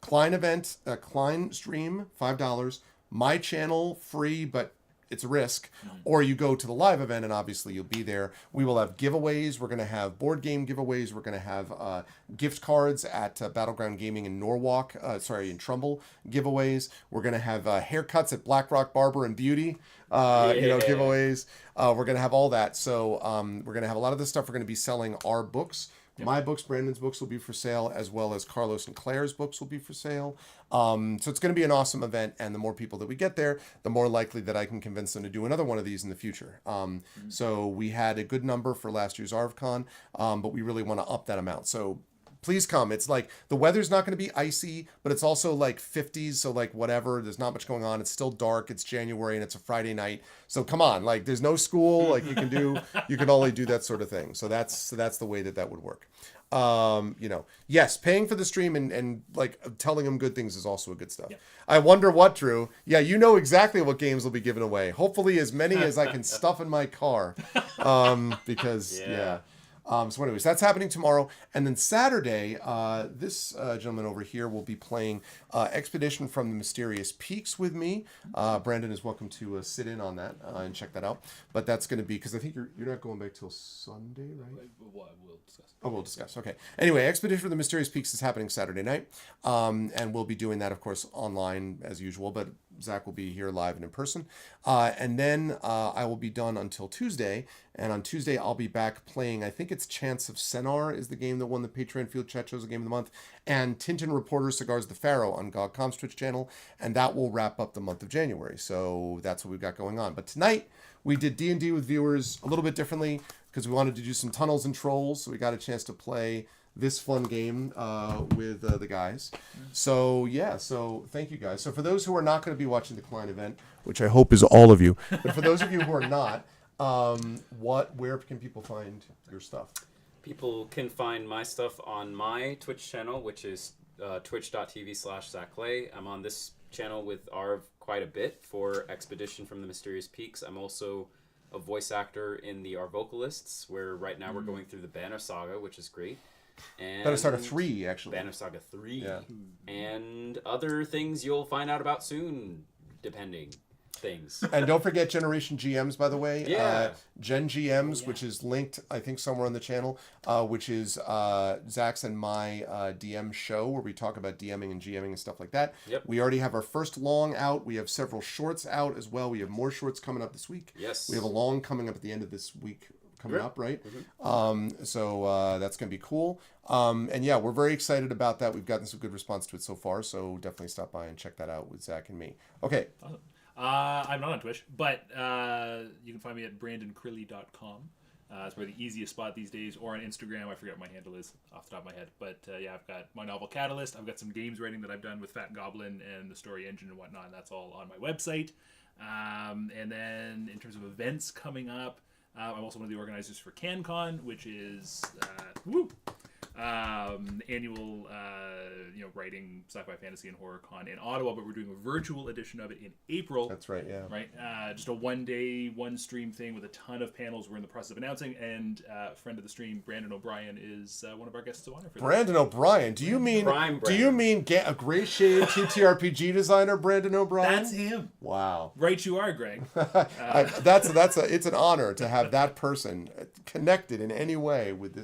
[SPEAKER 1] Klein event, Klein stream, $5. My channel, free, but it's a risk. Or you go to the live event and obviously you'll be there. We will have giveaways. We're going to have board game giveaways. We're going to have gift cards at Battleground Gaming in Norwalk, in Trumbull giveaways. We're going to have haircuts at Black Rock Barber and Beauty, giveaways. We're going to have all that. So we're going to have a lot of this stuff. We're going to be selling our books. My books, Brandon's books will be for sale, as well as Carlos and Claire's books will be for sale. So it's going to be an awesome event, and the more people that we get there, the more likely that I can convince them to do another one of these in the future. So we had a good number for last year's ArvCon, but we really want to up that amount. So please come. It's like the weather's not going to be icy, but it's also like 50s. So like whatever, there's not much going on. It's still dark. It's January and it's a Friday night. So come on, like there's no school. Like you can only do that sort of thing. So that's the way that would work. Yes, paying for the stream and like telling them good things is also a good stuff. Yep. I wonder what, Drew. Yeah, you know exactly what games will be given away. Hopefully as many as I can stuff in my car. Because so anyways, that's happening tomorrow. And then Saturday, this gentleman over here will be playing Expedition from the Mysterious Peaks with me. Brandon is welcome to sit in on that and check that out. But that's going to be, because I think you're not going back till Sunday, right?
[SPEAKER 3] We'll discuss.
[SPEAKER 1] Oh, we'll discuss. Okay. Anyway, Expedition from the Mysterious Peaks is happening Saturday night. And we'll be doing that, of course, online as usual. But Zach will be here live and in person. And then I will be done until Tuesday. And on Tuesday, I'll be back playing, I think it's Chance of Senar is the game that won the Patreon Field Chat Shows Game of the Month. And Tintin Reporter Cigars the Pharaoh on GogCom's Twitch channel. And that will wrap up the month of January. So that's what we've got going on. But tonight, we did D&D with viewers a little bit differently because we wanted to do some Tunnels and Trolls. So we got a chance to play this fun game with the guys. So thank you guys. So for those who are not going to be watching the Klein event, which I hope is all of you, but for those of you who are not, where can people find your stuff?
[SPEAKER 4] People can find my stuff on my Twitch channel, which is twitch.tv/Zac Clay. I'm on this channel with Arv quite a bit for Expedition from the Mysterious Peaks. I'm also a voice actor in the Our Vocalists, where right now we're going through the Banner Saga, which is great. And
[SPEAKER 1] Banner Saga 3, actually.
[SPEAKER 4] Banner Saga 3.
[SPEAKER 1] Yeah.
[SPEAKER 4] And other things you'll find out about soon, depending. Things.
[SPEAKER 1] And don't forget Generation GMs, by the way.
[SPEAKER 4] Yeah.
[SPEAKER 1] Gen GMs, which is linked, I think, somewhere on the channel, which is Zach's and my DM show where we talk about DMing and GMing and stuff like that.
[SPEAKER 4] Yep.
[SPEAKER 1] We already have our first long out. We have several shorts out as well. We have more shorts coming up this week.
[SPEAKER 4] Yes.
[SPEAKER 1] We have a long coming up at the end of this week coming up, right?
[SPEAKER 4] Mm-hmm.
[SPEAKER 1] So that's going to be cool. And yeah, we're very excited about that. We've gotten some good response to it so far. So definitely stop by and check that out with Zach and me. Okay.
[SPEAKER 3] Awesome. I'm not on Twitch, but you can find me at brandoncrilly.com. It's probably the easiest spot these days, or on Instagram. I forget what my handle is off the top of my head. But yeah, I've got my novel Catalyst. I've got some games writing that I've done with Fat Goblin and the Story Engine and whatnot. And that's all on my website. And then in terms of events coming up, I'm also one of the organizers for CanCon, which is annual writing sci-fi fantasy and horror con in Ottawa, but we're doing a virtual edition of it in April.
[SPEAKER 1] That's right, yeah.
[SPEAKER 3] Right, just a one-day, one-stream thing with a ton of panels we're in the process of announcing, and a friend of the stream, Brandon O'Brien, is one of our guests of honor for
[SPEAKER 1] Brandon O'Brien. Do you mean a gray shade TTRPG designer, Brandon O'Brien?
[SPEAKER 3] That's him.
[SPEAKER 1] Wow.
[SPEAKER 3] Right, you are, Greg.
[SPEAKER 1] It's an honor to have that person connected in any way with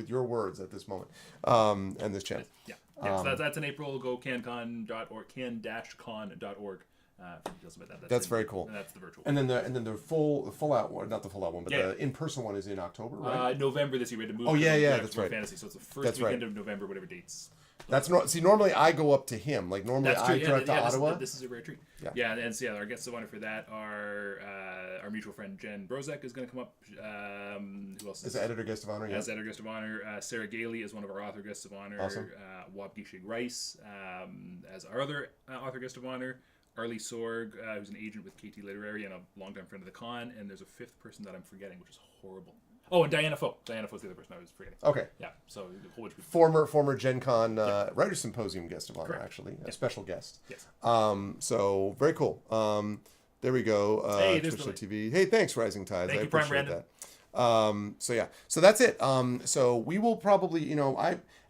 [SPEAKER 1] your words at this moment, and this channel.
[SPEAKER 3] Yeah. So that's in April. Go can-con.org, can-con.org. For details about that.
[SPEAKER 1] That's very cool.
[SPEAKER 3] And that's the virtual.
[SPEAKER 1] And then the full out one, not the full out one, but the in-person one is in October, right?
[SPEAKER 3] November this year. We had to move.
[SPEAKER 1] Oh yeah, that's right.
[SPEAKER 3] Fantasy, so it's the first weekend of November, whatever dates.
[SPEAKER 1] Normally I go up to him. Like normally I direct to Ottawa.
[SPEAKER 3] This is a rare treat. Yeah, and so our guests of honor for that are our mutual friend Jen Brozek is going to come up. Who else?
[SPEAKER 1] As editor guest of honor.
[SPEAKER 3] As editor guest of honor, Sarah Gailey is one of our author guests of honor.
[SPEAKER 1] Awesome.
[SPEAKER 3] Wab Gishig Rice as our other author guest of honor. Arlie Sorg, who's an agent with KT Literary and a longtime friend of the con, and there's a fifth person that I'm forgetting, which is horrible. Oh, and Diana Foe. Diana Foe's the other person I was forgetting.
[SPEAKER 1] Okay.
[SPEAKER 3] Yeah, so a whole bunch of people.
[SPEAKER 1] Former Gen Con Writer Symposium guest of honor,
[SPEAKER 3] Correct.
[SPEAKER 1] actually. A special guest.
[SPEAKER 3] Yes.
[SPEAKER 1] So, very cool. There we go.
[SPEAKER 3] Hey, there's
[SPEAKER 1] Twitch.tv. Hey, thanks, Rising Tides.
[SPEAKER 3] Thank
[SPEAKER 1] I
[SPEAKER 3] you, Prime
[SPEAKER 1] appreciate
[SPEAKER 3] Brandon.
[SPEAKER 1] that. So yeah, so that's it. So we will probably,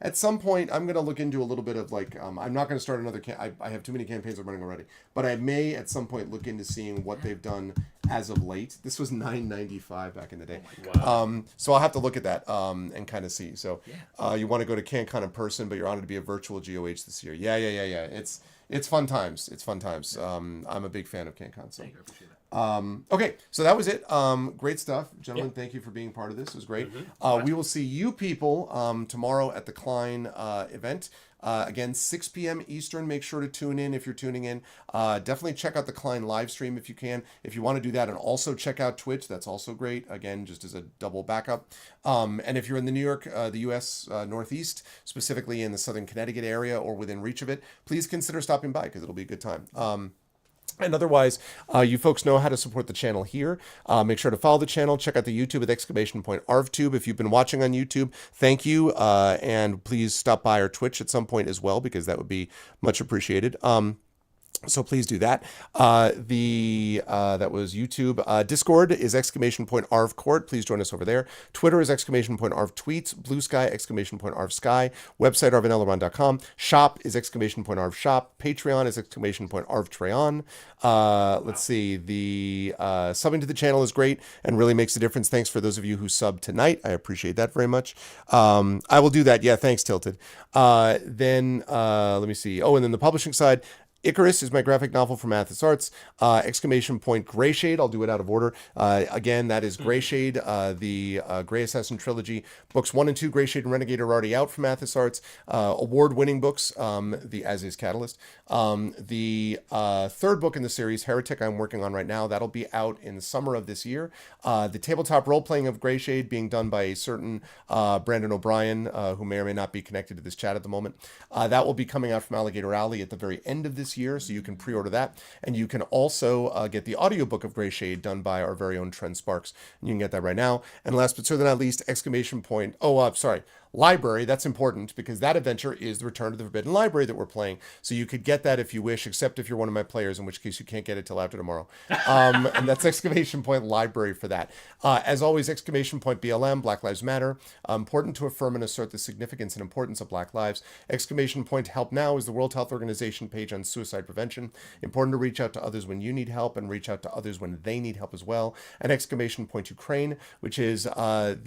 [SPEAKER 1] at some point I'm going to look into a little bit of like, I'm not going to start another, I have too many campaigns I'm running already, but I may at some point look into seeing what they've done as of late. This was $9.95 back in the day.
[SPEAKER 3] Wow.
[SPEAKER 1] So I'll have to look at that, and kind of see. So, you want to go to CanCon in person, but you're honored to be a virtual GOH this year. Yeah. It's fun times. It's fun times. I'm a big fan of CanCon. So.
[SPEAKER 3] Thank you, I appreciate that.
[SPEAKER 1] Okay, so that was it. Great stuff, gentlemen. Thank you for being part of this. It was great. We will see you people tomorrow at the Klein event. Again, 6 p.m. Eastern. Make sure to tune in if you're tuning in. Definitely check out the Klein live stream if you can. If you want to do that, and also check out Twitch. That's also great. Again, just as a double backup. And if you're in the New York, the U.S. Northeast, specifically in the Southern Connecticut area or within reach of it, please consider stopping by because it'll be a good time. And otherwise, you folks know how to support the channel here. Make sure to follow the channel. Check out the YouTube with !ArvTube. If you've been watching on YouTube, thank you. And please stop by our Twitch at some point as well, because that would be much appreciated. So please do that. That was YouTube. Discord is !ArvCourt. Please join us over there. Twitter is !ArvTweets. Blue Sky, !ArvSky. Website, ArvanEleron.com. Shop is !ArvShop. Patreon is !ArvTrayon. Let's see. The subbing to the channel is great and really makes a difference. Thanks for those of you who subbed tonight. I appreciate that very much. I will do that. Yeah, thanks, Tilted. Then let me see. Oh, and then the publishing side. Icarus is my graphic novel from Athos Arts. Gray Shade, I'll do it out of order. Again, that is Gray Shade, the Gray Assassin trilogy. Books 1 and 2, Gray Shade and Renegade, are already out from Athos Arts. Award-winning books, as is Catalyst. The third book in the series, Heretic, I'm working on right now. That'll be out in the summer of this year. The tabletop role-playing of Gray Shade being done by a certain Brandon O'Brien, who may or may not be connected to this chat at the moment. That will be coming out from Alligator Alley at the very end of this year, so you can pre-order that. And you can also get the audiobook of Gray Shade done by our very own Trent Sparks. And you can get that right now. And last but certainly not least, Library, that's important because that adventure is the Return to the Forbidden Library that we're playing. So you could get that if you wish, except if you're one of my players, in which case you can't get it till after tomorrow. And that's Library for that. As always, BLM, Black Lives Matter. Important to affirm and assert the significance and importance of Black lives. Help Now is the World Health Organization page on suicide prevention. Important to reach out to others when you need help and reach out to others when they need help as well. And Ukraine, which is a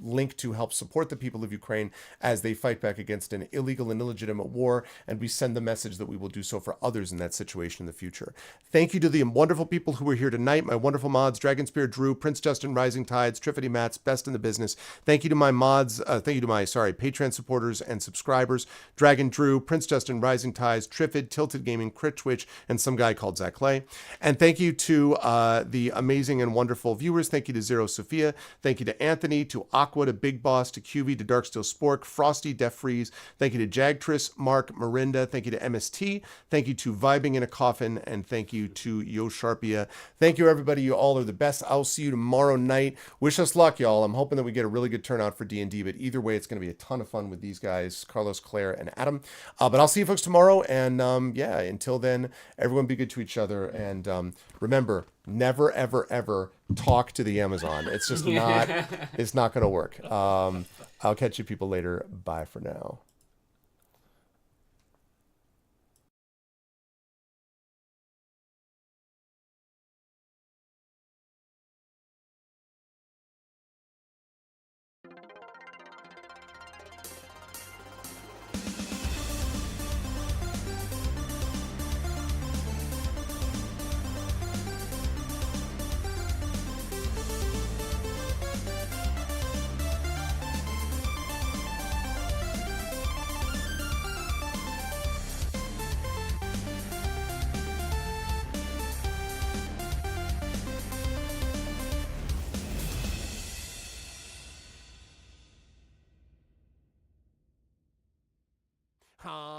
[SPEAKER 1] link to help support the people of Ukraine as they fight back against an illegal and illegitimate war, and we send the message that we will do so for others in that situation in the future. Thank you to the wonderful people who were here tonight, my wonderful mods, Dragonspear Drew, Prince Justin, Rising Tides, Triffity Mats, Best in the Business. Thank you to my mods, Patreon supporters and subscribers, Dragon Drew, Prince Justin, Rising Tides, Triffid, Tilted Gaming, Crit Twitch, and some guy called Zac Clay. And thank you to the amazing and wonderful viewers. Thank you to Zero Sophia. Thank you to Anthony, to Aqua, to Big Boss, to QV, to Darksteel Spork, Frosty, Def Freeze. Thank you to Jagtris, Mark, Marinda. Thank you to MST. Thank you to Vibing in a Coffin. And thank you to Yo Sharpia. Thank you, everybody. You all are the best. I'll see you tomorrow night. Wish us luck, y'all. I'm hoping that we get a really good turnout for D&D, but either way, it's going to be a ton of fun with these guys, Carlos, Claire, and Adam. But I'll see you folks tomorrow. And until then, everyone be good to each other. And remember, never, ever, ever talk to the Amazon. It's just not, it's not going to work. I'll catch you people later. Bye for now. Huh?